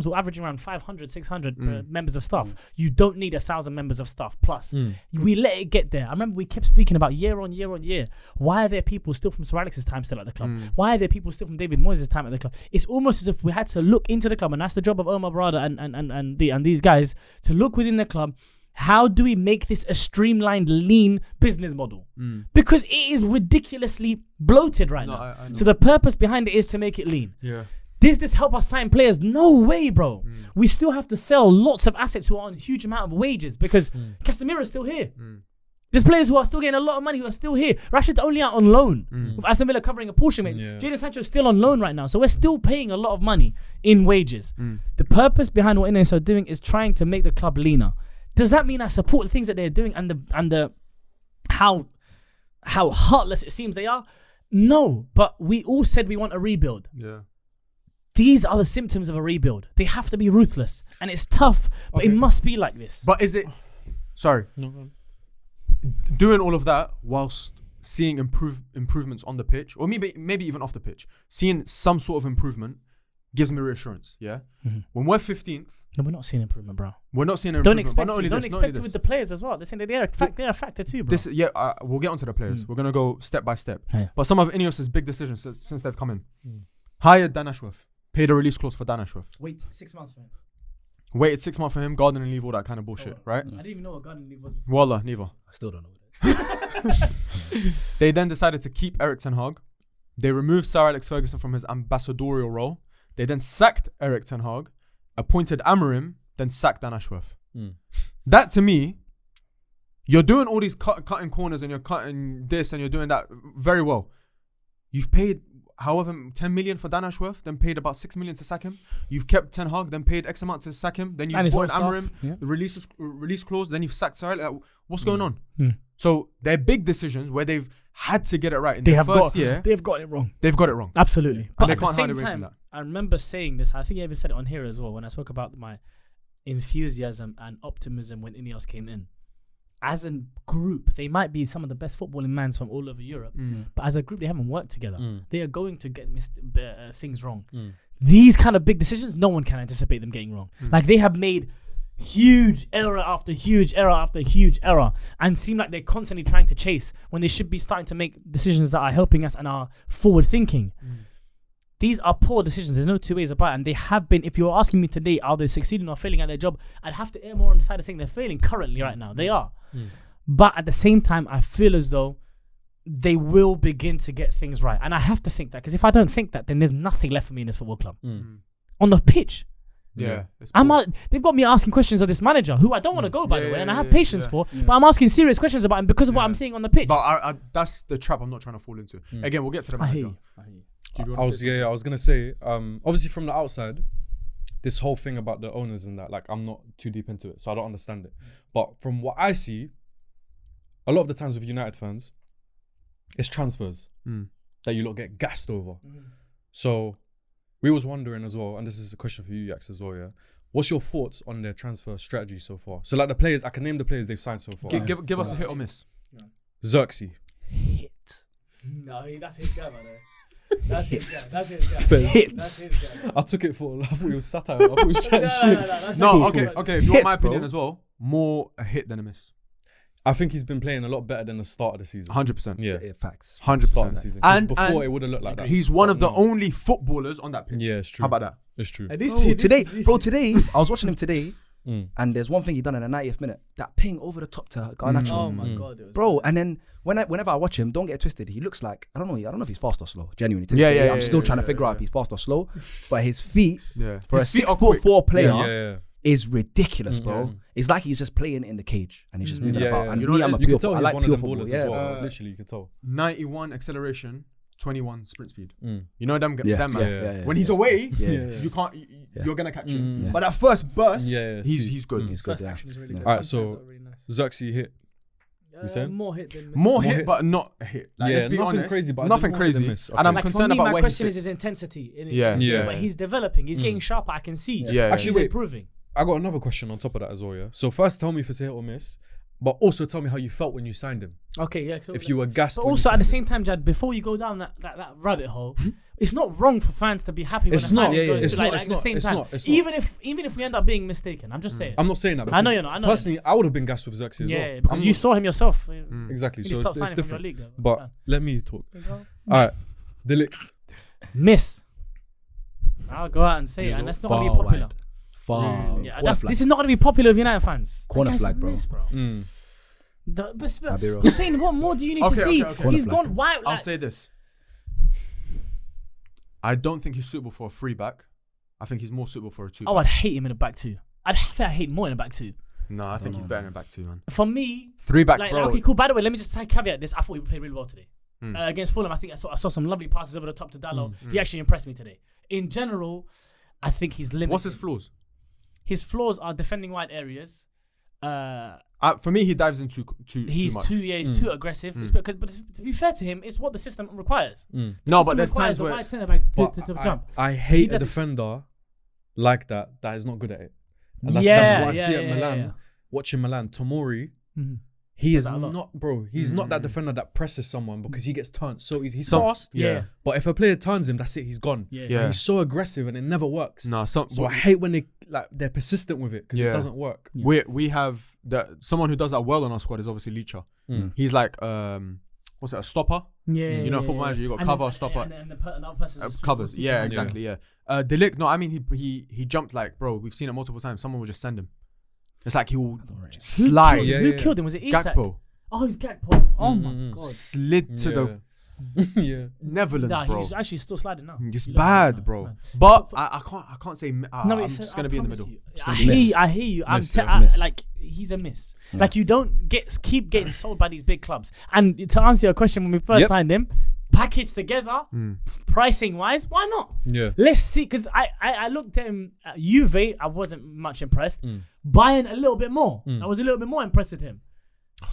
were averaging around 500, 600 members of staff. You don't need 1,000 members of staff plus. We let it get there. I remember we kept speaking about year on year. Why are there people still from Sir Alex's time still at the club? Why are there people still from David Moyes' time at the club? It's almost as if we had to look into the club, and that's the job of Omar Barra and these guys to look within the club. How do we make this a streamlined, lean business model? Because it is ridiculously bloated right now. I know. So the purpose behind it is to make it lean. Yeah. Does this help us sign players? No way, bro. We still have to sell lots of assets who are on a huge amount of wages because Casemiro is still here. There's players who are still getting a lot of money who are still here. Rashford's only out on loan with Aston Villa covering a portion of it. Jadon Sancho's still on loan right now. So we're still paying a lot of money in wages. The purpose behind what Ineos are doing is trying to make the club leaner. Does that mean I support the things that they're doing and the how heartless it seems they are? No, but we all said we want a rebuild. Yeah. These are the symptoms of a rebuild. They have to be ruthless, and it's tough, but it must be like this. But is it? Sorry. No. Doing all of that whilst seeing improvements on the pitch, or maybe even off the pitch, seeing some sort of improvement gives me reassurance. Yeah. Mm-hmm. When we're 15th, No, we're not seeing improvement, bro. we're not seeing Don't improvement. expect But it. not Don't only expect it this. with the players as well. They're saying they're a factor too, bro. We'll get onto the players. We're gonna go step by step. Yeah. But some of Ineos's big decisions since they've come in: hired Dan Ashworth, paid a release clause for Dan Ashworth, Wait 6 months for him. waited 6 months for him, garden and leave, all that kind of bullshit, right? I didn't even know what garden leave was before. Wallah, neither. I still don't know what it is. They then decided to keep Eric Ten Hag. They removed Sir Alex Ferguson from his ambassadorial role. They then sacked Eric Ten Hag, appointed Amorim, then sacked Dan Ashworth. That to me, you're doing all these cutting corners and you're cutting this and you're doing that very well. You've paid however 10 million for Dan Ashworth, then paid about 6 million to sack him. You've kept Ten Hag, then paid X amount to sack him. Then you've bought Amorim, the release clause. Then you've sacked Sir Alex. What's going on? So they're big decisions where they've had to get it right in the first year. They've got it wrong. They've got it wrong. Absolutely. But they at can't the hide same away from time, that. I remember saying this. I think I even said it on here as well when I spoke about my enthusiasm and optimism when Ineos came in. As a group, they might be some of the best footballing minds from all over Europe, but as a group, they haven't worked together. They are going to get things wrong. These kind of big decisions, no one can anticipate them getting wrong. Like they have made huge error after huge error after huge error and seem like they're constantly trying to chase when they should be starting to make decisions that are helping us and are forward thinking. These are poor decisions. There's no two ways about it. And they have been, if you're asking me today, are they succeeding or failing at their job? I'd have to err more on the side of saying they're failing currently right now. They are. But at the same time, I feel as though they will begin to get things right. And I have to think that, because if I don't think that, then there's nothing left for me in this football club. On the pitch. Yeah. They've got me asking questions of this manager, who I don't want to go, by the way, and I have patience for, but I'm asking serious questions about him because of what I'm seeing on the pitch. But that's the trap I'm not trying to fall into. Again, we'll get to the manager. I was gonna say, obviously from the outside, this whole thing about the owners and that, like I'm not too deep into it, so I don't understand it. But from what I see, a lot of the times with United fans, it's transfers that you lot get gassed over. So we was wondering as well, and this is a question for you, Yacz, as well, yeah. What's your thoughts on their transfer strategy so far? So like the players, I can name the players they've signed so far. Give us a hit or miss. Xerxes. Hit. No, that's his guy, man. That's his guy. Hit. That's his guy. I took it for, I thought he was satire. I thought he was trying shit. No, okay. If you want my Hits, bro. opinion as well, more a hit than a miss. I think he's been playing a lot better than the start of the season. 100%. Yeah. Facts. Start of the 100%. season. 'Cause And before it would have looked like that. He's one of the only footballers on that pitch. Yeah, it's true. How about that? It's true. Today, I was watching him today, and there's one thing he done in the 90th minute. That ping over the top to Garnacho. Oh my God. It was Bro, and then whenever I watch him, don't get it twisted, he looks like, I don't know if he's fast or slow, genuinely. I'm still trying to figure out if he's fast or slow, but his feet, for His a feet are quick. 6'4" player, Yeah. is ridiculous, bro. It's like he's just playing in the cage, and he's just moving about. And You know me, what I'm it a is? You pure can tell I he's like one of pure them football. ballers Yeah. as well. Literally, you can tell. 91 acceleration, 21 sprint speed. You know them man. Yeah. When he's away, Yeah. you can't. You're gonna catch him. But that first burst, he's good. He's good. First Yeah. action is really good. Alright, Sometimes so not really nice. Xerxes hit. saying? More hit than miss. More hit, hit, but not a hit. Like, Yeah, let's be nothing honest. crazy, but nothing more hit than crazy. miss. And I'm Like, for concerned me, about my where he question is fits. his intensity. In Yeah. But he's developing. He's getting sharper. I can see. Yeah. Actually, He's wait. improving. I got another question on top of that as well, yeah? So first tell me if it's a hit or miss, but also tell me how you felt when you signed him. Okay, yeah. So If you were gassed But when you also at signed the him. same time, Jad, before you go down that rabbit hole, it's not wrong for fans to be happy when It's a signing not, goes it's to not, at the same it's time. not, it's not. Even if we end up being mistaken, I'm just saying. I'm not saying that. I know because you're not, I know Personally, I would have been gassed with Xerxes as well. Yeah, because I'm you not- saw him yourself. Exactly, You so stopped it's signing from your different. league, though. But let me talk. Alright, Delict. Miss. I'll go out and say it, and that's not going to be popular. Yeah, this is not going to be popular with United fans. Corner That guy's a flag, bro. miss, bro. I'll be real. Hussein, what more do you need to see? Okay. He's Corner gone wild. I'll Like, say this. I don't think he's suitable for a free back. I think he's more suitable for a two. I'd hate him in a back two. I'd hate more in a back two. No, I think he's better in a back two, man. For me, Three back, like, bro. okay, cool. By the way, let me just caveat this. I thought he played really well today. Against Fulham, I think I saw some lovely passes over the top to Dallo. He actually impressed me today. In general, I think he's limited. What's his flaws? His flaws are defending wide areas. For me, he dives into too much. He's too aggressive. But to be fair to him, it's what the system requires. No, but there's times where to jump. I hate a defender like that is not good at it. And that's what I see at Milan. Watching Milan, Tomori, he is not, bro. He's not that defender that presses someone because he gets turned so easy. He's fast, but if a player turns him, that's it. He's gone. He's so aggressive and it never works. No, so I hate when they're persistent with it because it doesn't work. We have someone who does that well on our squad is obviously Licha. He's like what's it, a stopper? You know, football manager, you got cover, stopper, and another person covers. Yeah, exactly. Yeah. De Ligt, no, I mean he jumped like, bro. We've seen it multiple times. Someone will just send him. It's like he will slide. Who killed him? Was it Isak? Gakpo. Oh, it's Gakpo. Oh my god. Slid to the Netherlands, bro. He's actually still sliding now. It's bad, bro. But I can't say. I'm just gonna be in the middle. I hear you. Like he's a miss. Like you don't keep getting sold by these big clubs. And to answer your question, when we first signed him, packaged together, pricing wise, why not? Yeah. Let's see, because I looked at him at Juve, I wasn't much impressed. Bayern a little bit more. I was a little bit more impressed with him.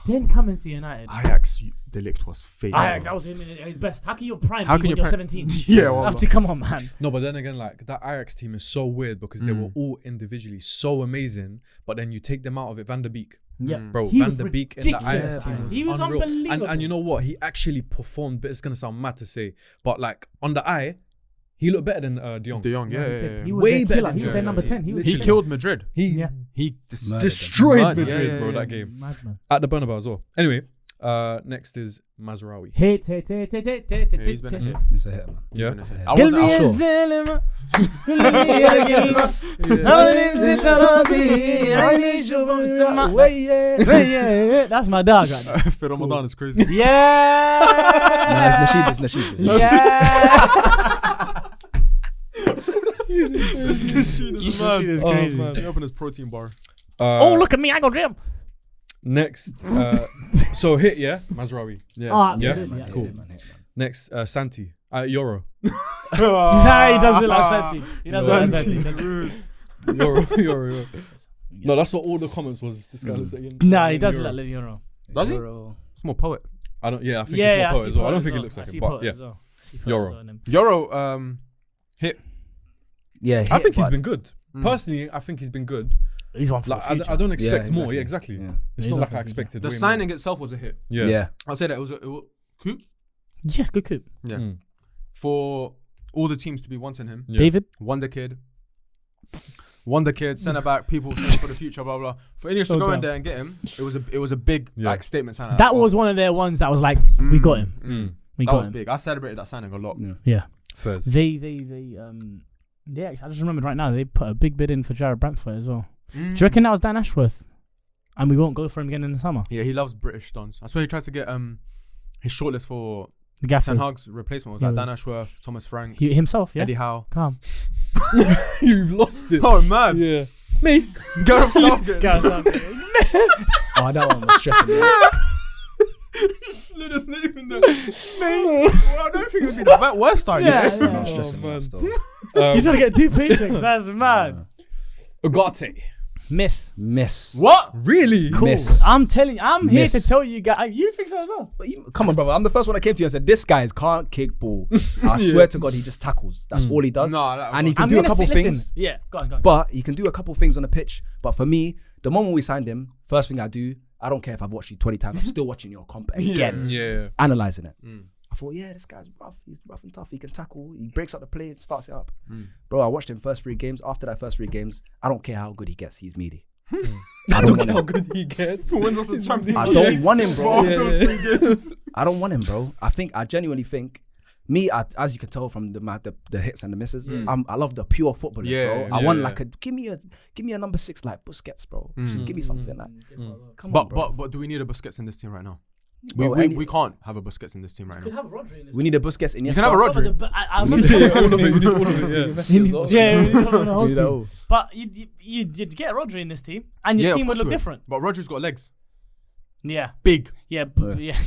Then coming to United. Ajax, De Ligt was fake. Ajax, that was his best. How can you prime when you're 17? Yeah, well, come on, man. No, but then again, like that Ajax team is so weird because they were all individually so amazing, but then you take them out of it, Van der Beek. Yeah, bro, Van der Beek in the Ajax team was he was unreal. unbelievable. And you know what? He actually performed, but it's gonna sound mad to say, but like on the eye, he looked better than De Jong. De Jong, yeah. He was way better than he was their number 10. He killed Madrid. He destroyed Madrid, bro. That game at the Bernabeu as well. Anyway, next is Mazraoui. Hit. He's been a hit. It's a hit, man. Yeah. I wasn't sure. That's my dog. Fit Ramadan is crazy. Yeah. It's Nasheed. Nasheed is mad. Crazy. Man. He opened his protein bar. Look at me, I go gym. Next, so hit, Mazraoui. Yeah. Cool. Next, Santi. Euro. He does look like Santi. He does look like Santi. Euro. No, that's what all the comments was. This guy looks like. Nah, he does look like Euro. Does he? It's more poet. I think it's more poet as well. I don't think he looks like him, but yeah. Euro, hit. Yeah, I think he's been good. Personally, I think he's been good. He's one for the future. I don't expect more. Yeah, exactly. Yeah. It's not like I expected. The signing itself was a hit. Yeah. I'll say that it was coup. Yes, good coup. Yeah. For all the teams to be wanting him. Yeah. David? Wonder kid, centre back, people saying for the future, blah blah. For Ineos to go in there and get him, it was a big like statement signing. That was one of their ones that was like, we got him. That was big. I celebrated that signing a lot. Yeah. First. They I just remembered right now they put a big bid in for Jared Brantford as well. Do you reckon that was Dan Ashworth? And we won't go for him again in the summer. Yeah, he loves British dons. I swear he tried to get his shortlist for the Gaffers. Ten Hag's replacement was like Dan Ashworth, Thomas Frank, himself, Eddie Howe. Calm. You've lost it. Oh man. Yeah. Me. Gareth Southgate. Oh, that one was stressing me out. He slid his name in there. Well, I don't think it would be the worst time. I'm stressing me out still. You're trying to get two paychecks. That's mad. Ugarte. Miss. What? Really? Cool. Miss. I'm here to tell you guys. You think so as well? Come on, brother. I'm the first one that came to you and said, this guy can't kick ball. I swear to God, he just tackles. That's all he does. And he can do a couple things. Yeah, go on. But he can do a couple things on the pitch. But for me, the moment we signed him, first thing I do, I don't care if I've watched you 20 times, I'm still watching your comp again. Yeah. Analysing it. I thought, this guy's rough. He's rough and tough. He can tackle. He breaks up the play and starts it up. Bro, I watched him first 3 games. After that first 3 games, I don't care how good he gets. He's meaty. I don't care how good he gets. Who wins us the Champions I don't want him, bro. Yeah. I don't want him, bro. I genuinely think, as you can tell from the hits and the misses, I love the pure footballers, bro. I want like give me a number 6 like Busquets, bro. Just give me something like. Come on, bro. But do we need a Busquets in this team right now? Bro, we can't have a Busquets in this team right You could now. have Rodri in this We need a Busquets in. You can have a Rodri. All of it. But you'd get Rodri in this team, and your team would look different. But Rodri's got legs. Yeah. Big. Yeah,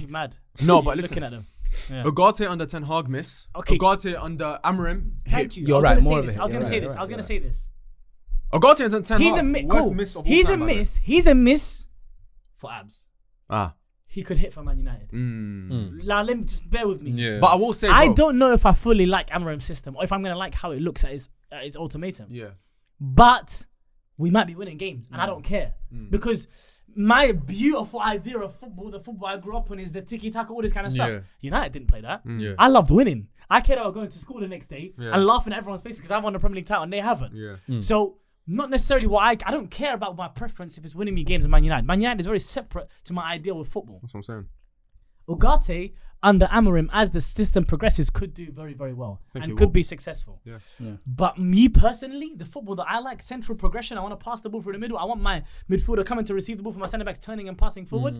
mad. No, but listen. Looking at them. Yeah. Ugarte under Ten Hag miss. Okay. Ugarte under Amorim. Thank you. You're right. More of it. it. I was going to say this. Ugarte and Ten He's Hag, a worst miss of all He's time, a by the way. miss. He's a miss for Abs. Ah. He could hit for Man United. Now, let me just bear with me. Yeah. But I will say, I bro, don't know if I fully like Amorim's system or if I'm going to like how it looks at his ultimatum. Yeah. But we might be winning games, and I don't care. Because my beautiful idea of football, the football I grew up on, is the tiki-taka, all this kind of stuff. Yeah. United didn't play that. Yeah. I loved winning. I cared about going to school the next day Yeah. and laughing at everyone's faces because I won the Premier League title and they haven't. Yeah. So, not necessarily what I don't care about my preference if it's winning me games in Man United. Man United is very separate to my ideal with football. That's what I'm saying. Ugarte under Amorim, as the system progresses, could do very, very well Think he and could will. be successful. Yeah. But me personally, the football that I like, central progression, I want to pass the ball through the middle. I want my midfielder coming to receive the ball from my centre backs, turning and passing forward.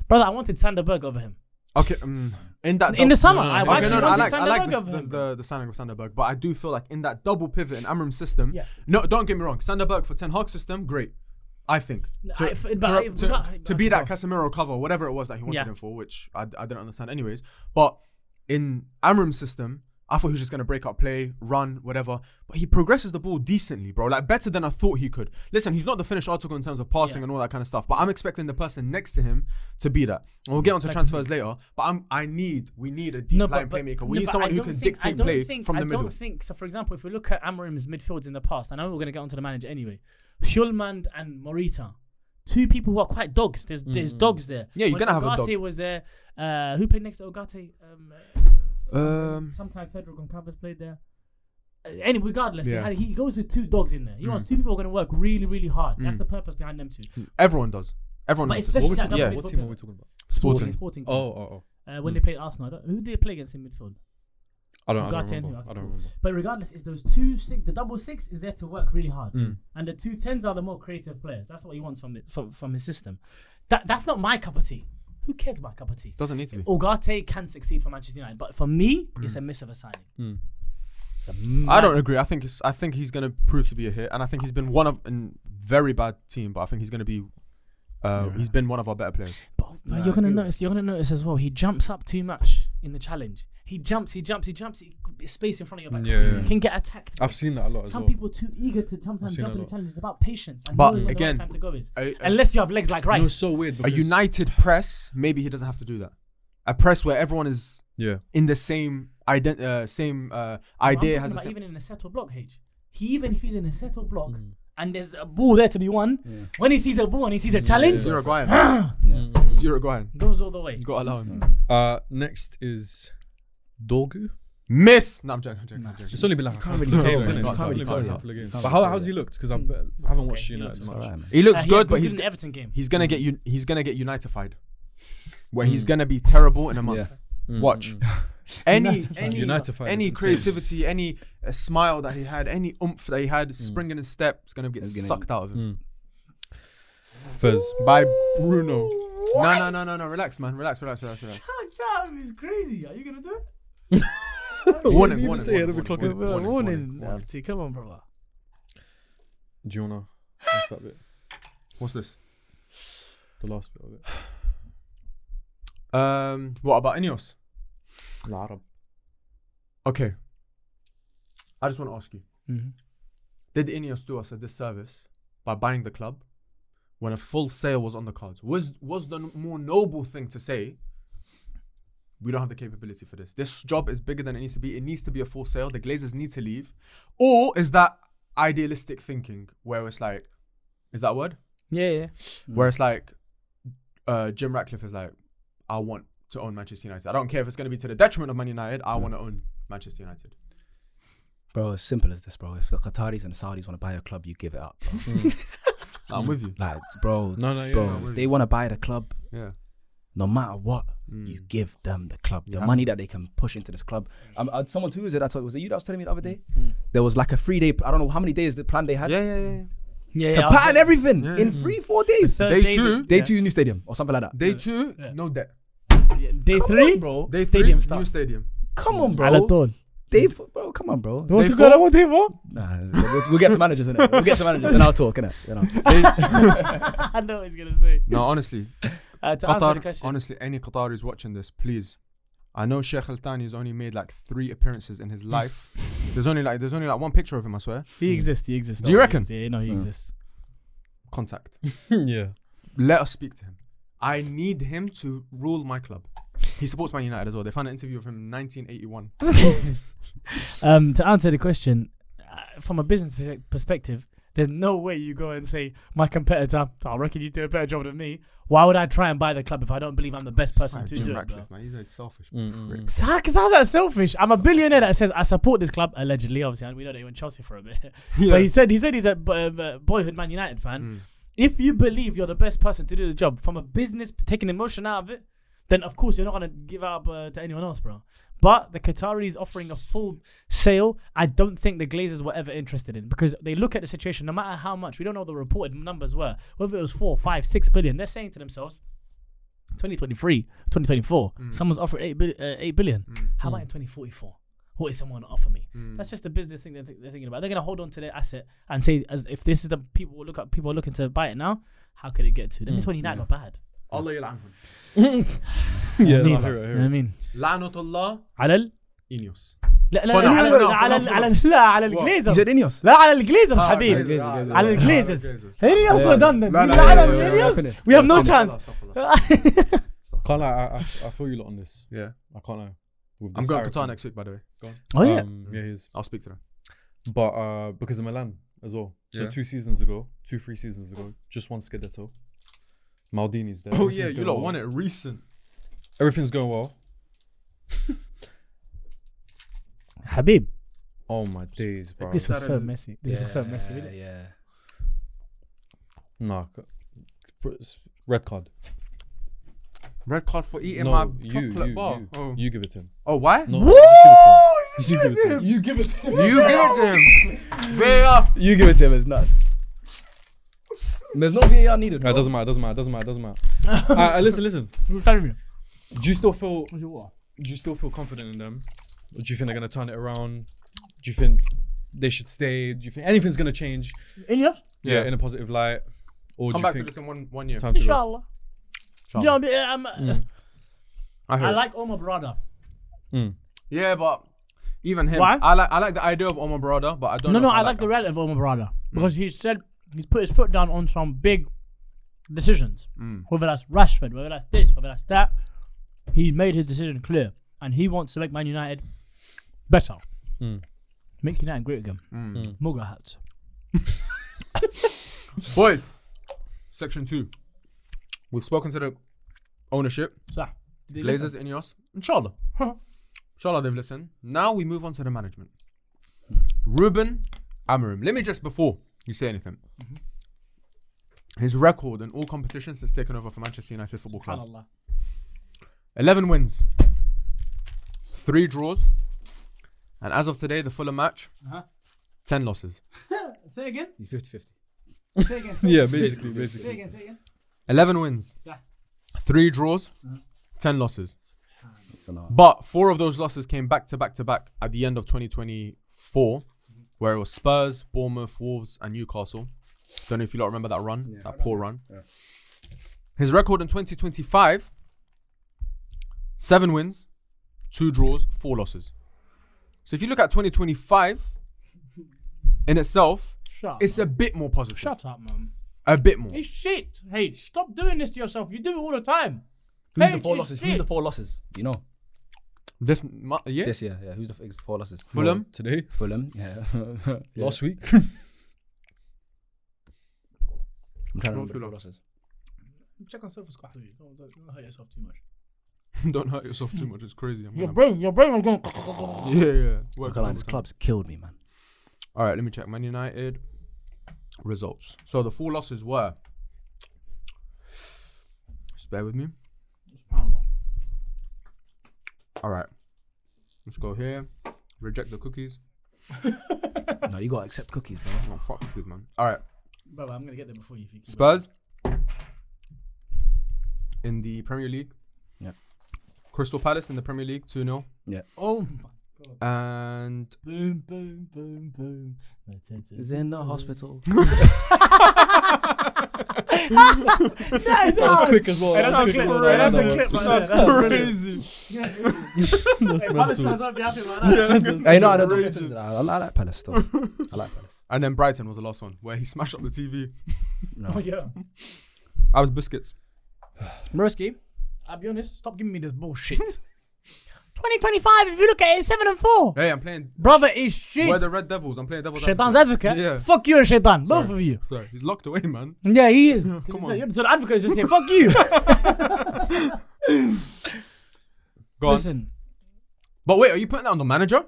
Brother, I wanted Sander Berg over him. Okay, in the summer, no, I no, actually I wanted like Sander Berg over him. the signing of Sander Berg, but I do feel like in that double pivot in Amorim's system, Yeah. no, don't get me wrong, Sander Berg for Ten Hag's system, great, I think. To be that Casemiro cover, whatever it was that he wanted him for, which I didn't understand anyways. But in Amorim's system, I thought he was just gonna break up play, run, whatever. But he progresses the ball decently, bro. Like better than I thought he could. Listen, he's not the finished article in terms of passing and all that kind of stuff. But I'm expecting the person next to him to be that. And we'll get onto transfers later. But we need a deep line playmaker. We need someone who can dictate play from the middle. I don't think so. For example, if we look at Amorim's midfields in the past, I know we're going to get onto the manager anyway. Hjulmand and Morita, two people who are quite dogs. There's dogs there. Yeah, you're When gonna have a dog. Ugarte was there. Who played next to Ugarte? Sometimes Pedro Goncalves played there. Anyway, regardless, he goes with two dogs in there. He wants two people who are going to work really, really hard. That's the purpose behind them two. Everyone does. Everyone But does. especially What that double what midfield team are player. we talking about? Sporting. Oh. When they played Arsenal, who did they play against in midfield? I don't Ugarte and remember. who? I don't remember. But regardless, it's those two six. The double six is there to work really hard, and the 2 10s are the more creative players. That's what he wants from his system. That's not my cup of tea. Who cares about cup of tea? Doesn't need to be. Ugarte can succeed for Manchester United, but for me, it's a miss of a signing. I don't agree. I think he's gonna prove to be a hit, and I think he's been one of a very bad team, but I think he's gonna be. He's been one of our better players. But you're gonna notice as well. He jumps up too much in the challenge. He jumps. Space in front of your back. Can get attacked. I've seen that a lot as Some well. people are too eager to sometimes jump in the challenge. It's about patience. And But knowing when again, the right time to go is. Unless you have legs like Rice. It was so weird. A united press, maybe he doesn't have to do that. A press where everyone is in the same idea has the same. Even in a settled block, even if he's in a settled block and there's a ball there to be won, when he sees a ball and he sees a challenge, Zero Guyan. goes all the way. You gotta allow him. Next is Dorgu. Miss. No, I'm joking. It's only been like a couple of games, isn't it? It's only been a couple of games. But how's he looked? Because I haven't watched United much. He looks good, but he's an Everton game. he's gonna get Unitified, where he's gonna be terrible in a month. Watch. Any creativity, any smile that he had, any oomph that he had, spring in his step, is gonna get sucked out of him. Fez. By Bruno. No. Relax, man. Relax. That is crazy. Are you gonna do it? Warning. Warning. Come on, brother. Do you wanna ask that bit? What's this? The last bit of it. What about Ineos? L'arab. Okay. I just want to ask you. Did Ineos do us a disservice by buying the club when a full sale was on the cards? Was the more noble thing to say, we don't have the capability for this. This job is bigger than it needs to be. It needs to be a full sale. The Glazers need to leave. Or is that idealistic thinking where it's like, is that a word? Yeah. Where it's like, Jim Ratcliffe is like, I want to own Manchester United. I don't care if it's going to be to the detriment of Man United. I want to own Manchester United. Bro, as simple as this, bro. If the Qataris and the Saudis want to buy a club, you give it up, bro. I'm with you. Like, bro, if they want to buy the club, no matter what, you give them the club. The money that they can push into this club. Someone who is it? Was it you that was telling me the other day? There was like a 3 day, I don't know how many days the plan they had. To pattern everything in 3-4 days. Day two, new stadium or something like that. Day 2, no debt. Day 3, bro. Day Stadium 3, start. new stadium. Come on, bro. Alatol. Bro, come on, bro. What's the one day, bro? Nah, we'll get to managers, innit? We'll get to managers, then I'll talk, innit? I know what he's gonna say. No, honestly, To answer the Qatar. question. Honestly, any Qatari who's watching this, please. I know Sheikh Al Thani has only made like 3 appearances in his life. There's only like one picture of him, I swear. He exists. Do you reckon? Yeah, no, he exists. Contact. Yeah. Let us speak to him. I need him to rule my club. He supports Man United as well. They found an interview of him in 1981. To answer the question, from a business perspective, there's no way you go and say, my competitor, I reckon you do a better job than me. Why would I try and buy the club if I don't believe I'm the best person to do it, bro? Man, he's a selfish. How's that selfish? I'm a billionaire that says I support this club, allegedly, obviously, and we know they went Chelsea for a bit. Yeah. But he said he's a boyhood Man United fan. If you believe you're the best person to do the job, from a business, taking emotion out of it, then of course you're not going to give up to anyone else, bro. But the Qataris offering a full sale, I don't think the Glazers were ever interested in, because they look at the situation, no matter how much, we don't know the reported numbers were, whether it was 4, 5, 6 billion, they're saying to themselves, 2023, 2024, someone's offered 8 billion. How about in 2044? What is someone going to offer me? That's just the business thing they're thinking about. They're going to hold on to their asset and say, as if this is the people are looking to buy it now, how could it get to? Then this one United not bad. Allah yal'anhum. Yeah, you know what I mean? La'natullah على Ineos. على الجليزر. You said Ineos? لا على الجليزر حبيبي. على الجليزرز. Ineos were done then. لا على Ineos. We have no chance. Can't lie, I feel you lot on this. Yeah. I can't lie. I'm going to Qatar next week, by the way. Go on. Oh yeah. Yeah, he is. I'll speak to them. But because of Milan as well. So Yeah. 3 seasons ago, just won Scudetto. Maldini's there. Oh yeah, Everything's you going lot well. won it recent. Everything's going well. Habib. Oh my days, bro. This was so messy. This is so messy. Yeah. Nah. Red card. Red card for eating No, my you chocolate bar. Oh. You give it to him. Oh, why? No, Woo! just give it to him. You give it to him. You give it to him. VAR. You give it to him, it's nuts. There's no VAR needed, bro. It doesn't matter. Listen. Do you still feel confident in them? Or do you think they're gonna turn it around? Do you think they should stay? Do you think anything's gonna change? Ineos? Yeah, in a positive light. Or Come do you back to think this in one year. it's time to go? Inshallah. Do you know what I mean? I I like Omar Brada. Yeah, but even him. Why? I like the idea of Omar Brada, but I don't know. No, if I like the relative of Omar Brada. Because he said he's put his foot down on some big decisions. Whether that's Rashford, whether that's this, whether that's that. He made his decision clear. And he wants to make Man United better. Make United great again. Muga hats. Boys, section 2. We've spoken to the ownership, So, Glazers, Ineos. Inshallah. Inshallah, they've listened. Now we move on to the management. Ruben Amorim. Let me just, before you say anything, his record in all competitions since taking over for Manchester United Football Club. SubhanAllah. 11 wins, 3 draws, and as of today, the Fulham match, 10 losses. Say again. He's 50-50. Say again. Yeah, basically. Say again. 11 wins, Yeah. 3 draws, 10 losses. So no. But 4 of those losses came back to back to back at the end of 2024, where it was Spurs, Bournemouth, Wolves, and Newcastle. Don't know if you lot remember that run, that poor run. Yeah. His record in 2025, 7 wins, 2 draws, 4 losses. So if you look at 2025 in itself, it's a bit more positive. Shut up, man. A bit more. It's shit. Hey, stop doing this to yourself. You do it all the time. Who's the 4 losses? Who's the 4 losses? Do you know? This year? This year, yeah. Who's the 4 losses? Fulham? Today? Fulham, yeah. Yeah. Last week? I'm trying to remember the 4 losses. Check on surface, Habibi. Don't hurt yourself too much. Don't hurt yourself too much. It's crazy. Your brain was going. Yeah. I can't lie, this club's killed me, man. All right, let me check. Man United results. So the 4 losses were. Just bear with me. All right. Let's go here. Reject the cookies. No, you gotta accept cookies, bro. Oh, fuck cookies, man. All right. Bro, I'm gonna get there before you. Spurs in the Premier League. Yeah. Crystal Palace in the Premier League 2-0. Yeah. Oh my god. And Boom, boom, boom, boom. Is in the hospital. That was quick as well. That's a clip. That's a clip. That's crazy. That's Palace mental. fans won't be happy about that. Hey, no, there's no I like Palace stuff. I like Palace. And then Brighton was the last one where he smashed up the TV. No. Oh, yeah. I was biscuits. Broski, I'll be honest, stop giving me this bullshit. 2025, if you look at it, 7-4. Hey, I'm playing. Brother is shit. We're the Red Devils. I'm playing Devil's Shaitan's advocate? Yeah. Fuck you and Shaitan, Sorry. both of you. Sorry, he's locked away, man. Yeah, he is. Come on. So the advocate is just here. Fuck you. Go on. Listen, But wait, are you putting that on the manager?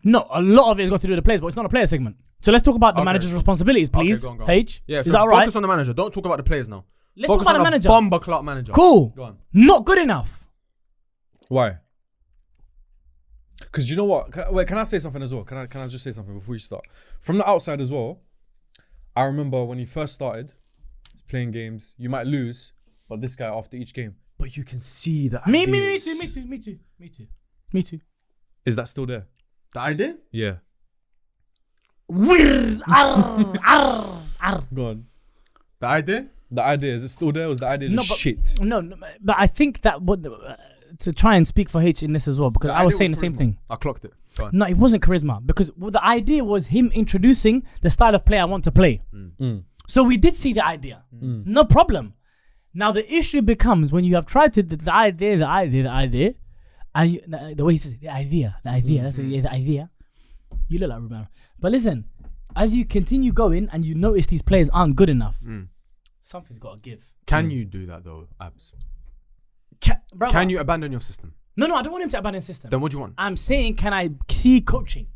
no, a lot of it has got to do with the players, but it's not a player segment. So let's talk about the Okay. manager's responsibilities, please. go on. H. Yeah, Is so that all right? focus on the manager. Don't talk about the players now. Let's Focus talk about on the manager. Bomber clock manager. Cool. Go on. Not good enough. Why? Because you know what? Can I say something as well? Can I just say something before you start? From the outside as well, I remember when he first started playing games, you might lose, but this guy after each game, but you can see that. Me too. Is that still there? The idea? Yeah. Weird. Go on. The idea? The idea, is it still there? Or is the idea No, just but- shit? No, but I think that what to try and speak for H in this as well, because The I was idea saying the was same charisma. thing. I clocked it. Go on. No, it wasn't charisma, because the idea was him introducing the style of play I want to play. So we did see the idea. No problem. Now the issue becomes when you have tried to the idea, and the way he says it, the idea. That's what, the idea. You look like Romero. But listen, as you continue going and you notice these players aren't good enough, something's got to give. Can you do that though, Abs? Brother, Can you abandon your system? No, I don't want him to abandon system. Then what do you want? I'm saying, can I see coaching?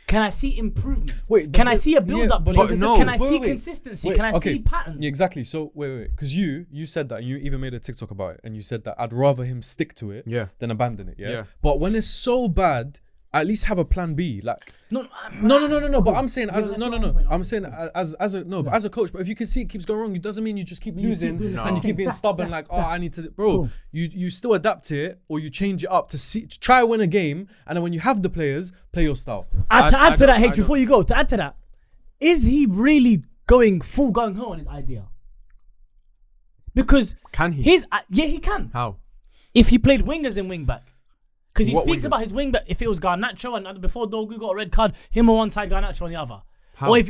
Can I see improvement? Wait, can I see a build-up? but play? no. Can I Wait, see wait. consistency? Wait, Can I okay. see patterns? Yeah, exactly. So wait, because you said that, you even made a TikTok about it, and you said that I'd rather him stick to it Yeah. than abandon it. Yeah. Yeah. But when it's so bad, at least have a plan B. Like No. no. But I'm saying as that's no. your own point. I'm saying as a no, but as a coach. But if you can see it keeps going wrong, it doesn't mean you just keep losing doing the and same you keep being thing. stubborn. Exact. I need to, bro. Cool. You still adapt to it or you change it up to try win a game, and then when you have the players, play your style. To I add to know, that, I H, know. before you go, to add to that, is he really going full gung ho on his idea? Because Can he? he can. How? If he played wingers in wing back. Because he What speaks wingers? about his wing back. If it was Garnacho and before Dogu got a red card, him on one side, Garnacho on the other. How? Or if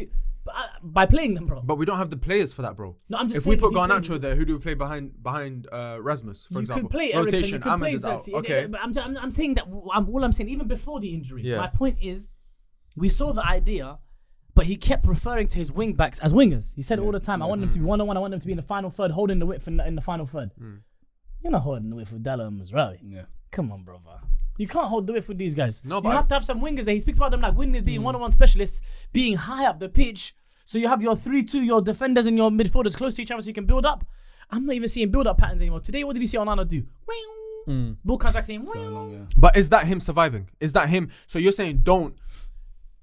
by playing them, bro. But we don't have the players for that, bro. No, I'm just If saying we put if he Garnacho played- there, who do we play behind Rasmus, for you example? could play Ericsson, Rotation, you could Ahmed play is out. Zexi. Okay. But I'm saying that all I'm saying, even before the injury, Yeah. my point is, we saw the idea, but he kept referring to his wing backs as wingers. He said it all the time, I want them to be 1-on-1, I want them to be in the final third, holding the width in the final third. You're not holding the width with Dalla and Mazraoui. Yeah. Come on, brother. You can't hold the width with these guys. No, You but have to have some wingers there. He speaks about them like wingers being 1-on-1 specialists, being high up the pitch. So you have your 3-2, your defenders and your midfielders close to each other so you can build up. I'm not even seeing build-up patterns anymore. Today, what did you see Onana do? Ball comes back in. But is that him surviving? Is that him? So you're saying don't.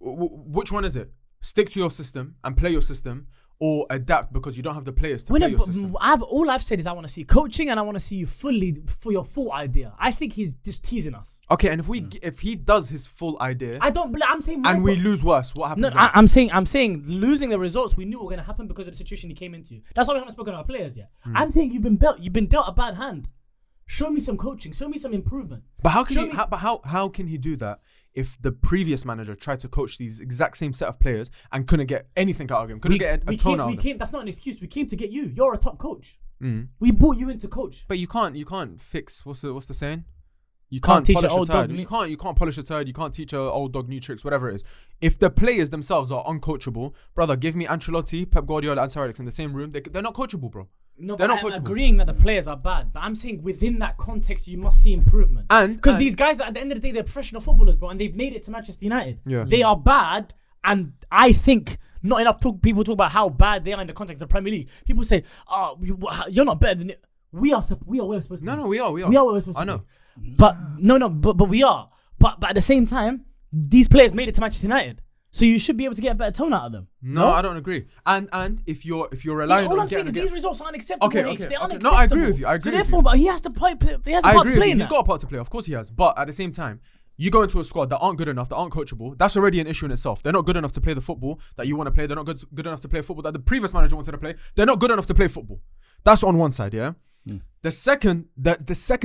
Which one is it? Stick to your system and play your system, or adapt because you don't have the players to play your system. All I've said is I want to see coaching and I want to see you fully for your full idea. I think he's just teasing us. Okay, and if he does his full idea I'm saying and we lose worse, what happens? No, then? I'm saying losing the results we knew were going to happen because of the situation he came into. That's why we haven't spoken about players yet. I'm saying you've been dealt a bad hand. Show me some coaching. Show me some improvement. But how can Show he? me- How can he do that if the previous manager tried to coach these exact same set of players and couldn't get anything out of him? Couldn't get a tone out of him. That's not an excuse. We came to get you. You're a top coach. We brought you in to coach. But you can't fix what's the saying? You Can't can't teach polish an a old turd. dog You can't polish a turd. You can't teach an old dog new tricks. Whatever it is. If the players themselves are uncoachable, brother, give me Ancelotti, Pep Guardiola, and Sir Alex in the same room. They're not coachable, bro. No, They're but not I'm coachable. agreeing that the players are bad, but I'm saying within that context you must see improvement. Because these guys, at the end of the day, they're professional footballers, bro, and they've made it to Manchester United. Yeah. They are bad, and I think not enough people talk about how bad they are in the context of the Premier League. People say, "Oh, you're not better than it." We are where we're supposed to be. No, we are. We are where we're supposed I to know. be. But but we are. But at the same time, these players made it to Manchester United, so you should be able to get a better tone out of them. No, I don't agree. And if you're relying All on I'm saying is getting these results aren't acceptable. Okay, H. okay, They're okay. unacceptable. No, I agree with you. I agree So with therefore, you. but he has to play. He has a I part to agree. play in He's that. got a part to play. Of course he has. But at the same time, You go into a squad that aren't good enough, that aren't coachable. That's already an issue in itself. They're not good enough to play the football that you want to play. They're not good enough to play football that the previous manager wanted to play. They're not good enough to play football. That's on one side, yeah? The second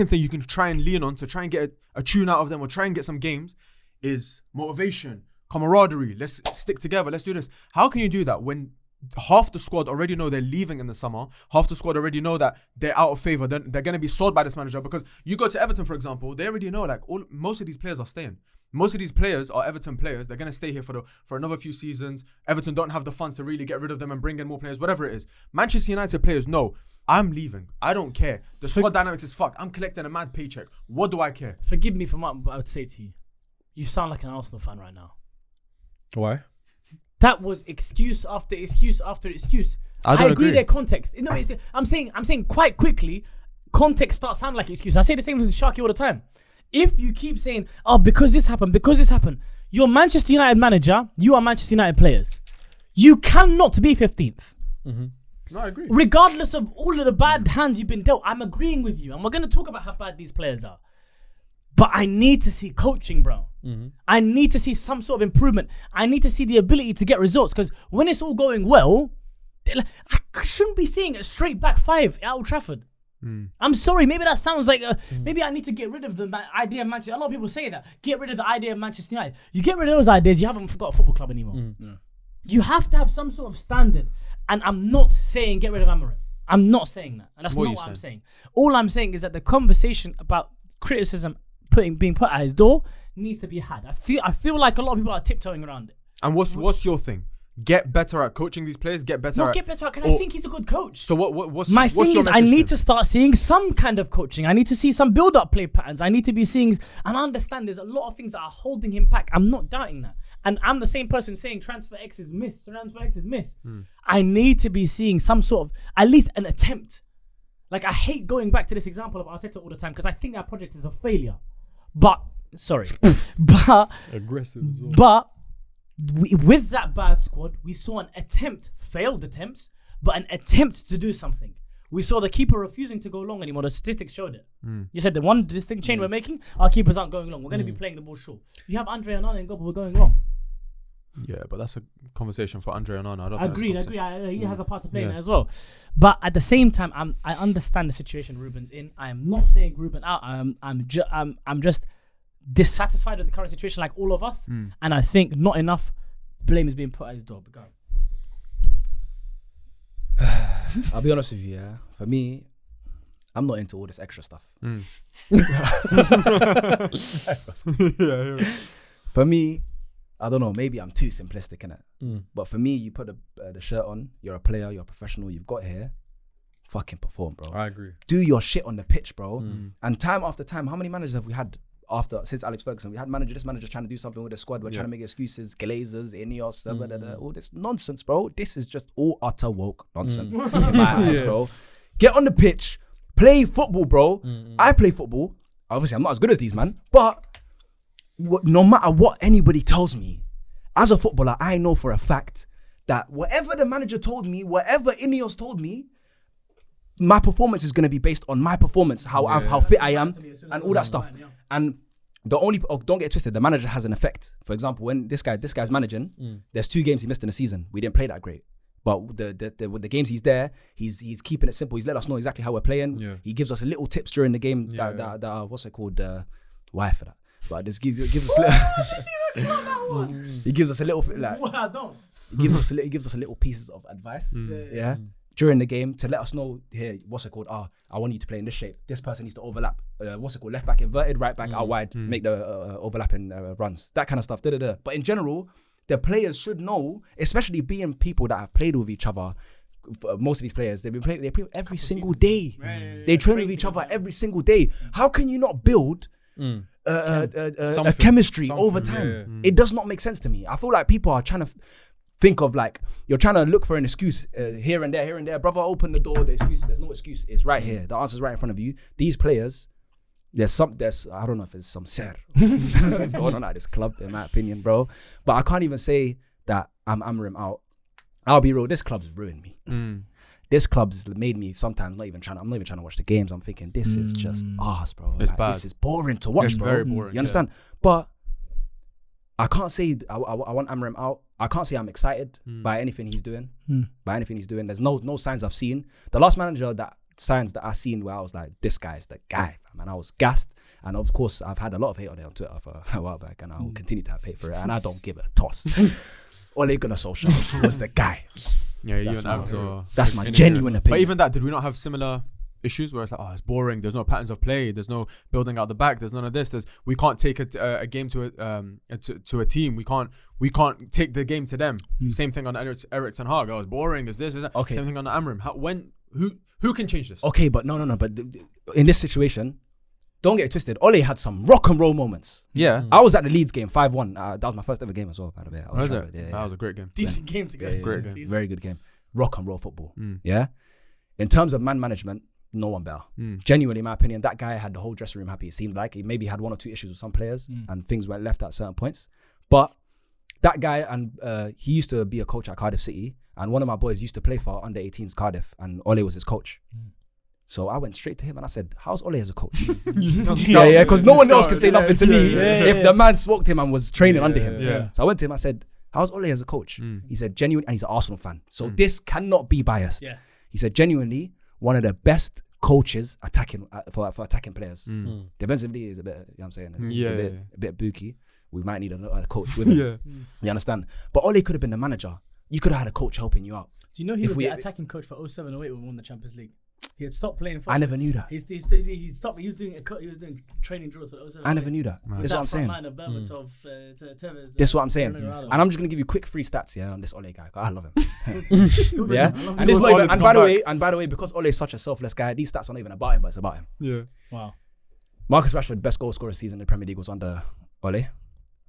thing you can try and lean on to try and get a tune out of them or try and get some games is motivation, camaraderie. Let's stick together. Let's do this. How can you do that when half the squad already know they're leaving in the summer? Half the squad already know that they're out of favour. They're going to be sold by this manager, because you go to Everton, for example, they already know like most of these players are staying. Most of these players are Everton players. They're going to stay here for another few seasons. Everton don't have the funds to really get rid of them and bring in more players, whatever it is. Manchester United players know, I'm leaving. I don't care. The squad dynamics is fucked. I'm collecting a mad paycheck. What do I care? Forgive me for what I would say to you. You sound like an Arsenal fan right now. Why? That was excuse after excuse after excuse. I agree their context. No, I'm saying quite quickly, context starts sounding like excuse. I say the thing with Sharky all the time. If you keep saying, oh, because this happened, you're Manchester United manager, you are Manchester United players. You cannot be 15th. Mm-hmm. No, I agree. Regardless of all of the bad hands you've been dealt, I'm agreeing with you. And we're going to talk about how bad these players are. But I need to see coaching, bro. Mm-hmm. I need to see some sort of improvement. I need to see the ability to get results. Because when it's all going well, I shouldn't be seeing a straight back five at Old Trafford. I'm sorry, maybe that sounds like maybe I need to get rid of the idea of Manchester. A lot of people say that. Get rid of the idea of Manchester United. You get rid of those ideas, you haven't got a football club anymore. You have to have some sort of standard. And I'm not saying get rid of Amorim. I'm not saying that. And that's not what I'm saying. All I'm saying is that the conversation about criticism being put at his door needs to be had. I feel like a lot of people are tiptoeing around it. And what's your thing? Get better at coaching these players. Get better because I think he's a good coach. So what's my thing is? I need to start seeing some kind of coaching. I need to see some build-up play patterns. I need to be seeing and understand. There's a lot of things that are holding him back. I'm not doubting that, and I'm the same person saying transfer X is miss. I need to be seeing some sort of at least an attempt. Like I hate going back to this example of Arteta all the time because I think that project is a failure. But aggressive as well. But with that bad squad, we saw an attempt, failed attempts, but an attempt to do something. We saw the keeper refusing to go long anymore. The statistics showed it. You said the one distinct change we're making, our keepers aren't going long. We're going to be playing the ball short. You have Andre Onana and Gob, we're going long. Yeah, but that's a conversation for Andre Onana. I don't agree. He has a part to play in it as well. But at the same time, I understand the situation Ruben's in. I am not saying Ruben out. I'm just dissatisfied with the current situation, like all of us, and I think not enough blame is being put at his door. But I'll be honest with you, yeah. For me, I'm not into all this extra stuff. For me, I don't know, maybe I'm too simplistic in it. But for me, you put the shirt on, you're a player, you're a professional, you've got here, fucking perform, bro. I agree. Do your shit on the pitch, bro. And time after time, how many managers have we had since Alex Ferguson? We had this manager trying to do something with the squad. We're trying to make excuses, Glazers, Ineos, all this nonsense, bro. This is just all utter woke nonsense in my eyes, bro. Get on the pitch, play football, bro. I play football. Obviously, I'm not as good as these, man. But no matter what anybody tells me, as a footballer, I know for a fact that whatever the manager told me, whatever Ineos told me, my performance is going to be based on my performance, how fit I am, and all that stuff. And don't get twisted, the manager has an effect. For example, when this guy's managing, there's 2 games he missed in a season. We didn't play that great. But with the games he's there, he's keeping it simple. He's let us know exactly how we're playing. Yeah. He gives us little tips during the game that what's it called? Why for that? But this gives us he gives us a little like. Well, I don't. He gives us a little pieces of advice. During the game to let us know here, what's it called? I want you to play in this shape. This person needs to overlap. Left back inverted, right back out wide, make the overlapping runs. That kind of stuff. But in general, the players should know, especially being people that have played with each other. Most of these players, they play every single day. They train with each other every single day. How can you not build a chemistry over time? It does not make sense to me. I feel like people are trying to think of like, you're trying to look for an excuse here and there. Brother, open the door, there's no excuse. It's right here. The answer's right in front of you. These players, there's I don't know if it's some ser going on at this club, in my opinion, bro. But I can't even say that I'm Amorim out. I'll be real, this club's ruined me. this club's made me sometimes I'm not even trying to watch the games. I'm thinking this is just arse, bro. It's bad. This is boring to watch, It's bro. very boring. You understand? But I can't say I want Amram out. I can't say I'm excited by anything he's doing. By anything he's doing, there's no signs I've seen. The last manager signs that I seen where I was like, this guy's the guy, man. I was gassed, and of course I've had a lot of hate on it on Twitter for a while back, and I will continue to have hate for it, and I don't give a toss. Ole Gunnar Solskjaer was the guy. Yeah, you and Abz are. That's my genuine opinion. But even that, did we not have similar issues where it's like, oh, it's boring. There's no patterns of play. There's no building out the back. There's none of this. We can't take a game to a team. We can't take the game to them. Same thing on Erik ten Hag. Oh, it's boring. It's this. It's that. Okay. Same thing on Amram. Who can change this? Okay, but no. But in this situation, don't get it twisted. Ole had some rock and roll moments. Yeah. I was at the Leeds game 5-1. That was my first ever game as well, by the way. Was it? That was a great game. Decent game to go. Great game. Very good game. Rock and roll football. Yeah. In terms of man management, no one better. Genuinely, in my opinion, that guy had the whole dressing room happy. It seemed like he maybe had 1 or 2 issues with some players and things went left at certain points. But that guy, and he used to be a coach at Cardiff City, and one of my boys used to play for under 18s Cardiff, and Ole was his coach. So I went straight to him and I said, how's Ole as a coach? Yeah, because no one else could say nothing to me if the man smoked him and was training under him. Yeah. So I went to him, I said, how's Ole as a coach? He said, genuine, and he's an Arsenal fan. So this cannot be biased. Yeah. He said, genuinely, one of the best coaches attacking for attacking players. Defensively is a bit, you know what I'm saying? It's a bit booky. We might need a coach with him. You understand? But Ole could have been the manager. You could have had a coach helping you out. Do you know he was the attacking coach for 07-08 when we won the Champions League? He had stopped playing football. I never knew that. He stopped. He was doing training drills for 07-08. I never knew that. This is what I'm saying. This is what I'm saying. And I'm just gonna give you quick 3 stats on this Ole guy. I love him. Yeah. And this by the way, because Ole is such a selfless guy, these stats aren't even about him, but it's about him. Yeah. Wow. Marcus Rashford, best goal scorer season in the Premier League was under Ole.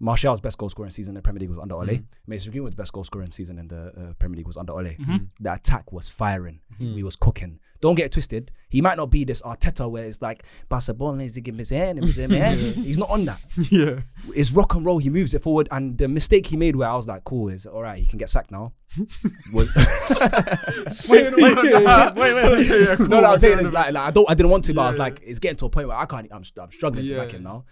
Martial's best goal scoring season in the Premier League was under Ole. Mason Greenwood's best goal scoring season in the Premier League was under Ole. The attack was firing. We was cooking. Don't get it twisted. He might not be this Arteta where it's like Barcelona is giving his hand. He's not on that. Yeah. It's rock and roll. He moves it forward. And the mistake he made where I was like, cool, is all right. He can get sacked now. Wait. No, I was saying is like I didn't want to, but I was like, it's getting to a point where I'm struggling to back him now.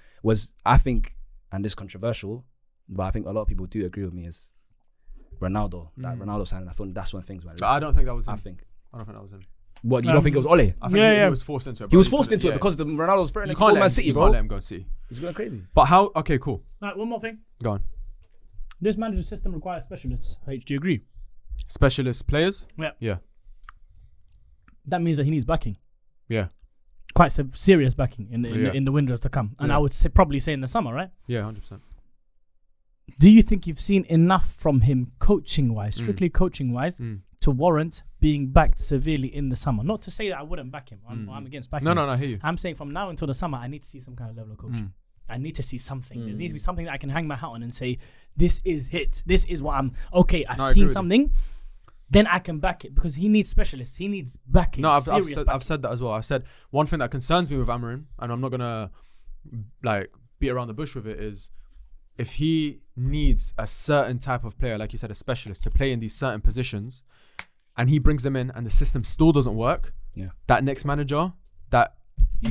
I think. And this is controversial, but I think a lot of people do agree with me, is Ronaldo. That Ronaldo signing, I thought that's when things went. So I don't think that was him. I don't think that was him. What, you don't think it was Ole? I think he was forced into it. He was forced into it because Ronaldo's threatening to go Man City, bro. You can't let him go City. He's going crazy. But how? Okay, cool. Right, one more thing. Go on. This manager system requires specialists. Do you agree? Specialist players? Yeah. Yeah. That means that he needs backing. Yeah. Quite serious backing in the windows to come. And I would probably say in the summer, right? Yeah, 100%. Do you think you've seen enough from him coaching-wise, strictly coaching-wise, to warrant being backed severely in the summer? Not to say that I wouldn't back him. I'm against backing him. No, I hear you. I'm saying from now until the summer, I need to see some kind of level of coaching. I need to see something. There needs to be something that I can hang my hat on and say, this is it. This is what I've seen something. Then I can back it, because he needs specialists. He needs backing. No, I've said that as well. I said one thing that concerns me with Amorim, and I'm not gonna beat around the bush with it, is if he needs a certain type of player, like you said, a specialist, to play in these certain positions, and he brings them in, and the system still doesn't work. Yeah, that next manager,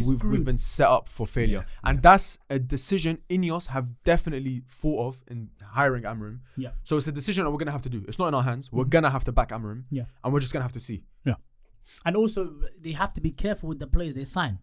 we've been set up for failure, and that's a decision Ineos have definitely thought of in hiring Amorim. Yeah. So it's a decision that we're gonna have to do. It's not in our hands. We're gonna have to back Amorim. Yeah. And we're just gonna have to see. Yeah. And also they have to be careful with the players they sign.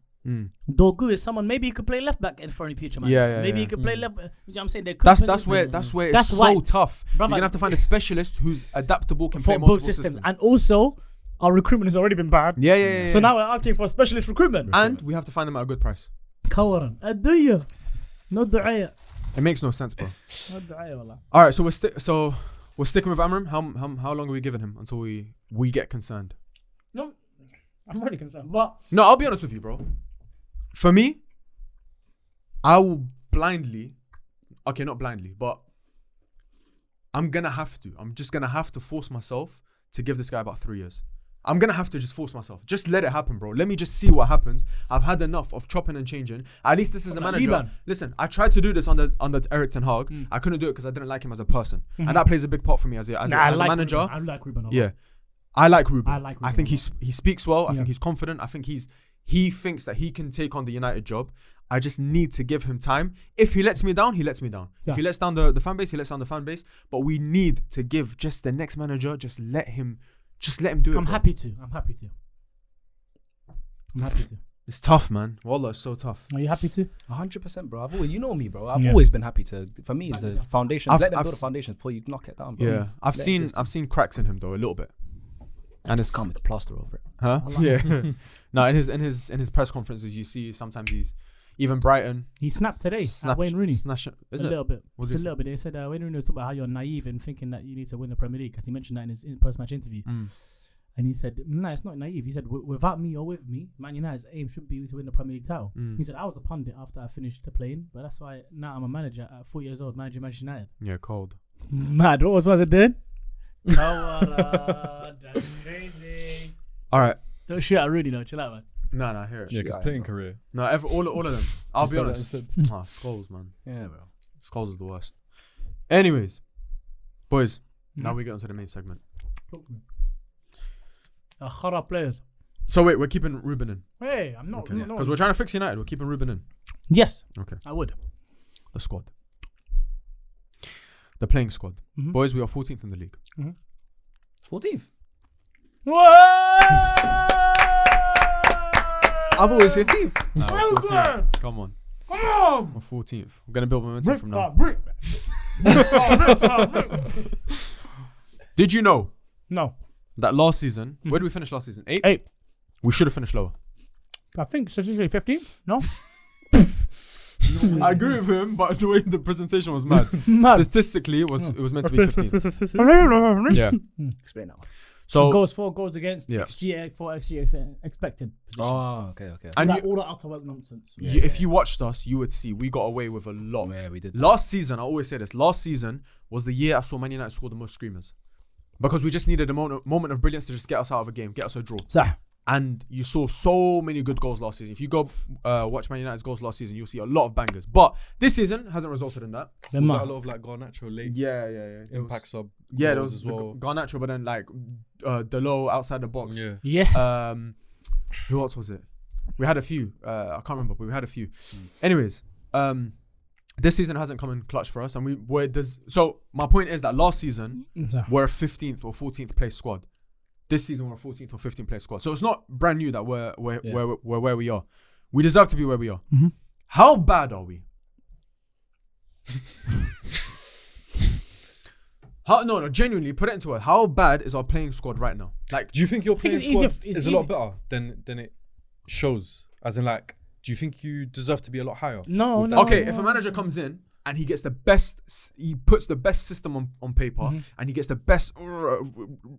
Dorgu is someone, maybe he could play left back for any future man. Maybe he could play left. You know what I'm saying? That's where it's so tough. Brother, you're gonna have to find a specialist who's adaptable, can play multiple systems. And also, our recruitment has already been bad. Yeah. So now we're asking for a specialist recruitment. And we have to find them at a good price. Kawaran. Adduya. No du'aya. It makes no sense, bro. All right, so we're sticking with Amorim. How long are we giving him until we get concerned? No, I'm already concerned. But no, I'll be honest with you, bro. For me, I will blindly, okay, not blindly, but I'm just gonna have to force myself to give this guy about 3 years. I'm gonna have to just force myself. Just let it happen, bro. Let me just see what happens. I've had enough of chopping and changing. At least this is a manager. Listen, I tried to do this under Erik ten Hag. I couldn't do it because I didn't like him as a person, and that plays a big part for me as a manager. I like Ruben. Yeah, I like Ruben. I think he speaks well. I Yeah. think he's confident. I think he thinks that he can take on the United job. I just need to give him time. If he lets me down, he lets me down. Yeah. If he lets down the fan base, he lets down the fan base. But we need to give just the next manager, just let him do it. I'm happy to. It's tough, man. Wallah, it's so tough. Are you happy to? 100%, bro. You know me, bro. I've always been happy to. For me, it's a foundation. Let them build a foundation before you knock it down, bro. Yeah, I've seen cracks in him though, a little bit. And it's come with the plaster over it. Huh? Yeah. No, in his press conferences, you see sometimes he's even Brighton. He snapped today at Wayne Rooney. Is a it? little bit. What's Just this? a little bit. They said Wayne Rooney was talking about how you're naive and thinking that you need to win the Premier League because he mentioned that in his post-match interview. And he said, no, it's not naive. He said, without me or with me, Man United's aim should be to win the Premier League title. He said, I was a pundit after I finished playing, but that's why now I'm a manager at 40 years old, managing Manchester United. Yeah, cold. Mad. What was it doing? That's crazy. All right. Don't shoot at Rooney though. Chill out, man. No, I hear it. Yeah, because playing career. No, all of them. I'll be honest. Skulls, man. Yeah, bro. Skulls is the worst. Anyways, boys, now we get onto the main segment. Khara players. So wait, we're keeping Ruben in. Hey, I'm not. Okay. Because we're trying to fix United. We're keeping Ruben in. Yes. Okay. I would. The squad. The playing squad. Boys, we are 14th in the league. 14th. I've always 15th. No, Well 14th. done. Come on. Come on. We're 14th. We're going to build momentum from now. Did you know No. that last season, where did we finish last season? 8th? 8. We should have finished lower. I think statistically 15th. No. I agree with him, but the way the presentation was mad. Statistically, it was meant to be 15th. Yeah. Explain that one. So goals for, goals against, Yeah. XG for, XG expected position. Oh, okay. and All the outer work nonsense. if you watched us, you would see we got away with a lot. Yeah, we did. Last season, I always say this. Last season was the year I saw Man United score the most screamers, because we just needed a moment of brilliance to just get us out of a game, get us a draw. Sah. And you saw so many good goals last season. If you go watch Man United's goals last season, you'll see a lot of bangers. But this season hasn't resulted in that. Was that a lot of like Garnacho late Yeah. impact sub? Yeah, there was as well. Garnacho, but then like Delo outside the box. Yeah. Yes. Who else was it? We had a few. I can't remember, but we had a few. Anyways, this season hasn't come in clutch for us, and so my point is that last season we're a 15th or 14th place squad. This season we're a 14th or 15th place squad. So it's not brand new that we're where we are. We deserve to be where we are. How bad are we? No, genuinely, put it into it. How bad is our playing squad right now? Like, Do you think your playing it's squad easier- is a lot better than it shows? As in, like, do you think you deserve to be a lot higher? No. okay, if a manager comes in and he gets the best, he puts the best system on paper, and he gets the best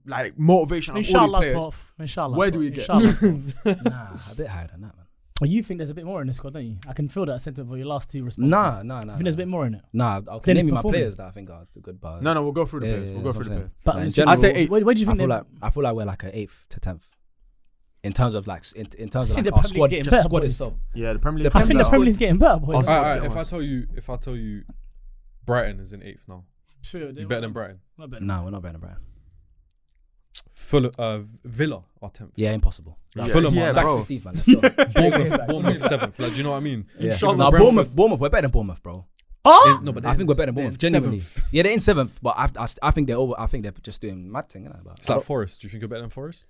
like motivation of all these Inshallah, players. Inshallah. Where do we get? Nah, a bit higher than that, man. Well, you think there's a bit more in this squad, don't you? I can feel that sentiment for your last two responses. Nah. I think there's a bit more in it. Nah, I Then can name you my performing. players that I think are good, but No, we'll go through the players. yeah, We'll go that's through the what I'm players. But in I say general, 8th. Where do you think I feel like we're like an 8th to 10th. In terms of like, in terms of think like the our Premier League's squad, getting just better, squad boys. itself. Yeah, the Premier League. I think the Premier League's getting better, boys. Our Alright, squad's if getting I tell you, Brighton is in 8th now. Sure, You better than Brighton. Not better. No, we're not better than Brighton. Villa are 10th. Yeah, impossible. Yeah, Fulham yeah, are Back bro. to 15th, man. Let's go. Bournemouth 7th. Like, do you know what I mean? Yeah. Inshallah. Nah, Brentford- Bournemouth, we're better than Bournemouth, bro. Oh! No, but I think we're better than Bournemouth, genuinely. 7th. Yeah, they're in 7th, but I think they're over. I think they're just doing mad thing, innit? But It's like Forest. Do you think you're better than Forest?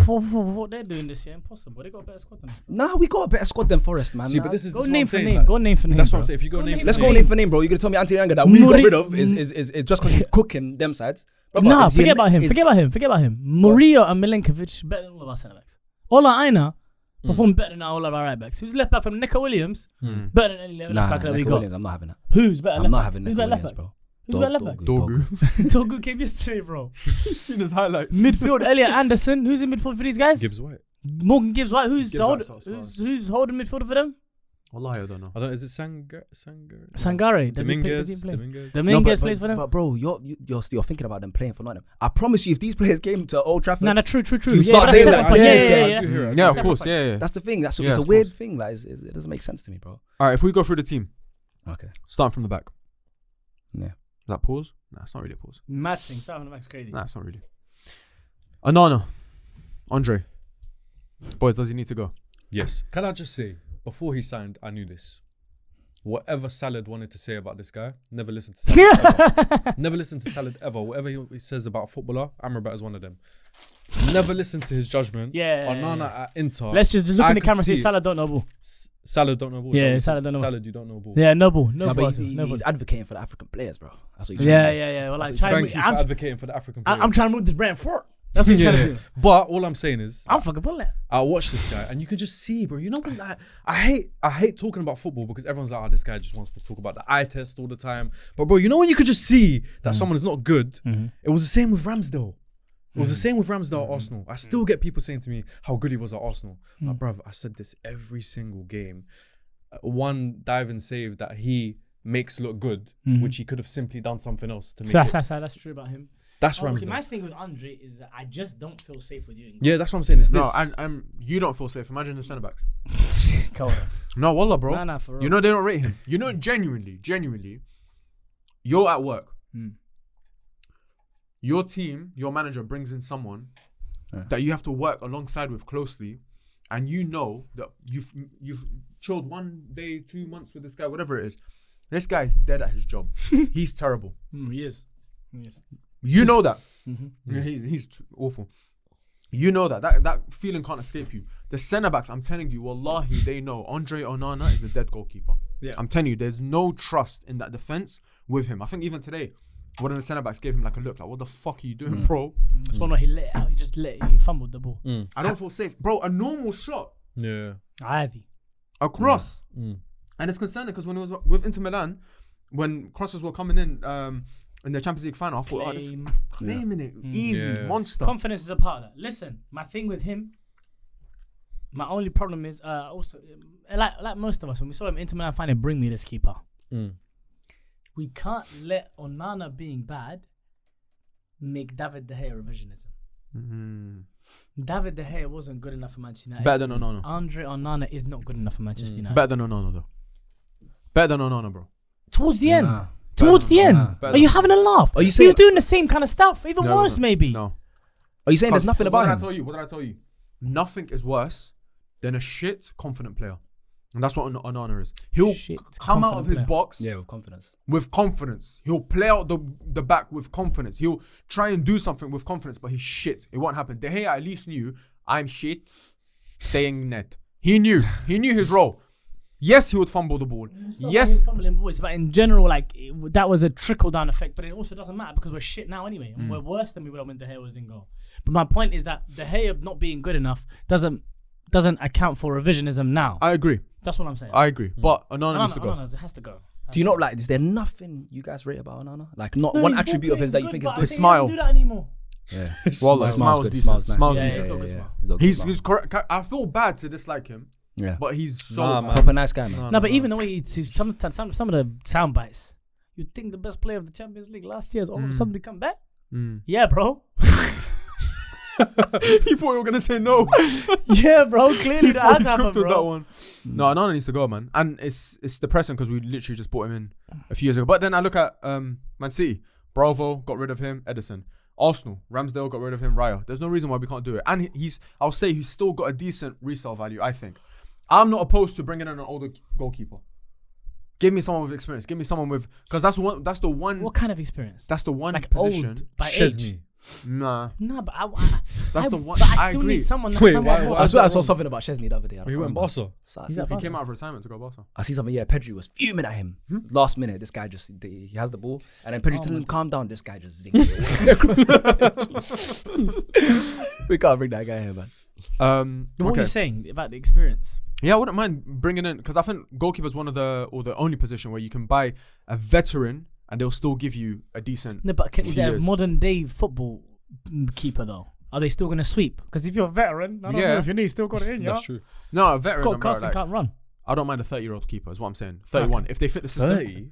For what they're doing this year, impossible. They got a better squad than us. nah, we got a better squad than Forest, man. See, but this is Go what name I'm for saying, name. like, Go name for name. That's what I'm bro. saying. If you go name, Let's for go name. name for name, bro. You're gonna tell me Anthony Ranga that we got rid of is just because he's cooking them sides. Brother, Nah, is he forget an- about him. is- Forget about him. Murillo and Milenkovic better than all of our centre backs. Ola Aina performed better than all of our right backs. Who's left back from Nico Williams? Better than any left Nah, back that we Nico got. Williams, I'm not having that. Who's better? I'm left not back? having Who's Nico better left Williams, back? bro. Who's better left back? Dogu. Togu came yesterday, bro. Seen his highlights. Midfield, Elliot Anderson. Who's in midfield for these guys? Gibbs White. Morgan Gibbs White. Who's Gibbs White's not as who's holding midfield for them? Wallahi, I don't know. I don't. Is it Sangare? Sangare. Does he Dominguez. play? Dominguez. Dominguez plays for them. But bro, you're thinking about them playing for Nottingham. I promise you, if these players came to Old Trafford, No, true. You start that's saying separate that, point. yeah, Yeah. do hear it. Yeah, of Separate course. point. Yeah. that's the thing. It's Yeah, a of weird course. thing. Like, it doesn't make sense to me, bro. All right, if we go through the team, Okay. starting from the back. Yeah. Is that pause? Nah, it's not really a pause. Mad thing. Starting the back's crazy. Nah, it's not really. Onana. Andre. Boys, does he need to go? Yes. Can I just say, before he signed, I knew this. Whatever Salad wanted to say about this guy, never listened to Salad ever. Never listened to Salad ever. Whatever he says about a footballer, Amrabat is one of them. Never listen to his judgment. Onana at Inter. Let's just look in the camera and say Salah don't know ball. Salad don't know ball. Yeah, Salad don't know. Salad, you don't know ball. Yeah, no ball. He's advocating for the African players, bro. That's what he's Yeah. Well, like, Thank you for advocating for the African players. I'm trying to move this brand forward. That's what he's trying to do. But all I'm saying is, I'm fucking pulling it. I watch this guy and you can just see, bro. You know what? Like, I hate talking about football because everyone's like, this guy just wants to talk about the eye test all the time. But bro, you know when you could just see that someone is not good? It was the same with Ramsdale. It was the same with Ramsdale at Arsenal. I still get people saying to me how good he was at Arsenal. Like, bruv, I said this every single game. One diving save that he makes look good, which he could have simply done something else to make it. That's true about him. That's Ramsdale. My thing with Andre is that I just don't feel safe with you. Yeah, that's what I'm saying. It's No, this. and you don't feel safe. Imagine the centre back. Come on. No, wallah, bro. Nah, for real. You know they don't rate him. You know, genuinely, you're at work. Your team, your manager brings in someone that you have to work alongside with closely, and you know that you've chilled 1 day, 2 months with this guy, whatever it is. This guy's dead at his job. He's terrible. He is. You know that. Yeah, he's awful. You know that feeling can't escape you. The centre backs, I'm telling you, wallahi, they know Andre Onana is a dead goalkeeper. Yeah. I'm telling you, there's no trust in that defense with him. I think even today, one of the centre backs gave him like a look, like, what the fuck are you doing, bro? That's one where he let it out. He fumbled the ball. I don't feel safe, bro. A normal shot, across, and it's concerning because when it was with Inter Milan, when crosses were coming in the Champions League final, I thought, this claiming it, easy, monster. Confidence is a part of that. Listen, my thing with him, my only problem is also like most of us, when we saw him Inter Milan final, bring me this keeper. We can't let Onana being bad make David De Gea revisionism. David De Gea wasn't good enough for Manchester United. Better than Onana. Andre Onana is not good enough for Manchester United. Better than Onana, though. Better than Onana, bro. Towards the end. Towards the end. Are you having a laugh? Are you saying he was doing the same kind of stuff? Even worse, maybe. No. Are you saying there's nothing about him? What did I tell you? Nothing is worse than a shit, confident player. And that's what Onana is. He'll come out of his box with confidence. He'll play out the back with confidence. He'll try and do something with confidence, but he's shit. It won't happen. De Gea at least knew, I'm shit, staying net. He knew his role. Yes, he would fumble the ball. Yes, fumbling balls, but in general, like that was a trickle down effect. But it also doesn't matter because we're shit now anyway. And we're worse than we were when De Gea was in goal. But my point is that De Gea not being good enough doesn't account for revisionism now. I agree. That's what I'm saying. I agree. But Onana needs to go. Onana has to go. Do you not like? Is there nothing you guys rate about Onana? Like not one attribute of his that you think is good. His smile. He doesn't do that anymore. Yeah, Wallah, smile's decent. Smile's decent. He's correct. I feel bad to dislike him. Yeah, but he's so proper nice guy, man. No, but even the way he some of the sound bites, you'd think the best player of the Champions League last year is all of a sudden become back. Yeah, bro. You thought you were gonna say no. Yeah, bro. Clearly that has happened, bro. That one. No, Onana needs to go, man. And it's depressing because we literally just brought him in a few years ago. But then I look at Man City. Bravo got rid of him. Edison. Arsenal. Ramsdale got rid of him. Raya. There's no reason why we can't do it. And I'll say he's still got a decent resale value, I think. I'm not opposed to bringing in an older goalkeeper. Give me someone with experience. Give me someone with... Because that's the one... What kind of experience? That's the one like position. Old, by Chesney. age. Nah. No, but that's the one. But I I still agree. need someone. Wait, I swear I saw something about Chesney the other day. He went Barca. He came out of retirement to go Barca. I see something. Yeah, Pedri was fuming at him last minute. This guy he has the ball, and then Pedri telling him calm down. This guy just zinged it. We can't bring that guy here, man. What are you saying about the experience? Yeah, I wouldn't mind bringing in because I think goalkeeper is one of the only position where you can buy a veteran and they'll still give you a decent. No, but is it a modern day football keeper though? Are they still going to sweep? Because if you're a veteran, I don't know if your knee still got it in. That's true. No, a veteran. Scott Carson can't run. I don't mind a 30-year-old keeper. Is what I'm saying. 31. Okay. If they fit the system.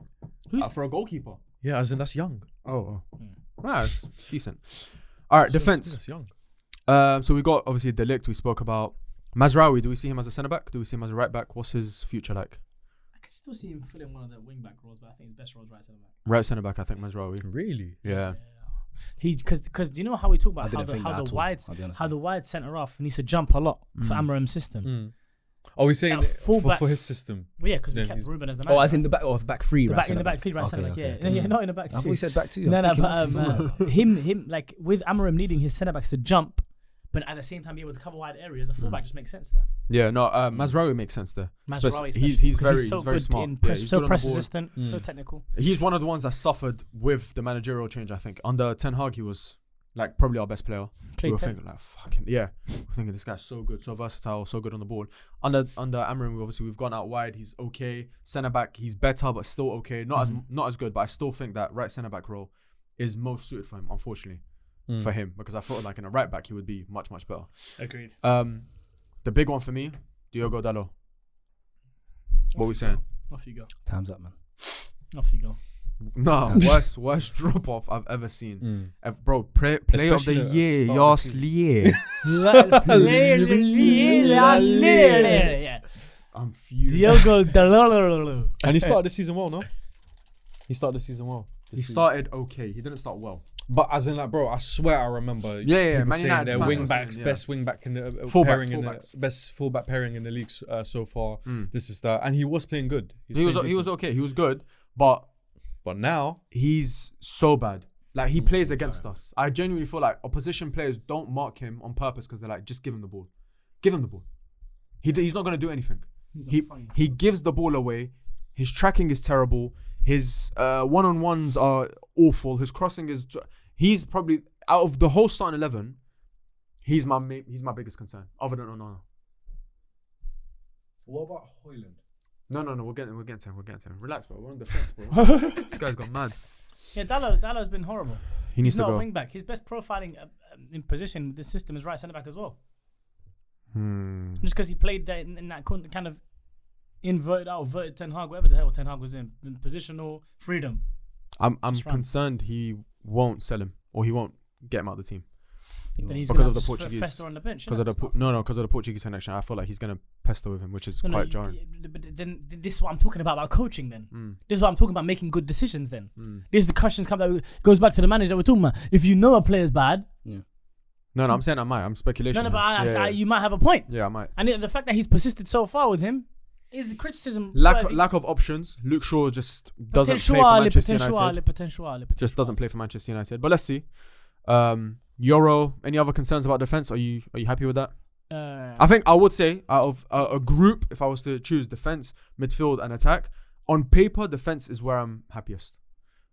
30? For a goalkeeper. Yeah, as in that's young. Oh. Nah, it's decent. All right, defense. That's young. So we got obviously Delict. We spoke about Mazraoui. Do we see him as a centre back? Do we see him as a right back? What's his future like? I can still see him filling one of the wing back roles, but I think his best role is right centre back. Right centre back, I think Mazraoui. Really? Yeah. Because do you know how we talk about how the wide centre off needs to jump a lot for Amorim's system? Are we saying for his system? Well, yeah, because we kept Ruben as the manager. Oh, as in the back of back three, right? In the back three, right? Yeah, not in the back two. I thought you said back two. No, but him like with Amorim needing his centre backs to jump, but at the same time be able to cover wide areas, a fullback just makes sense there. Yeah, no, Mazraoui makes sense there. Mazraoui, he's very smart. So press resistant, so technical. He's one of the ones that suffered with the managerial change. I think under Ten Hag, he was like probably our best player. We were thinking like we're thinking this guy's so good, so versatile, so good on the ball. Under Amorim, we've gone out wide. He's okay. Centre back, he's better, but still okay. Not as good, but I still think that right centre back role is most suited for him. Unfortunately, for him, because I thought like in a right back he would be much better. Agreed. The big one for me, Diogo Dalot. What are we saying? Off you go. Time's up, man. Off you go. No, worst drop off I've ever seen. Bro, play of the year, Yeah. I'm fuming. Diogo Dalot. And he started the season well, no? He started okay. He didn't start well. But as in like, bro, I swear I remember Man people saying United their fans wing were backs, saying, best wing back in the fullbacks. best fullback pairing in the league so far. This is that, and he was playing good. He was okay. He was good, but now he's so bad. Like he plays against us. I genuinely feel like opposition players don't mark him on purpose because they're like, just give him the ball. Give him the ball. He's not gonna do anything. He gives the ball away. His tracking is terrible. His one-on-ones are awful. His crossing is. He's probably out of the whole starting 11. He's my biggest concern. Other than Onana. What about Højlund? No. We're getting to him. Relax, bro. We're on defense, bro. This guy's gone mad. Yeah, Dalot's been horrible. He needs He's to not go. a wing back. His best profiling in position with this system is right centre back as well. Just because he played that in that kind of outverted Ten Hag, whatever the hell Ten Hag was in positional freedom. I'm concerned he won't sell him or he won't get him out of the team. Because of the Portuguese. Fester on the bench. Because of the Portuguese connection. I feel like he's gonna pester with him, which is quite jarring. But then this is what I'm talking about coaching. Then this is what I'm talking about, making good decisions. Then this is the questions that goes back to the manager that we're talking about. If you know a player's bad. No, I'm saying I might. I'm speculation. No, but you might have a point. Yeah, I might. And the fact that he's persisted so far with him is criticism. Lack of options. Luke Shaw just doesn't play for Manchester United. Just doesn't play for Manchester United. But let's see. Euro. Any other concerns about defense? Are you happy with that? I think I would say out of a group, if I was to choose defense, midfield, and attack, on paper, defense is where I'm happiest.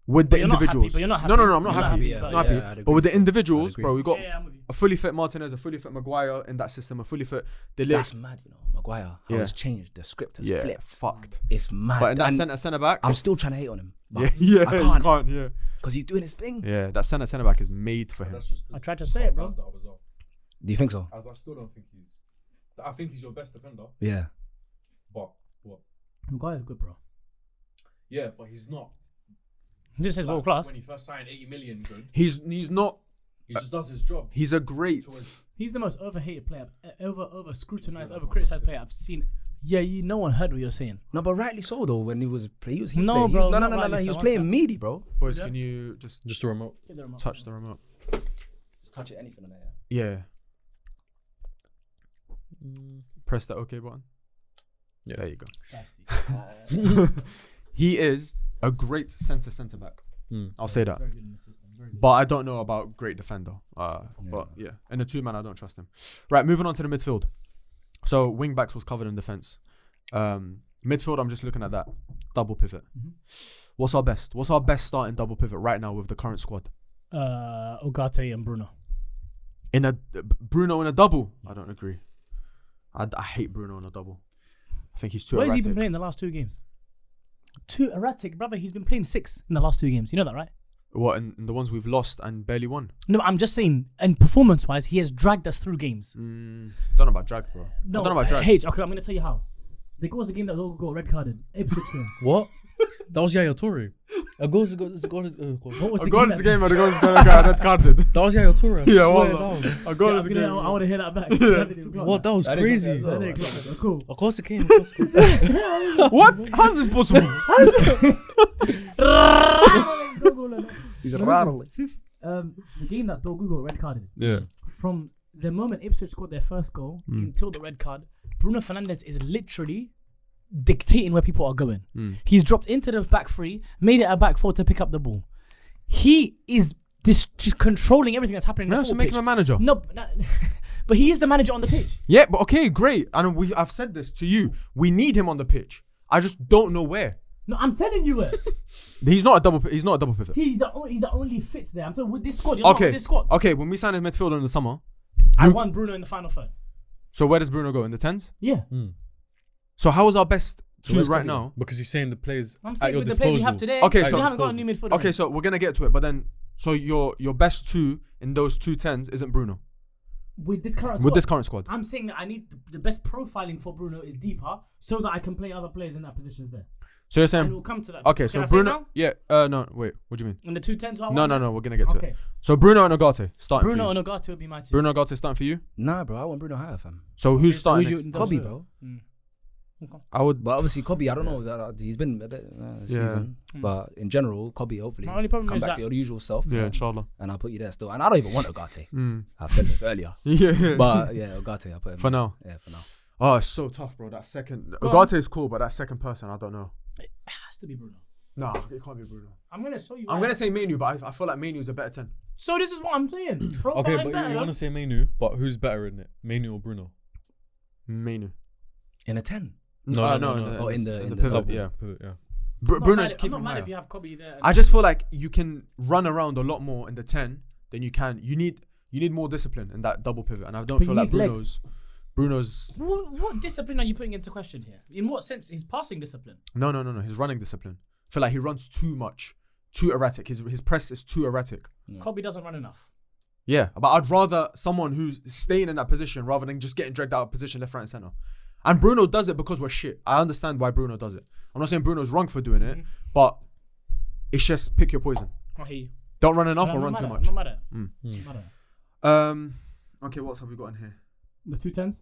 With the individuals. You're not happy. No, I'm not happy. Not happy. But with the individuals, bro, we got a fully fit Martinez, a fully fit Maguire in that system, a fully fit De Ligt. That's mad, Maguire. How it's changed. The script has flipped. Fucked. It's mad. But in that centre back, I'm still trying to hate on him. I can't. Because he's doing his thing. Yeah, that centre back is made for him. I tried to say it, bro. Do you think so? I still don't think he's. I think he's your best defender. Yeah. But what? Maguire's good, bro. Yeah, but he's not. This is world class. When he first signed 80 million, good. He's not. He just does his job. He's a great. He's the most overhated player, over scrutinized, over criticized player I've seen. Yeah, no one heard what you're saying. No, but rightly so though. When he was playing, no, bro. No. He was playing meaty, bro. Boys, can you just the remote? Touch the remote. Just touch it. Anything on there. Yeah. Press that OK button. Yeah, there you go. He is a great centre back. I'll say that. But I don't know about great defender. But yeah, in the two-man, I don't trust him. Right, moving on to the midfield. So wing backs was covered in defense. Midfield, I'm just looking at that double pivot. What's our best? What's our best starting double pivot right now with the current squad? Ugarte and Bruno. Bruno in a double? I don't agree. I hate Bruno in a double. I think he's too erratic. Where has he been playing the last 2 games? Too erratic, brother. He's been playing 6 in the last 2 games. You know that, right? What, in the ones we've lost and barely won? No, I'm just saying, and performance-wise, he has dragged us through games. Don't know about drag, bro. No, I don't know about drag. H, okay, I'm going to tell you how. There was the game that all got red carded. Ipswich game. What? That was Yaya Toure. What was the game where the goal is going to get red carded. That was Yaya Toure. Yeah, a goal is a game. I want to hear that back. What? That was crazy. Cool. Of course it came. What? How's this possible? He's rattling. the game that Dorgu got red carded. Yeah. From the moment Ipswich scored their first goal until the red card, Bruno Fernandes is literally dictating where people are going. He's dropped into the back three, made it a back four to pick up the ball. He is just controlling everything that's happening. No, so make him a manager. No, but he is the manager on the pitch. Yeah, but okay, great. And I've said this to you. We need him on the pitch. I just don't know where. No, I'm telling you where. He's not a double pivot. He's the only fit there. I'm telling you, with this squad. You're not with this squad. Okay, when we signed a midfielder in the summer, I want Bruno in the final third. So where does Bruno go? In the 10s? Yeah. So how is our best two where's right Kobe? now? Because he's saying the players I'm at saying your with the disposal. players we have today. Okay, we so haven't got a new midfielder. Okay, so we're gonna get to it, but then so your best two in those two 10s isn't Bruno. With this current squad. I'm saying that I need the best profiling for Bruno is deeper so that I can play other players in that positions there. So you're saying And we'll come to that. okay, Can so I say Bruno, it now? no, wait, what do you mean? In the 2-10s? No, we're gonna get to Okay. it. So Bruno and Ugarte starting Bruno for you. and Ugarte would be my two. Bruno and Ugarte starting for you. Nah, bro, I want Bruno higher, fam. So who's So starting? who next? you- Kobe, bro. Okay. I would. But obviously, Kobe, I don't know. He's been a bit season. But in general, Kobe, hopefully, My only problem come is back that to your usual self. Yeah, inshallah. And I'll put you there still. And I don't even want Ugarte. I've said this earlier. Yeah. But yeah, Ugarte, I'll put him For there. now. Yeah, for now. Oh, it's so tough, bro. That second Go Ugarte is cool, but that second person, I don't know. It has to be Bruno. Nah, it can't be Bruno. I'm going to show you. I'm gonna say Menu, but I feel like Menu is a better 10. So this is what I'm saying. Profiling Okay, but better. you want to say Menu, but who's better in it? Menu or Bruno? Menu. In a 10. No. Oh, in the pivot, double. yeah. Pivot, yeah. Bruno's I'm keeping not him mad higher. if you have Kobe there. I just feel like you can run around a lot more in the 10 than you can. You need more discipline in that double pivot, and I don't But feel you like need Bruno's. What discipline are you putting into question here? In what sense? His passing discipline. No. His running discipline. I feel like he runs too much, too erratic. His press is too erratic. Kobe doesn't run enough. Yeah, but I'd rather someone who's staying in that position rather than just getting dragged out of position left, right, and center. And Bruno does it because we're shit. I understand why Bruno does it. I'm not saying Bruno's wrong for doing it, but it's just pick your poison. I hear you. Don't run enough or I'm run not too mad much. at it. I'm not mad at it. Okay, what else have we got in here? The 2-10s?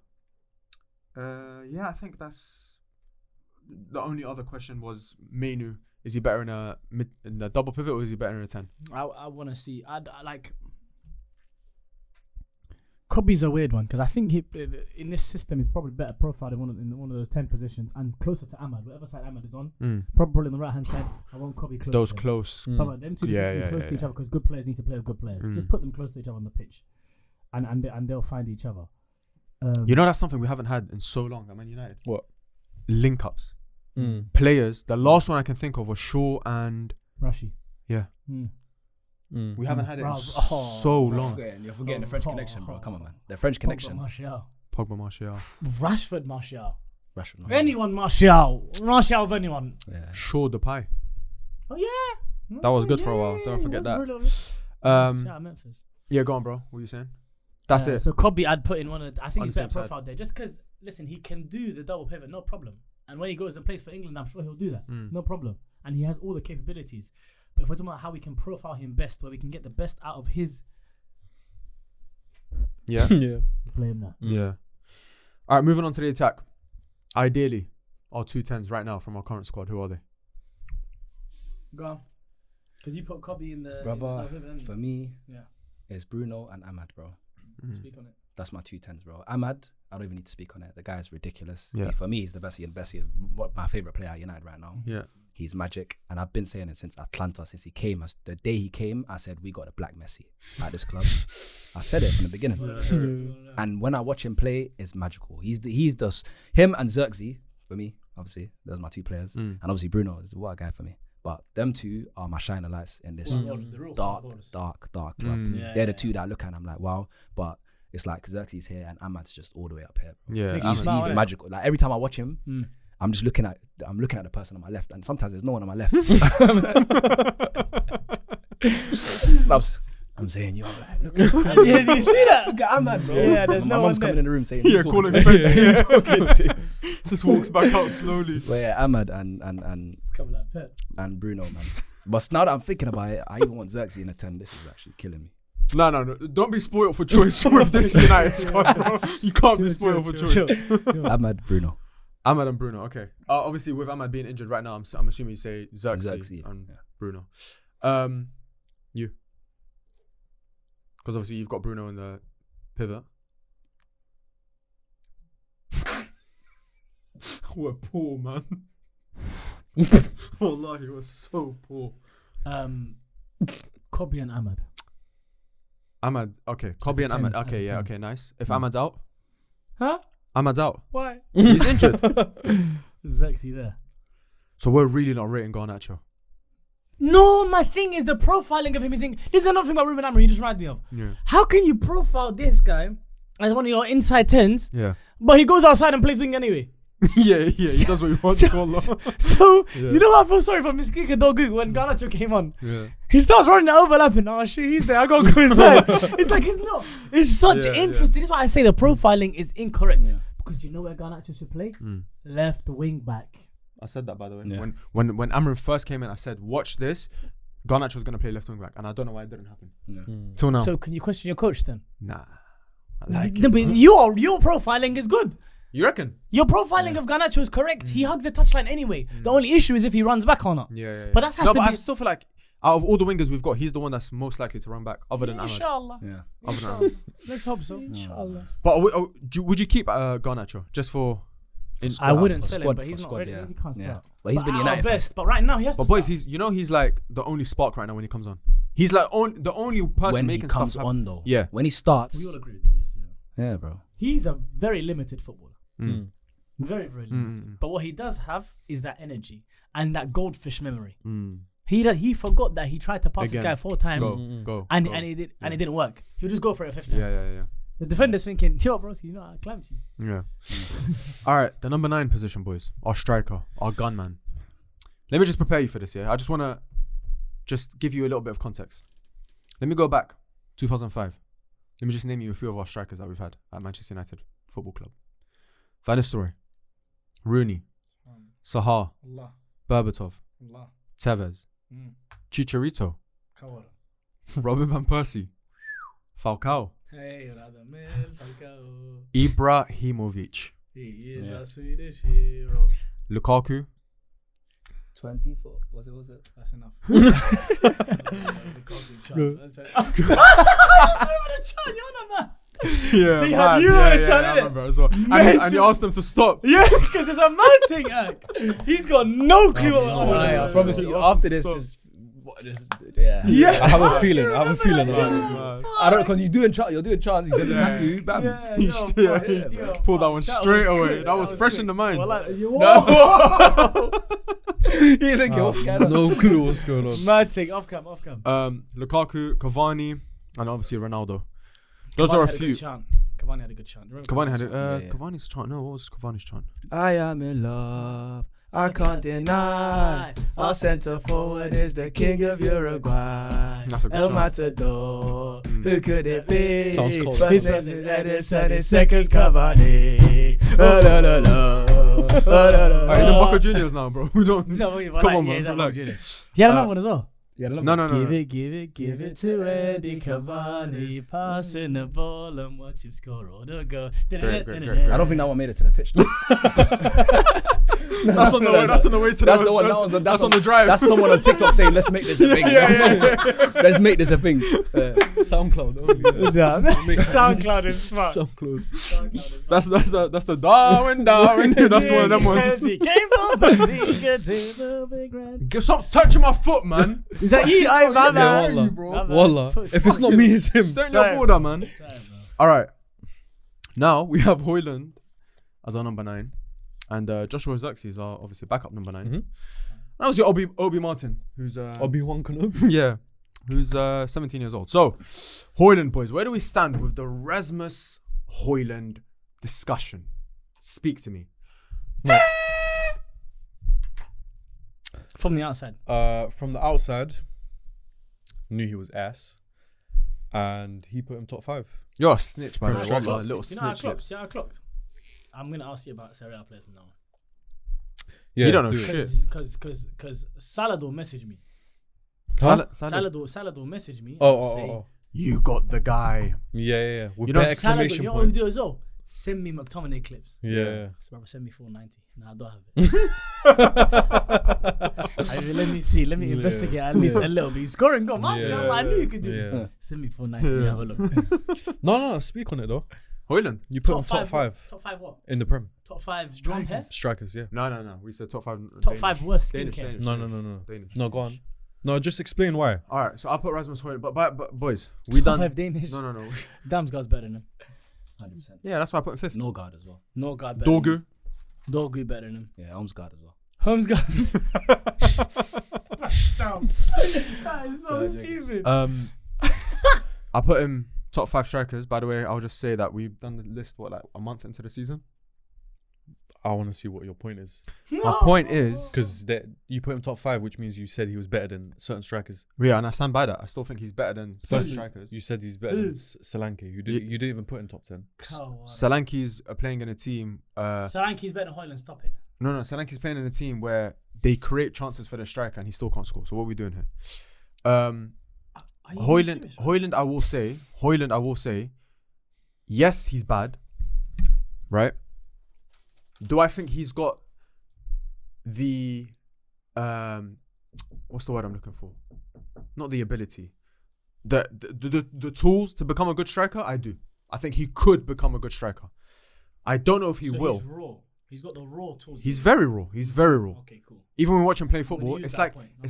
Yeah, I think that's the only other question was Menu. Is he better in a double pivot or is he better in a 10? I want to see. I like. Kobe's a weird one because I think he in this system he's probably better profiled in one of those 10 positions and closer to Ahmad, whatever side Ahmad is on. Probably on the right hand side. I want Kobe close. Those to him. close. Probably them two close to each other because good players need to play with good players. Just put them close to each other on the pitch, and they'll find each other. You know that's something we haven't had in so long at Man United. What? Link ups. Players. The last one I can think of was Shaw and Rashi. Yeah. We haven't had it in so long. You're forgetting the French connection, bro. Come on, man. The French connection. Pogba, Martial. Rashford, Martial. Rashford. Anyone, Martial of anyone. Yeah. Shaw, Depay. Oh yeah. That was good for a while. Don't forget that. Memphis. Yeah, go on, bro. What are you saying? That's it. So Kobe, I'd put in one of. I think On he's the better same side. profiled there, just because. Listen, he can do the double pivot, no problem. And when he goes and plays for England, I'm sure he'll do that, no problem. And he has all the capabilities. But if we're talking about how we can profile him best, where we can get the best out of his, Yeah. Yeah. play him now. Yeah. All right, moving on to the attack. Ideally, our 2-10s right now from our current squad. Who are they? Go on. Because you put Kobe in the. Brother, in the double pivot, for me, Yeah. it's Bruno and Ahmad, bro. Speak on it. That's my 2-10s, bro. Ahmad, I don't even need to speak on it. The guy is ridiculous. Yeah. For me, he's the best. My favorite player at United right now. Yeah. He's magic, and I've been saying it since Atlanta, since he came. The day he came, I said we got a black Messi at this club. I said it from the beginning. And when I watch him play, it's magical. He's him and Xerxes for me. Obviously, those are my two players, and obviously Bruno is what a guy for me. But them two are my shining lights in this dark club. They're the two that I look at and I'm like, wow. But it's like Xerxes here and Ahmad's just all the way up here. Bro. Yeah. He's magical. Like every time I watch him, I'm just looking at the person on my left, and sometimes there's no one on my left. I'm saying, yo, like, look at Yeah, do you see that? Look at Ahmad, bro. Yeah, there's my no mom's one coming there. in the room saying, Yeah, "Who calling talking to?" Fenty, talking to. Just walks back out slowly. But yeah, Ahmad and Come like Pep. and Bruno, man. But now that I'm thinking about it, I even want Xerxes in a 10. This is actually killing me. No. Don't be spoiled for choice with this United squad, bro. You can't be spoiled for choice. Ahmad, Bruno. Ahmad and Bruno, okay. Obviously, with Ahmad being injured right now, I'm assuming you say Xerxes Xerxes, and yeah. Bruno. You. Because obviously you've got Bruno in the pivot. We're poor, man. Wallahi, we're so poor. Kobe and Ahmad. Ahmad, okay. Kobe and Ahmad. Okay, yeah, okay, nice. If Ahmad's out, Huh? Ahmad's out. Why? He's injured. Zexy there. So we're really not rating Garnacho. No, my thing is the profiling of him is. This is another thing about Ruben Amorim. You just remind me of. Yeah. How can you profile this guy as one of your inside tens? Yeah. But he goes outside and plays wing anyway. yeah. He does what he wants. So you know what I feel sorry for Miskika Dogu when Garnacho came on. Yeah. He starts running the overlapping. Oh shit, he's there. I gotta go inside. It's like it's not. It's such interest. This is why I say the profiling is incorrect. Yeah. Because you know where Garnacho should play? Left wing back. I said that by the way. Yeah. When Amorim first came in, I said, watch this. Garnacho's gonna play left wing back, and I don't know why it didn't happen. Yeah. Till now. So can you question your coach then? Nah. I like No, it, but man. your profiling is good. You reckon? Your profiling of Garnacho is correct. He hugs the touchline anyway. The only issue is if he runs back or not. Yeah. But that has to be. I still feel like out of all the wingers we've got, he's the one that's most likely to run back, other than Ahmad. Inshallah. Yeah. Other than Ahmad. Let's hope so. Inshallah. But would you keep Garnacho just for? I wouldn't for sell him, squad- but he's for not squad, ready. yeah. He can't Yeah. start. But he's been at United our fan. best. But right now he has to. But boys, start. he's like the only spark right now when he comes on. He's like the only person When he making comes stuff on though. Yeah. When he starts. We all agree with this. Yeah, bro. He's a very limited footballer. Mm. Very, very limited. But what he does have is that energy and that goldfish memory. Mm. He forgot that he tried to pass Again. this guy 4 times Go. and go. it didn't work. He'll just go for it a 5th time. Yeah. The defender's thinking, yo, bro, you know I clamped you. Yeah. All right, the number 9 position, boys. Our striker, our gunman. Let me just prepare you for this, yeah? I just want to just give you a little bit of context. Let me go back, 2005. Let me just name you a few of our strikers that we've had at Manchester United Football Club. Van Nistelrooy, Rooney, Sahar, Allah. Berbatov, Allah. Tevez, Chicharito, Kawara. Robin Van Persie, Falcao, Hey, Radamel Falcao. Ibrahimovic, He is a Swedish hero. Lukaku, 24. Was it? That's enough. yeah, They had you on the channel, I innit? remember as well. And you asked them to stop. Yeah, because it's a mad thing, act. He's got no clue what we're on. I promise you, after this, yeah. I have a feeling. about this. I don't, because you're doing chance. He said, Matthew, bam. Pull that one straight away. That was fresh in the mind. He's like, what's going on? No clue what's going on. Mad thing, off cam. Lukaku, Cavani, and obviously Ronaldo. Those are a few. Cavani had a good chant. Cavani had it. Yeah. Cavani's chant. No, what was Cavani's chant? I am in love. I can't deny. Our centre forward is the king of Uruguay. That's a good El chant. Matador. Who could it be? Sounds cold. First is Edison, his second Cavani. Oh, la, la, la. He's in Boca Juniors now, bro. We don't. Come on, man. Relax. He had another one as well. No. Give it to Eddie Cavani, passing the ball and watch him score or the goal. Great. I don't think that one made it to the pitch. That's on the way. That's on the way to That's the. the one. That's on the drive. That's someone on TikTok saying, "Let's make this a thing." Let's make this a thing. SoundCloud only. SoundCloud is smart. SoundCloud. That's the Darwin. That's one of them ones. He came from Benfica to the big red. Stop touching my foot, man. Is that you? Yeah, Baba. Wallah. If it's not me, it's him. Stay on your border, man. All right. Now we have Højlund as our number 9, and Joshua Zirkzee is our obviously backup number 9. And obviously Obi Martin, who's Obi-Wan Kenobi. yeah, who's 17 years old. So Højlund, boys, where do we stand with the Rasmus Højlund discussion? Speak to me. From the outside. From the outside, knew he was ass, and he put him top 5. You're a snitch, man. Pretty Wallah, sure. a little You know how I snitch. clocked? See how I clocked? I'm going to ask you about Serie A players from now on. Yeah, You don't know do it. shit. Because Salado messaged me. Huh? Salado messaged me. Oh. You got the guy. Yeah. With You know, the Salado, exclamation you know what he points. do as well? Send me McTominay clips. Yeah. So send me 490. No, I don't have it. Let me see. Let me investigate at least a little bit. He's scoring goal. Mashallah, I knew you could do this. Send me 490. Have a look. No, speak on it though. Højlund. You put him top five. Top 5 what? In the Prem. Top 5 strikers. Strikers, yeah. No. We said top 5. Top 5 worst Danish. No. Danish. No, go on. No, just explain why. All right, so I'll put Rasmus Højlund. But boys, we top done. 5 Danish. No. Damsgaard's better than him. 100%. Yeah, that's why I put him 5th. Norgard as well. Norgard better. Dorgu. Dorgu better than him. Yeah, Holmesgard as well. Holmesgard. That is so stupid. I put him top 5 strikers. By the way, I'll just say that we've done the list like a month into the season. I want to see what your point is. My point is because you put him top 5, which means you said he was better than certain strikers. Yeah, and I stand by that. I still think he's better than certain strikers. You said he's better than Solanke. You didn't even put him top 10. Solanke's playing in a team. Solanke's better than Højlund. Stop it. No. Solanke's playing in a team where they create chances for the striker and he still can't score. So what are we doing here? Højlund, I will say, yes, he's bad, right? Do I think he's got the what's the word I'm looking for? Not the ability, the tools to become a good striker? I do. I think he could become a good striker. I don't know if he will. He's raw. He's got the raw tools. He's very raw. Okay, cool. Even when we watch him play football, it's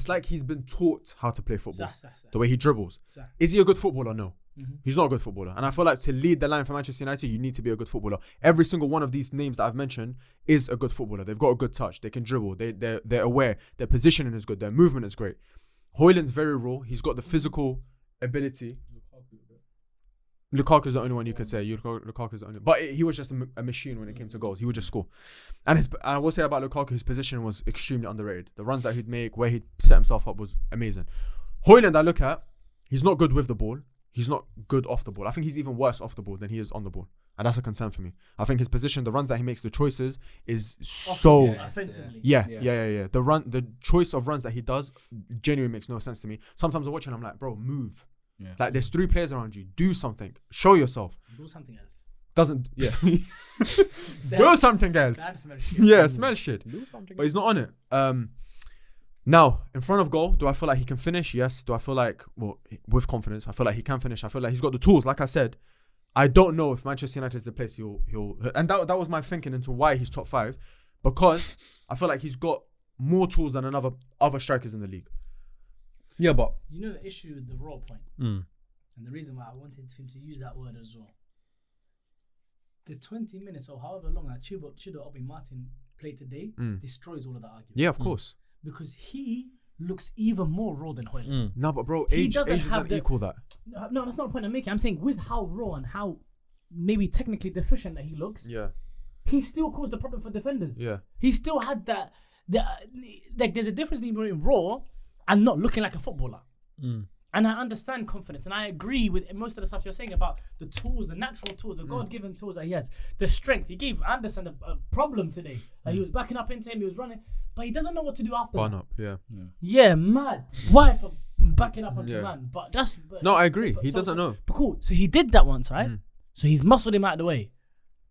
like he's been taught how to play football. The way he dribbles. Is he a good footballer? No. Mm-hmm. He's not a good footballer. And I feel like to lead the line for Manchester United, you need to be a good footballer. Every single one of these names that I've mentioned is a good footballer. They've got a good touch. They can dribble. They're aware. Their positioning is good. Their movement is great. Højlund's very raw. He's got the physical ability. Lukaku's the only one you could say. Lukaku's the only, but he was just a machine when it came to goals. He would just score. And I will say about Lukaku, his position was extremely underrated. The runs that he'd make, where he'd set himself up, was amazing. Højlund, I look at, he's not good with the ball. He's not good off the ball. I think he's even worse off the ball than he is on the ball. And that's a concern for me. I think his position, the runs that he makes, the choices is so... offensively. Yeah. The choice of runs that he does genuinely makes no sense to me. Sometimes I'm watching, I'm like, bro, move. Yeah. Like, there's 3 players around you. Do something. Show yourself. Do something else. Do something else. Smell shit. Yeah, smell shit. Do something. But he's not on it. Now, in front of goal, do I feel like he can finish? Yes. Do I feel like, with confidence, I feel like he can finish. I feel like he's got the tools. Like I said, I don't know if Manchester United is the place he'll and that was my thinking into why he's top 5, because I feel like he's got more tools than other strikers in the league. Yeah, but you know the issue with the raw point, and the reason why I wanted him to use that word as well. The 20 minutes or however long that Chido Obi Martin played today destroys all of that argument. Yeah, of course. Because he looks even more raw than Højlund. No, but bro, age doesn't equal that. No, that's not the point I'm making. I'm saying with how raw and how maybe technically deficient that he looks, he still caused the problem for defenders. Yeah, he still had that. Like, there's a difference between raw and not looking like a footballer. And I understand confidence, and I agree with most of the stuff you're saying about the tools, the natural tools, the God-given tools that he has, the strength. He gave Anderson a problem today. Like, he was backing up into him, he was running, but he doesn't know what to do after that. Yeah, mad. Why for backing up onto man? But that's... No, I agree. He doesn't know. But cool. So he did that once, right? So he's muscled him out of the way.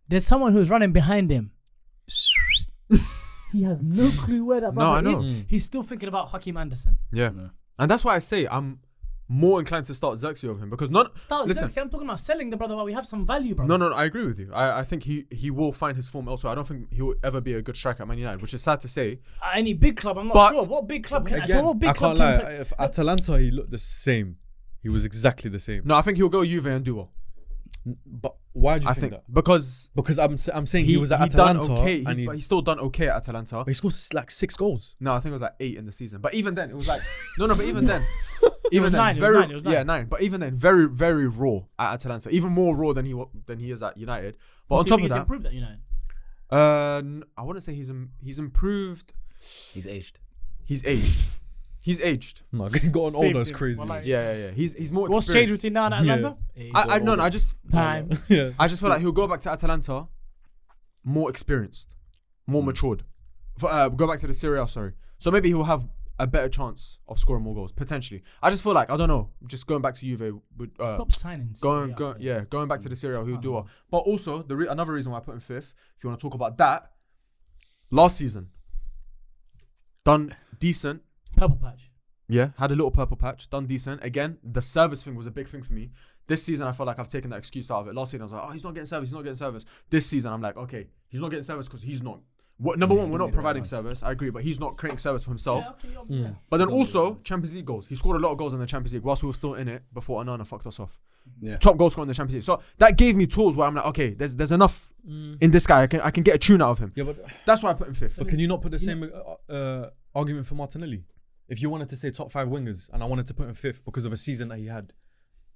There's someone who's running behind him. He has no clue where that brother is. He's still thinking about Hakeem Anderson. Yeah. And that's why I say I'm more inclined to start Xerxes over him, because Xerxes, I'm talking about selling the brother while we have some value, brother. No, I agree with you. I think he will find his form elsewhere. I don't think he will ever be a good striker at Man United, which is sad to say. Any big club, I'm not sure. What big club can... Again, I can't lie. If Atalanta, he looked the same. He was exactly the same. No, I think he'll go Juve and do well. But why do you think that? Because I'm saying he was at Atalanta, done okay, but he's still done okay at Atalanta. But he scored like 6 goals. No, I think it was like 8 in the season. But even then, it was like but even then, even then, 9. But even then, very, very raw at Atalanta. Even more raw than he is at United. But on top of that, he's improved at United. I wouldn't say he's improved. He's aged. He's aged. No, go on older is crazy. Well, yeah. He's more experienced. What's changed between now and Atlanta? I just feel like he'll go back to Atalanta more experienced, more matured. Go back to the Serie A, sorry. So maybe he'll have a better chance of scoring more goals potentially. I just feel like, I don't know, just going back to Juve would stop signing. going back to the Serie A, who do well. But also another reason why I put him 5th, if you want to talk about that, last season done decent. Purple patch. Yeah, had a little purple patch, done decent. Again, the service thing was a big thing for me. This season, I felt like I've taken that excuse out of it. Last season, I was like, oh, he's not getting service. This season, I'm like, okay, he's not getting service because he's not. Number one, we're not providing service. I agree, but he's not creating service for himself. But then also, Champions League goals. He scored a lot of goals in the Champions League whilst we were still in it before Onana fucked us off. Yeah. Top goal scorer in the Champions League. So that gave me tools where I'm like, okay, there's enough in this guy. I can get a tune out of him. Yeah, but that's why I put him 5th. But can you not put the same argument for Martinelli? If you wanted to say top 5 wingers and I wanted to put him 5th because of a season that he had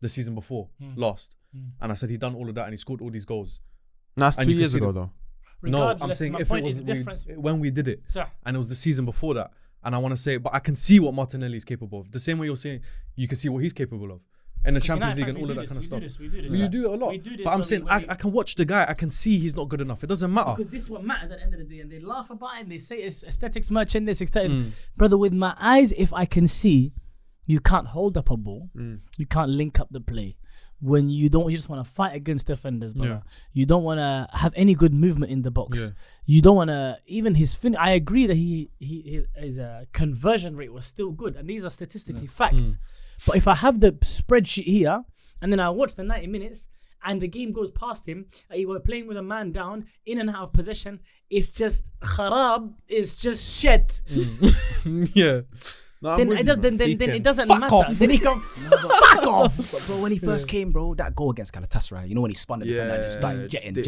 the season before, lost. And I said he done all of that and he scored all these goals. That's 2 years ago though. No, I'm saying if it was when we did it, and it was the season before that, and I want to say, but I can see what Martinelli is capable of. The same way you're saying you can see what he's capable of in the Champions League and all of that kind of stuff. You do it a lot. But I'm saying I can watch the guy. I can see he's not good enough. It doesn't matter. Because this is what matters at the end of the day. And they laugh about it. They say it's aesthetics merchandise. Brother, with my eyes, if I can see, you can't hold up a ball. You can't link up the play. When you just want to fight against defenders, brother. You don't want to have any good movement in the box. You don't want to, even his I agree that his conversion rate was still good, and these are statistically facts. But if I have the spreadsheet here, and then I watch the 90 minutes, and the game goes past him, he was playing with a man down, in and out of possession, it's just kharab, it's just shit. Yeah. No, then it doesn't matter. Then he can fuck off. But bro, when he first came, bro, that goal against Galatasaray, you know when he spun the defender and just started jetting,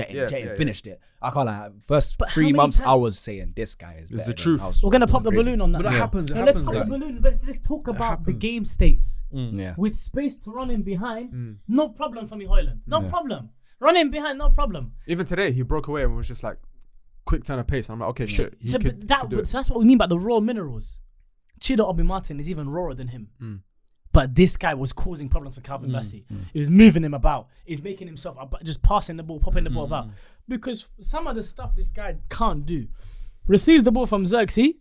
finished it. I can't lie. First 3 months, I was saying this guy is better. It's the truth. We're gonna pop the balloon on that. But that happens. Let's pop the balloon. Let's talk about the game states. With space to run in behind, no problem for me, Højlund. No problem. Run in behind, no problem. Even today, he broke away and was just like, quick turn of pace. And I'm like, okay, shit. So that's what we mean by the raw minerals. Chido Obi Martin is even rawer than him. But this guy was causing problems for Calvin Bassey. He was moving him about. He's making himself just passing the ball, popping the ball about. Because some of the stuff this guy can't do. Receives the ball from Xerxes.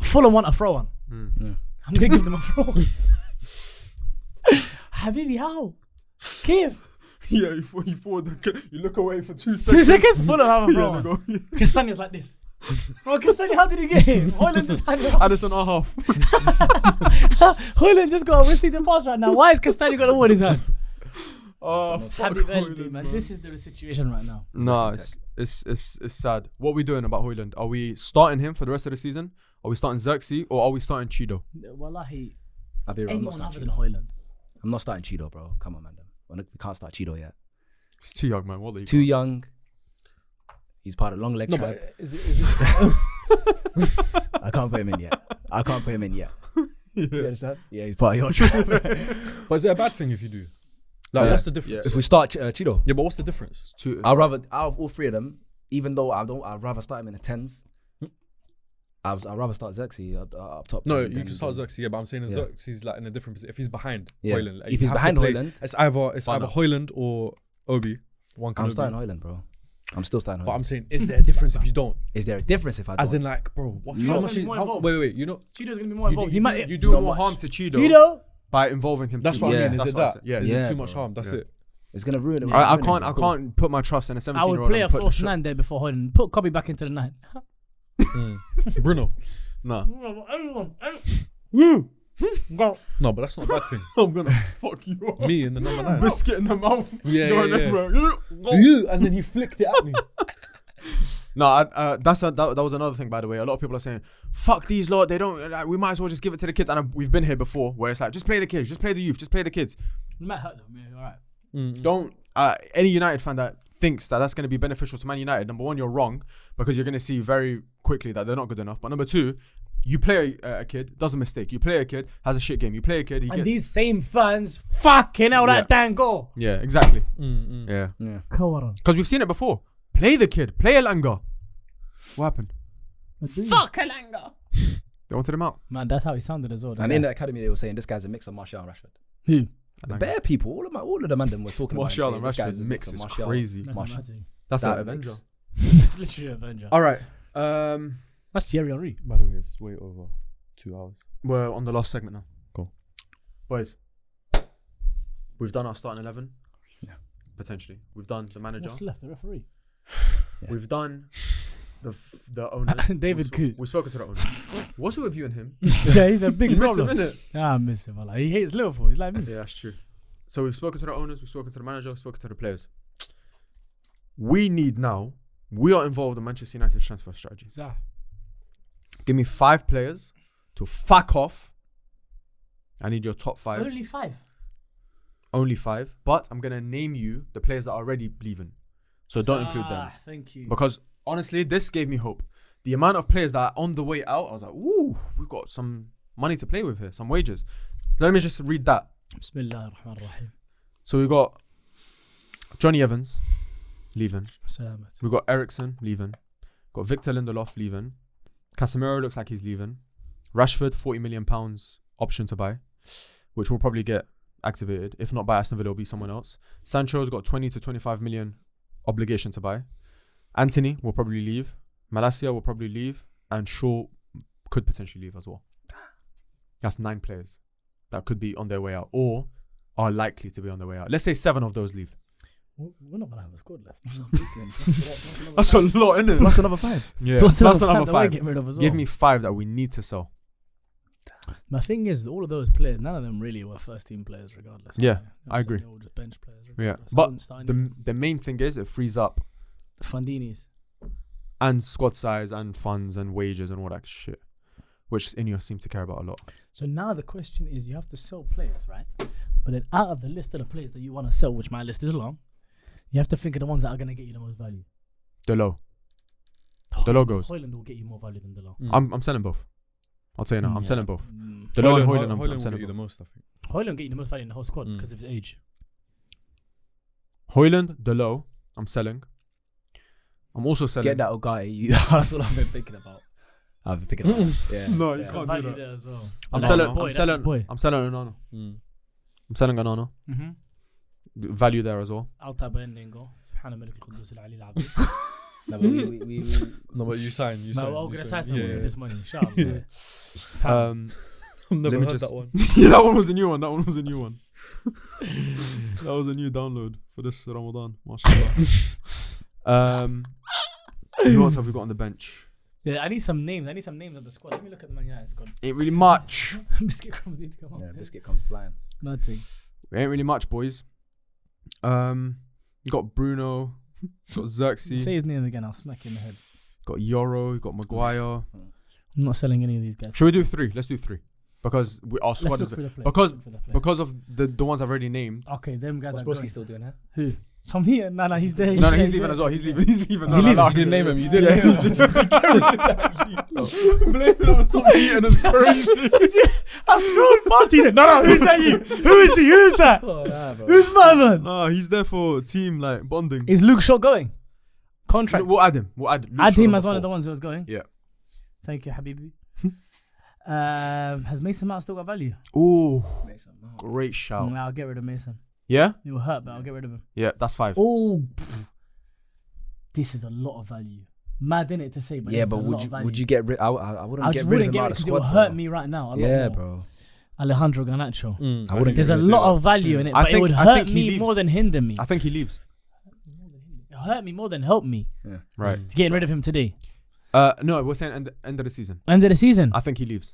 Fulham want a throw on. I'm going to give them a throw on. Habibi, how? Kiev. Yeah, you look away for 2 seconds. 2 seconds? Fulham have a throw on. Castanha's like this. Oh, Castagne, how did he get him? Højlund just had it. Addison or half. Højlund just got a receiving pass right now. Why is Castagne got the ball in his hand? Oh, fuck Højlund, man. This is the situation right now. Nah, it's sad. What are we doing about Højlund? Are we starting him for the rest of the season? Are we starting Xerxes or are we starting Chido? Wallahi, I'll be real, I'm not starting Højlund. I'm not starting Chido, bro. Come on, man. We can't start Chido yet. He's too young, man. He's too young. He's part of long leg tribe. Is it I can't put him in yet. You understand? Yeah, he's part of your tribe. But is it a bad thing if you do? Like, what's the difference? If we start Chido. Yeah, but what's the difference? I'd rather, out of all 3 of them, even though I'd rather start him in the 10s. I'd rather start Xerxes up top. No, you can start Xerxes, but I'm saying Xerxes like in a different position. If he's behind Højlund. Like, if he's behind Højlund, it's either Højlund or Obi. I'm starting Højlund, bro. I'm still starting Højlund. But I'm saying, is there a difference if you don't? Is there a difference if I don't? As in like, bro, how much wait, you know? Chido's going to be more involved. You do more harm to Chido by involving him. That's what I mean. Is it that? Yeah, is it too much harm? That's it. It's going to ruin it. I can't put my trust in a 17-year-old. I would play a false 9 there before Højlund. Put Kobe back into the 9. Bruno. Nah. No, but that's not a bad thing. I'm gonna fuck you up. Me in the number 9. Biscuit in the mouth. Yeah. And then he flicked it at me. No, that was another thing, by the way. A lot of people are saying, fuck these lot, they don't, like, we might as well just give it to the kids. And we've been here before where it's like, just play the kids, just play the youth, just play the kids. You might hurt them, yeah, alright. Don't, any United fan that thinks that that's going to be beneficial to Man United, number one, you're wrong, because you're going to see very quickly that they're not good enough. But number two, you play a kid, does a mistake. You play a kid, has a shit game. You play a kid, these same fans, fucking hell, that damn goal. Yeah, exactly. Yeah. Because we've seen it before. Play the kid, play Elanga. What happened? Fuck Elanga. They wanted him out. Man, that's how he sounded as well. And in the academy, they were saying this guy's a mix of Martial and Rashford. Who? The bare people, all of the man were talking Martial about Martial and Rashford mix is crazy. That's That's an Avenger. It's literally an Avenger. All right. That's That's Thierry Henry. By the way, it's way over 2 hours. We're on the last segment now. Cool. Boys, we've done our starting 11. Yeah. Potentially. We've done the manager. What's left? The referee. Yeah. We've done the owner. David Coote. We've spoken to the owner. What's with you and him? Yeah, he's a big You miss him, problem. innit? I miss him. Like, he hates Liverpool. He's like me. Yeah, that's true. So we've spoken to the owners, we've spoken to the manager, we've spoken to the players. We are involved in Manchester United's transfer strategy. Give me 5 players to fuck off. I need your top 5. Only 5. Only 5. But I'm going to name you the players that are already leaving. So don't include them. Thank you. Because honestly, this gave me hope. The amount of players that are on the way out, I was like, ooh, we've got some money to play with here, some wages. Let me just read that. Bismillah ar-Rahman ar-Rahim. So we got Johnny Evans leaving. Salamat. We got Ericsson leaving. Got Victor Lindelof leaving. Casemiro looks like he's leaving. Rashford, £40 million option to buy, which will probably get activated. If not by Aston Villa, it'll be someone else. Sancho's got 20 to 25 million obligation to buy. Anthony will probably leave. Malacia will probably leave. And Shaw could potentially leave as well. That's 9 players that could be on their way out or are likely to be on their way out. Let's say 7 of those leave. We're not going to have a squad left. That's a lot, isn't it? Plus another 5. Yeah, Plus plus another another 5. five that we're getting rid of as Give well. me 5 that we need to sell. My thing is, all of those players, none of them really were first team players regardless. Yeah, I agree. They're all just bench players Yeah, regardless. but the main thing is it frees up Fandinis. and squad size and funds and wages and all that shit, which Ineos seem to care about a lot. So now the question is, you have to sell players, right? But then out of the list of the players that you want to sell, which my list is long, you have to think of the ones that are going to get you the most value. Delo. Delo goes. Hoyland will get you more value than Delo. I'm selling both. I'll tell you now. I'm selling both. Mm. Delo and Hoyland I'm will selling get you the both. most, I think. Hoyland will get you the most value in the whole squad because of his age. Hoyland, Delo, I'm selling. I'm also selling. Get that Ogati. That's what I've been thinking about. Yeah. No, you Yeah. can't do Value that. there as well. I'm That's selling. his boy, I'm that's selling. his boy. I'm selling Onana. I'm selling Onana. Mm-hmm. Value there as well. Alta Bendingo. سبحان الملك القدوس العلي العظيم. No, but we No, but you sign. You No, sign. we're all you going to sign. sign someone with this money. Shut up. Yeah. I've never Let me heard just- that one. Yeah, that one was a new one. That one was a new one. That was a new download for this Ramadan. MashaAllah. Who else have we got on the bench? Yeah, I need some names. I need some names of the squad. Let me look at the Man United squad. Ain't really much. Biscuit crumbs need to come Yeah, up. biscuit comes flying. Nothing. Ain't really much, boys. You got Bruno, got Xerxes, Say his name again. I'll smack you in the head. got Yoro, you got Maguire. I'm not selling any of these guys. Should we do 3? Let's do 3 because our Let's squad look is through the players. because- Let's look through the players. because of the ones I've already named. Okay, them guys What's are Broski going. still doing here? Who? Tom here? No, he's there. No, he's leaving as well. He's leaving. He's leaving. Is he leaving? I You didn't name him. You didn't name him. Blame it on Tom Heaton is crazy. I scrolled past. He said, "No, who's that? You? Who is he? Who's that? Oh, nah, bro. Who's my man? No, he's there for team like bonding. Is Luke Shaw going? Contract. We'll add him. We'll add Add him Luke as Shaw one of the number ones who was going. Yeah. Thank you, Habibi. Has Mason Mount still got value? 4. Ooh, Mason Mount. great shout. I'll get rid of Mason. Yeah, It will hurt, but I'll get rid of him. yeah, that's 5. Oh, this is a lot of value. Mad in it to say, but Yeah, this but is a lot of value. would you get rid? I wouldn't I get just rid wouldn't of him get out it of the because it will squad. hurt bro. me right now. A lot Yeah, more. bro. Alejandro Garnacho. Mm, I wouldn't There's get a rid lot of of value in it, I but it think- would I hurt think he me leaves. more than hinder me. I think he leaves. It hurt me more than help me. Right. Getting rid of him today. No, we're saying end of the season. End of the season. I think he leaves.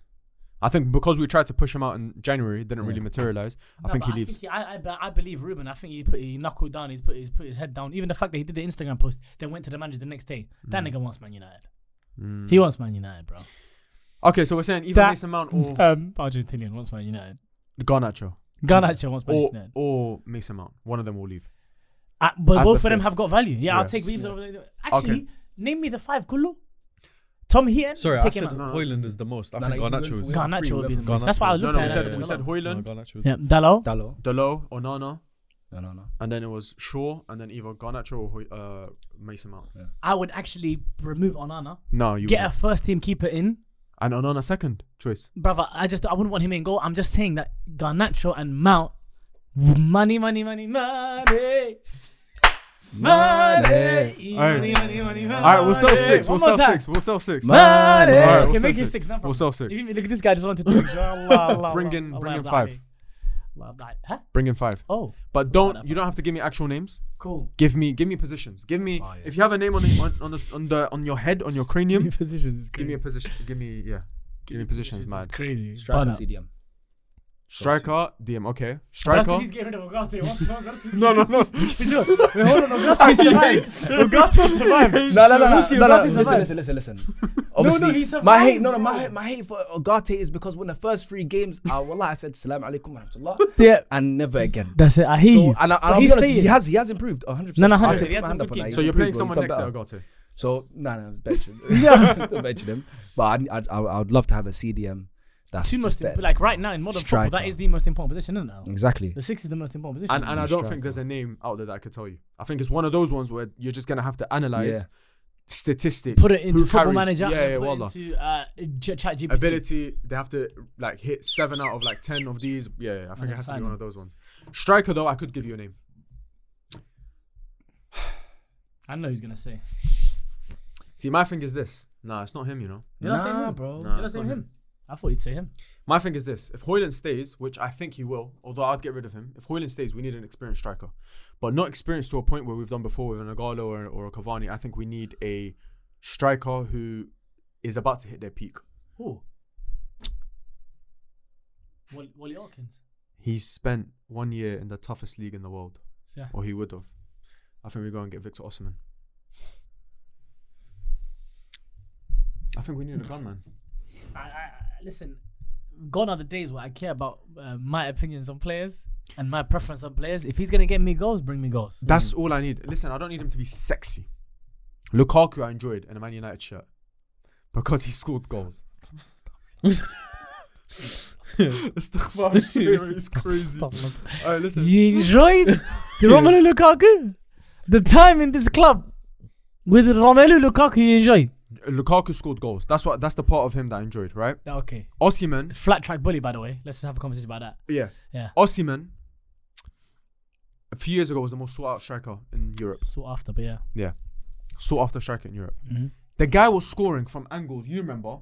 I think because we tried to push him out in January, it didn't really materialize. I think he leaves. I believe Ruben. I think he knuckled down. He's put his head down. Even the fact that he did the Instagram post, then went to the manager the next day. That nigga wants Man United. He wants Man United, bro. Okay, so we're saying either Mason Mount or Argentinian wants Man United. Garnacho. Garnacho wants Man United. Or Mason Mount. One of them will leave. But As both the of them fifth. have got value. Yeah, I'll Yeah. take either. Actually, Okay. name me the 5. Kullu. Tom Heaton. Sorry, I take him said out. Hoyland is the most. I No, think no, Garnacho he's is. going Garnacho would be the Garnacho. most. That's why I was No, looking we at said it. we said No, Hoyland, Garnacho is. Yeah, Dalot. Dallo. Delo, Onana, No. and then it was Shaw, and then either Garnacho or Mason Mount. I would actually remove Onana. No, you Get a wouldn't. first team keeper in. And Onana second choice. Brother, I wouldn't want him in goal. I'm just saying that Garnacho and Mount, money. Money. Alright, we'll sell 6. We'll sell 6. We'll sell 6. Money. Alright, Okay, we'll make sell it 6. 6. No problem. We'll sell 6. Look at this guy just wanted to Allah, Bring in 5. Huh? Bring in 5. Oh, But you don't have to give me actual names. cool. Give me positions. Give me if you have a name on your head, on your cranium. Positions. Give me a position. Give me positions, man. Crazy. Striker, CDM. Striker, DM. Okay. That's Striker. because he's getting rid of Ogate. What's wrong? No. Wait, hold on. Ogate survived. Ogate survived. No. Listen. Obviously, he survived. My hate for Ogate is because when the first 3 games, wallah, I said salam alaikum wa rahmatullah, Yeah. and never again. That's it. I hear you. And I'll he be honest, stayed. he has improved 100%. No, I'll 100%. take He had my some hand good up on that. games. So He's you're playing improved, someone he's next to done better. Agate. So no, benching. Yeah. Still benching him. But I would love to have a CDM. That's Two most just better. like right now in modern football, that Striker. is the most important position, isn't it? Exactly. The 6 is the most important position. And I don't think there's a name out there that I could tell you. I think it's one of those ones where you're just gonna have to analyze statistics. Put it into who Football carries. Manager. Yeah, put wallah. it into ChatGPT. Ability, they have to like hit 7 out of like 10 of these. Yeah, I think it has to be sign one him. of those ones. Striker though, I could give you a name. I know he's gonna say. See, my thing is this. Nah, it's not him, you know. You're not saying him, bro. Nah, You're not it's saying not him. I thought you'd say him. My thing is this. If Højlund stays, which I think he will, although I'd get rid of him. If Højlund stays, we need an experienced striker. But not experienced to a point where we've done before with an Agalo or a Cavani. I think we need a striker who is about to hit their peak. Who? Wally Hawkins. He's spent 1 year in the toughest league in the world. Yeah. Or he would have. I think we go and get Victor Osimhen. I think we need a gunman. Listen, gone are the days where I care about my opinions on players and my preference on players. If he's gonna get me goals, bring me goals. That's all I need. Listen, I don't need him to be sexy. Lukaku I enjoyed in a Man United shirt because he scored goals. It's crazy. Alright, listen. You enjoyed the Romelu Lukaku? The time in this club with Romelu Lukaku you enjoyed? Lukaku scored goals. That's the part of him that I enjoyed, right? Okay. Osimhen. Flat track bully, by the way. Let's have a conversation about that. Yeah. Osimhen, a few years ago, was the most sought out striker in Europe. Sought after, but yeah. Yeah. Sought after striker in Europe. Mm-hmm. The guy was scoring from angles, you remember,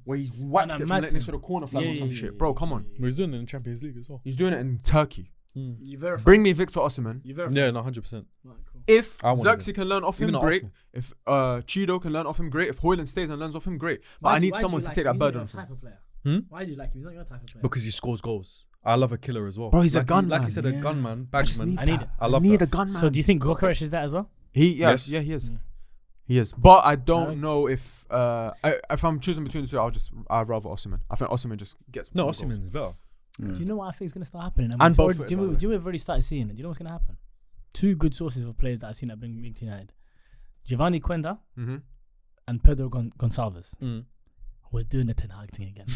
where he whacked it from mad next to the corner flag or some shit. Bro, come on. He's doing it in the Champions League as well. He's doing it in Turkey. You verify. Bring me Victor Osimhen. You verify. Yeah, no, 100%. Right, cool. If I want Xerxes him. can learn off him, Even at great. Arsenal. If Chido can learn off him, great. If Højlund stays and learns off him, great. But I need someone to take that burden He's from not him. your type of player. Hmm? Why do you like him? He's not your type of player. Because he scores goals. I love a killer as well. Bro, he's a like gunman. Like you said, a gunman, bagsman. I need it. I love need that. a gunman. So do you think Gokaresh is that as well? Yes. Yeah, he is. He is. But I don't Alright. know if I'm choosing between the two, I'd rather Osimhen. I think Osimhen just gets No, more goals. Osimhen is better. Do you know what I think is going to start happening? And both do of you it, by know the way. we've already started seeing it? Do you know what's going to happen? Two good sources of players that I've seen that bring League United. Giovanni Quenda Mm-hmm. and Pedro Gonçalves. Mm. We're doing the Ten Hag thing again.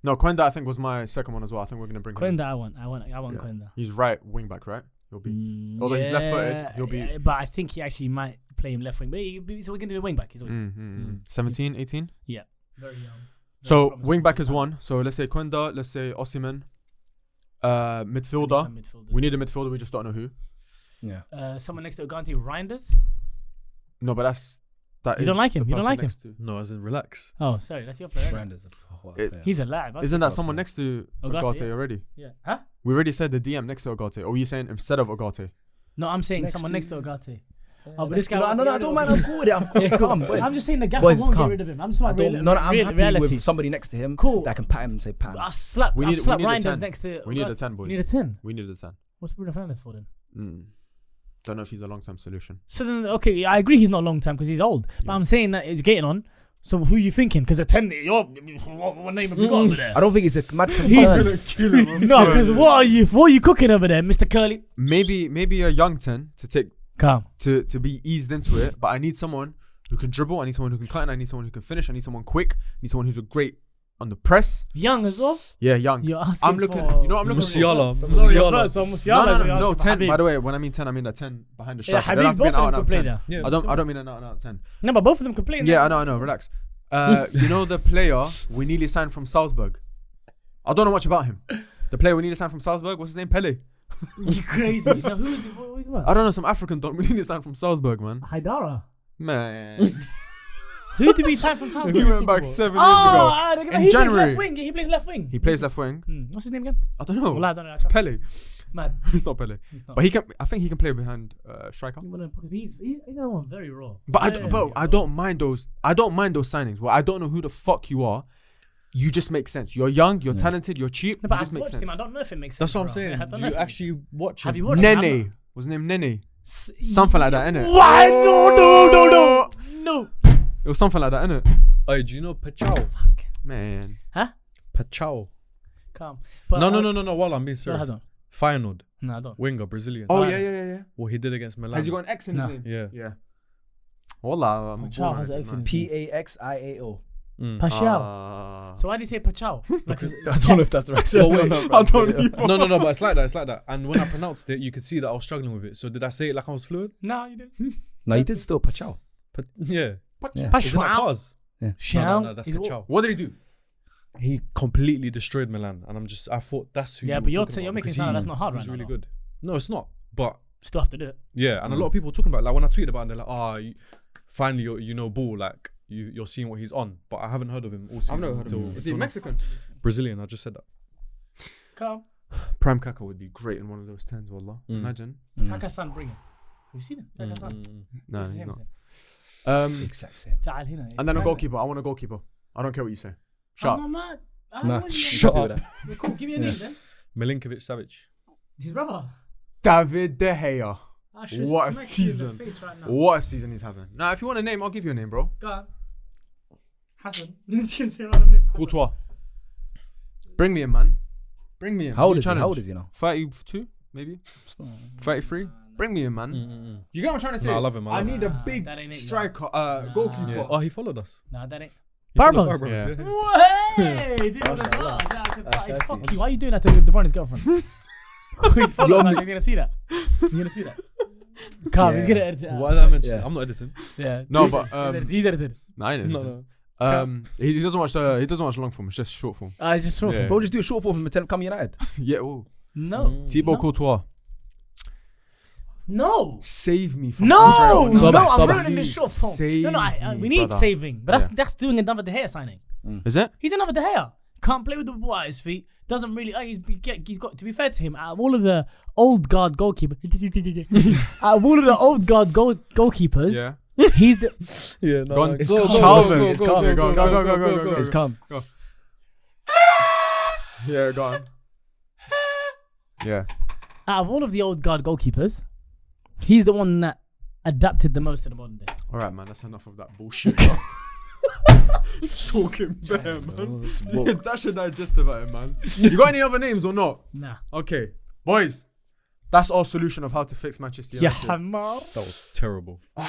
No, Quenda I think was my second one as well. I think we're gonna bring him in. Quenda, I want Yeah. Quenda. He's right wing back, right? He'll be. Although he's left-footed, he'll be- yeah, but I think he actually might play him left wing. But so we're going to do a wing back. He's a wing. 17, 18. very young. So promising wing back wing is back. one. So let's say Quenda, let's say Osimhen. Midfielder. Some midfielders. We need a midfielder. We just don't know who. Yeah. Someone next to Ogante, Reinders. No, but that You is don't like the him? You don't person like him? next to- No, as in relax. Oh, sorry, that's your player. isn't it? Brand is a what It- player. He's a lad. Isn't that someone next to Ogate, Ogate yeah. already? Yeah. Huh? We already said the DM next to Ogate. Or were you saying instead of Ogate? No, I'm saying Next someone to- next to Ogate. Oh, but this guy. No, wants no, to I get don't rid mind. of I'm him. cool with it. I'm Yeah, calm. cool. I'm just saying the gaffer Boys, won't calm. get rid of him. I'm just I like don't, no, I'm happy reality. with somebody next to him Cool. that can pat him and say pat him. I'll slap. We I'll need slap a Reinders 10. next to. We need a Ogate. 10, boys. We need a 10. We need a 10. What's Bruno Fernandes for then? Don't know if he's a long-term solution. So then, okay, I agree he's not long term because he's old. But I'm saying that he's getting on. So who are you thinking? Because a 10, what name have you got over there? I don't think it's a mad He's kill him. no, because what are you cooking over there, Mr. Curly? Maybe a young 10 to take Calm. to be eased into it. But I need someone who can dribble. I need someone who can cut. And I need someone who can finish. I need someone quick. I need someone who's a great on the press. Young as well. Yeah, young. You're asking I'm looking. for You know what I'm looking Musiala. for. Musiala. So Musiala. No, 10. By the way, when I mean 10, I mean the 10 behind the Yeah, striker. They don't have Habib, to be both an of them out could play 10. there. Yeah, I don't mean an out 10. No, but both of them could play. Yeah, I know. Relax. You know the player we nearly signed from Salzburg. I don't know much about him. The player we nearly signed from Salzburg. What's his name? Pele. You crazy. No, who is it? What are you talking about? I don't know, some African don't really need signed from Salzburg, man. Haidara. Man. Who did we sign from South? He went back 7 years ago. In he January. Plays left wing. He plays left wing. He plays left wing. What's his name again? I don't know. Well, I don't know. It's Pele. Mad. It's not Pele. But he can. I think he can play behind striker. He's that one very raw. But I don't mind those. I don't mind those signings. Well, I don't know who the fuck you are. You just make sense. You're young. You're talented. You're cheap. No, but you just I've make watched sense. him. I don't know if it makes sense. That's what I'm bro. saying. I don't Do know you if actually watch him? Have you watched him? Nene. Was his name Nene? Something like that, innit? Why? No. It was something like that, innit? Oh, do you know Pachao? Man. Huh? Pachao. Calm. No. While I'm being serious. Hold on. Feyenoord. No, I don't. Winger, Brazilian. Oh, yeah. What he did against Milan. Has he got an X in his name? Yeah. Yeah. Wallah, I'm Pachao has an X in his name. Paxiao. Pachao. So why did he say Pachao? Like, I don't know if that's the right Well, word. I don't know. No, but it's like that. And when I pronounced it, you could see that I was struggling with it. So did I say it like I was fluent? No, you didn't. No, you did still Pachao. Yeah. Yeah. Isn't that cars? Yeah. No, that's He's Pachao. What did he do? He completely destroyed Milan. And I thought that's who Yeah, you but were you're talking you're about, making it because sound like that's not hard right He's now. really though. good. No, it's not. But Still have to do it. yeah, and a lot of people are talking about it. Like when I tweeted about it, they're like, finally you know ball, like you're seeing what he's on. But I haven't heard of him all season. I've never heard of him. Is he Mexican? Brazilian, I just said that. Come. Prime Kaka would be great in one of those 10s, wallah. Imagine. Kaka-san, bring him. Have you seen him? Kaka-san. No, This is he's him, not. this is him. Exact same. تعال هنا. And then a goalkeeper. I want a goalkeeper. I don't care what you say. Shut up. mad. Nah, shut up. Yeah, cool. Give me a name then. Milinkovic Savic. His brother. David De Gea. I should What a smack you in season. the face right now. What a season he's having. Now, if you want a name, I'll give you a name, bro. Go on. Hassan. Just gonna say a random name. Courtois. Bring me in, man. Bring me in. How old New is he? challenge. How old is he now? 32, maybe? 33? Bring me in, man. You get what I'm trying to say? No, I love him. I need a Nah, big that ain't it, no. striker, goalkeeper. Yeah. Oh, he followed us. Nah, that ain't. He followed Barbos. Barbos, Yeah. yeah. Hey, dude, what a fuck you. Why are you doing that to the Barney's girlfriend? Wait, follow us, you're gonna see that. You're gonna see that. Calm, he's gonna edit it out. Why did I mention? Yeah. I'm not editing. Yeah. No, but He's edited. nah, I ain't No. He doesn't watch long form. It's just short form. I just short Yeah. for Bro, just do a short form and tell him come United. Yeah. Ooh. No. Thibaut Courtois. No. Save me from No, Andre no, Soba, I'm Soba. ruining this short form. Save No, me, we need brother. saving, but that's doing another De Gea signing. Is it? He's another De Gea. Can't play with the ball at his feet. Doesn't really. He's got to be fair to him. Out of all of the old guard goalkeepers, out of all of the old guard goalkeepers, Yeah. he's the. Yeah, no. Go on. It's Go, calm. Charles. It's calm. Yeah, go. It's calm. Yeah, go on. Yeah. Out of all of the old guard goalkeepers, he's the one that adapted the most to the modern day. All right, man. That's enough of that bullshit. Talking bare, man. That should digest about it, man. You got any other names or not? Nah. Okay, boys. That's our solution of how to fix Manchester Yeah, United. That was terrible. Do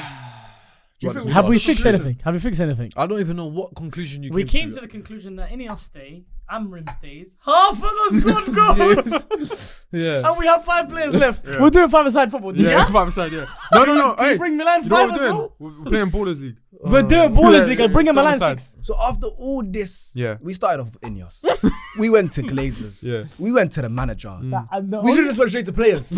you think Have we got a fixed solution? anything? Have we fixed anything? I don't even know what conclusion you We came came to the conclusion that Ineos stay, Amrim stays, half of the squad goes, Yeah. and we have 5 players left. Yeah. We're doing 5-a-side football. Yeah, 5-a-side, yeah. No. Can you Hey, bring Milan you know 5 what as we're doing? well? We're playing Ballers League. We're doing Ballers League and bring a Milan 7-a-side. 6. So after all this, Yeah. we started off with Ineos. We went to Glazers. Yeah. We went to the manager. And the We should have just went straight to players.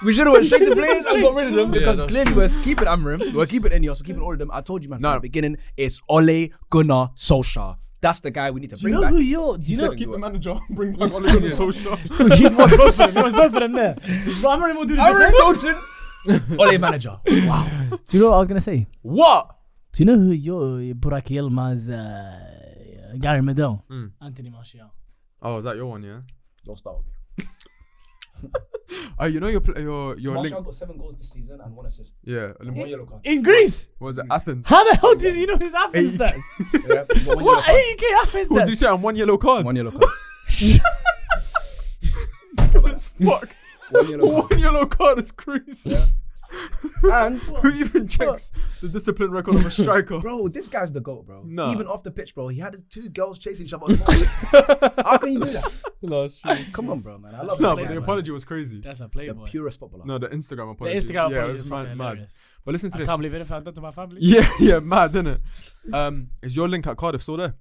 We should have went straight to players and got rid of them Yeah, because that's clearly true. we're keeping Amrim, we're keeping Ineos, we're keeping all of them. I told you, man, No. from the beginning, it's Ole Gunnar Solskjaer. That's the guy we need to Do you bring know back. who you're? Do you know? Keep the manager, bring back Ole Gunnar Solskjaer. He wants both of them. He wants both of them there. But Amrim will do the Amrim same. coaching, Ole manager. Wow. Do you know what I was gonna say? What? Do you know who your Burak Yilmaz, Gary Medel, Anthony Martial? Oh, is that your one, yeah? Don't start with me. Oh, you know your link. Martial got 7 goals this season and 1 assist. Yeah. One yellow card. In Greece? What was it? Athens. How the hell does he know his Athens stats? Yeah, but 1 yellow What? card. 80k Athens What did you stats? say? I'm 1 yellow card. 1 yellow card. It's fucked. 1 yellow card. 1 yellow card is crazy. Yeah. And Who even checks the discipline record of a striker? bro, this guy's the GOAT, bro. Nah. Even off the pitch, bro, he had his 2 girls chasing each other on the ball. How can you do that? No, it's true. Come on, bro, man. I love No, that but the man. apology was crazy. That's a The playboy. purest footballer. No, the Instagram The apology. Instagram yeah, it apology was is mad. hilarious. But listen to I this. can't believe it if I've done to my family. Yeah, mad, isn't it? Is your link at Cardiff still there?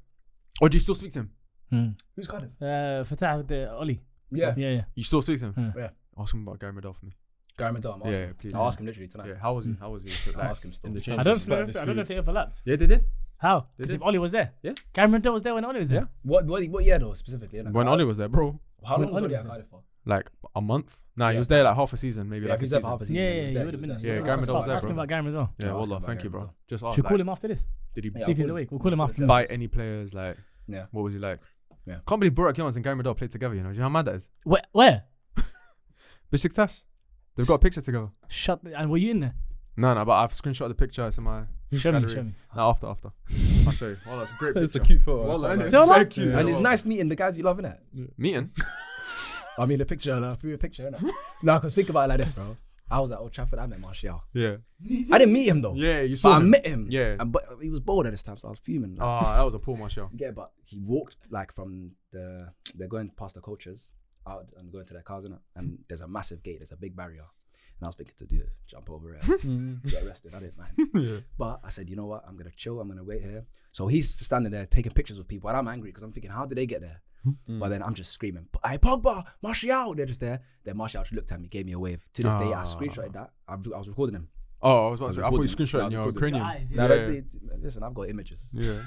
Or do you still speak to him? Who's Cardiff? Fatah with the Oli. Yeah. Yeah. You still speak to him? Yeah. Ask him about Gary Medel for me. Gary Medel, I'm asking. Yeah, please. I'll ask him literally tonight. Yeah, how was he? How was he? I'll ask him still. In the I changes. don't know if they overlapped. Yeah, they did. How? They Because did. if Ollie was there. Yeah. Gary Medel was there when Ollie was there. What year though specifically? When Ollie was there, bro. How long When was Ollie Ollie was at there? Cardiff for? Like a month. Nah, he Yeah. was there like half a season, maybe Yeah, like if a he's there for season. half a season, Yeah, then he would have been there. Yeah, Gary Medel was there, Ask him bro. about Gary Medel. Yeah, Ask him wallah, about thank you, Gary bro. Medel. Just ask. Should we call Like, him after this? did he See if he's awake. We'll call him after this. buy any players? Like, Yeah. what was he like? Yeah. Can't believe Burak Yilmaz and Gary Medel played together. You know, do you know how mad that is? Where? Besiktas. They've got a picture together. And were you in there? No, but I've screenshot the picture. It's in my Show me. gallery. No, after. I'll show you. Oh, that's a great picture. It's a cute photo. Wallah, I innit? like So that. long? Very cute. And it's Wallah. nice meeting the guys you love, innit? Meeting. I mean, the picture, innit? No, because think about it like this, bro. I was at Old Trafford, I met Martial. Yeah. I didn't meet him though. Yeah, you But saw I him. met him. Yeah. But he was bored at this time, so I was fuming. Like, Ah, that was a poor Martial. yeah, but he walked like from they're going past the coaches out and going to their cars, innit? And there's a massive gate, there's a big barrier. And I was thinking to do it, jump over it, get arrested. I didn't mind. Yeah. But I said, you know what? I'm gonna chill. I'm gonna wait here. So he's standing there taking pictures with people, and I'm angry because I'm thinking, how did they get there? But then I'm just screaming, "Hey, Pogba, Martial!" They're just there. Then Martial just looked at me, gave me a wave. To this day, I screenshotted that. I was recording him. Oh, I was about to say. I thought you recording. screenshot in No, I your was cranium. Eyes, Yeah. Listen, I've got images. Yeah.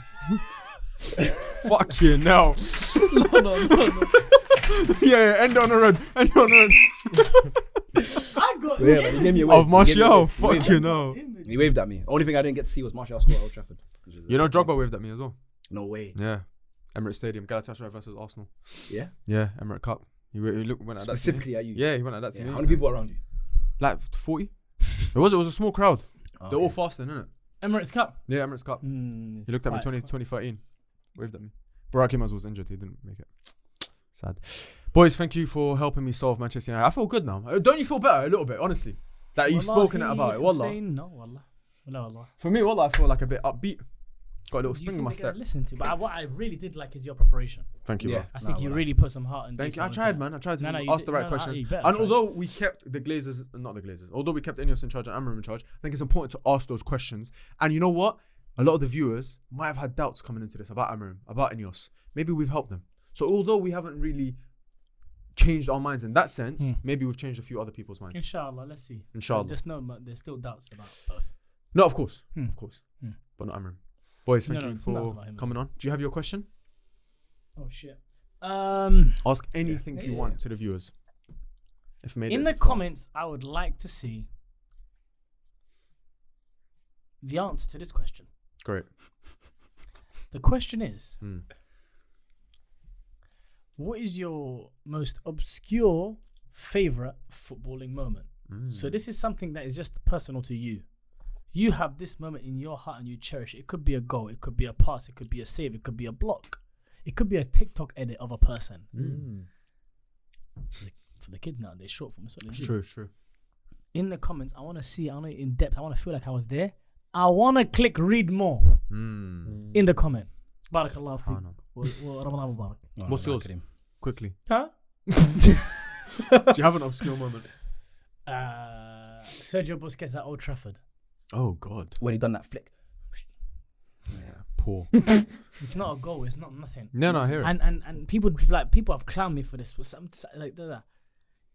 Fuck you now. No. Yeah, end on the road. End on the I got Yeah, but he gave me a road. wave. Of Martial. He Fuck waved you at me. now. He waved at me. Only thing I didn't get to see was Martial score at Old Trafford. You know, Drogba waved at me as well. No way. Yeah. Emirates Stadium, Galatasaray versus Arsenal. Yeah. Yeah, Emirates Cup. He went at that to me. Specifically at you. Yeah, he went at that to Yeah. me. How many people around you? Like 40. It was a small crowd. Oh, They're all okay. fasting, innit? Emirates Cup. Yeah, Emirates Cup. He looked at me 2013. Waved at me. Burak Yilmaz was injured. He didn't make it. Sad. Boys, thank you for helping me solve Manchester United. I feel good now. Don't you feel better a little bit, honestly? That you've spoken about it. Wallah. No, wallah. Wallah. For me, wallah, I feel like a bit upbeat. Got a little Do you spring in think my they're gonna step. listen to? But what I really did like is your preparation. Thank you, Yeah. bro. I think you wallah. really put some heart and Thank you. detail I into tried, it. man. I tried to No, you ask the did- right no, questions. you better And try. although we kept the Glazers, not the Glazers, although we kept Ineos in charge and Amram in charge, I think it's important to ask those questions. And you know what? A lot of the viewers might have had doubts coming into this about Amram, about Ineos. Maybe we've helped them. So although we haven't really changed our minds in that sense, maybe we've changed a few other people's minds. Inshallah, let's see. Inshallah. Just know there's still doubts about both. No, of course. Hmm. Of course. Hmm. But not Amram. Boys, thank No, you it's not for about him. coming on. Do you have your question? Oh shit. Ask anything you want to the viewers. If made In it the this far. comments, I would like to see the answer to this question. Great. The question is, Hmm. what is your most obscure favorite footballing moment? So this is something that is just personal to you. You have this moment in your heart and you cherish it. It could be a goal, it could be a pass, it could be a save, it could be a block. It could be a TikTok edit of a person. For the kids nowadays, short form is what they do. True. In the comments, I want to see, I want to in depth, I want to feel like I was there. I want to click read more in the comment. Barakallah fi. Ramadan Mubarak. What's yours? Quickly. Huh? Do you have an obscure moment? Sergio Busquets at Old Trafford. Oh, God. When he done that flick. Yeah, poor. It's not a goal. It's not nothing. No, I hear it. And people have clowned me for this. But like that.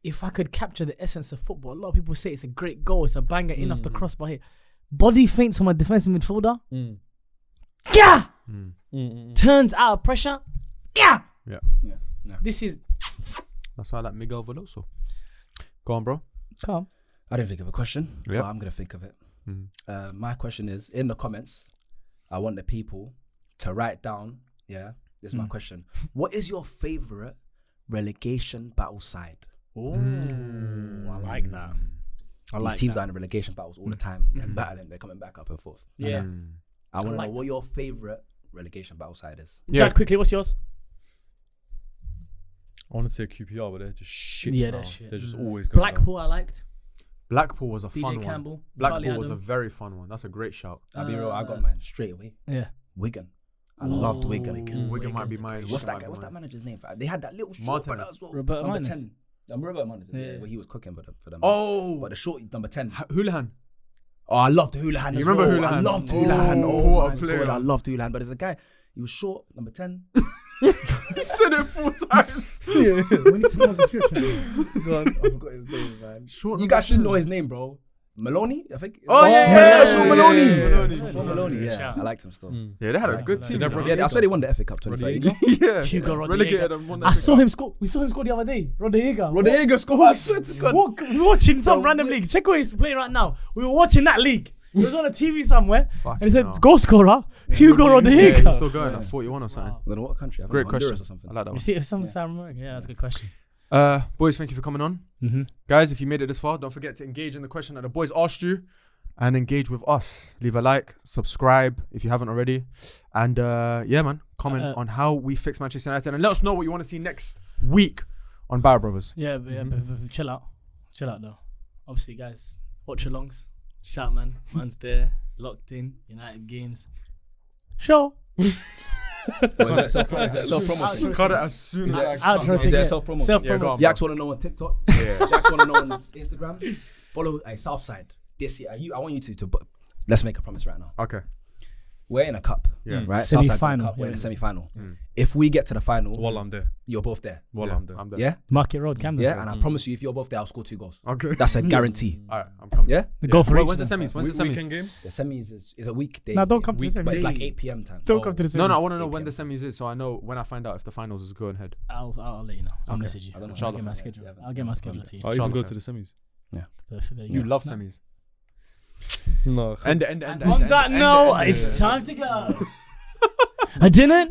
If I could capture the essence of football, a lot of people say it's a great goal. It's a banger in off the crossbar here. Body feints from a defensive midfielder. Yeah. Turns out of pressure. Yeah. Yeah. This is That's why I like Miguel Veloso. Go on, bro. calm. I didn't think of a question, Yep. but I'm going to think of it. My question is, in the comments, I want the people to write down, this is my question. What is your favourite relegation battle side? Oh, I like that. These teams are in relegation battles all the time. They're battling, they're coming back up and forth. Yeah. I want to like know what your favourite relegation battle side is. Yeah. Chad, quickly, what's yours? I want to say QPR, but they're just shit. Yeah, now. they're shit. They're just always going down. Blackpool, I liked. Blackpool was a fun DJ one. Campbell. Blackpool Charlie was a Adam. very fun one. That's a great shout. I'll be real, I got mine straight away. Yeah. Wigan. I loved Wigan. Wigan might be Wigan's a mine. great What's Wigan might that guy? be What's that mine. manager's name? They had that little short Martinez. brother as well. Roberto number Martinez. 10. Roberto Martinez. Yeah. Yeah, where he was cooking for them. Oh, But the short number 10. Houlihan. Oh, I loved Houlihan. You as remember well. Houlihan? I loved Oh, Houlihan. Oh, what a my player. God, I loved Houlihan. But there's a guy, he was short, number 10. He said it 4 times. We need to know the description. Go on. I forgot his name, man. Short You guys should know his name, bro. Maloney, I think. Oh, yeah. Sean Maloney. Maloney. Sean Maloney, yeah. Shout. I liked him still. Yeah, they had a good team. Did you know. they Yeah, I swear they won the FA Cup 2030. Yeah. Hugo Rodriguez. Relegated and won the I FA saw Cup. him score. We saw him score the other day. Rodriguez. Rodriguez scored. I swear to God. We're watching some random league. Check where he's playing right now. We were watching that league. He was on a TV somewhere. And he said, goal scorer, Hugo Yeah, Rodriguez. he's still going at 41 or something. I don't know what country. I Great Honduras question. or something. I like that You one. see, if some Sam America. Yeah, that's a good question. Boys, thank you for coming on. Mm-hmm. Guys, if you made it this far, don't forget to engage in the question that the boys asked you and engage with us. Leave a like, subscribe if you haven't already. And yeah, man, comment on how we fix Manchester United and let us know what you want to see next week on Barra Brothers. Yeah, but chill out. Chill out, though. Obviously, guys, watch alongs. Shout, man. Man's there, locked in, United games. Show. Is that self-promo? Cut it as soon as I Outro Is it a ticket. self-promo? Self-promo. Yacz want to know on TikTok. Yacz want to know on Instagram. Follow Southside this year. I want you to let's make a promise right now. Okay. We're in a cup, Yeah. right? Southside's in a Semi-final, cup. We're in a yeah. semi-final. If we get to the final, Well, I'm there. you're both there. Well, Yeah, I'm there. I'm there. Yeah, Market Road, Camden. yeah. And I promise you, if you're both there, I'll score 2 goals. Okay. That's a guarantee. All right, I'm coming. Yeah. Go for it. When's the semis? When's the semis? Weekend game? The semis is a weekday. No, don't come to the But it's semis. like 8 p.m. time. Don't come to the semis. No, I want to know when the semis is so I know when I find out if the finals is going ahead. I'll let you know. I'll Okay. message you. I don't know. I'll get my schedule. Yeah, I'll get my schedule to you. I'll even Charlotte go fan. to the semis. Perfect, there You go. love No. semis. No. End. And on that note, it's time to go. I didn't.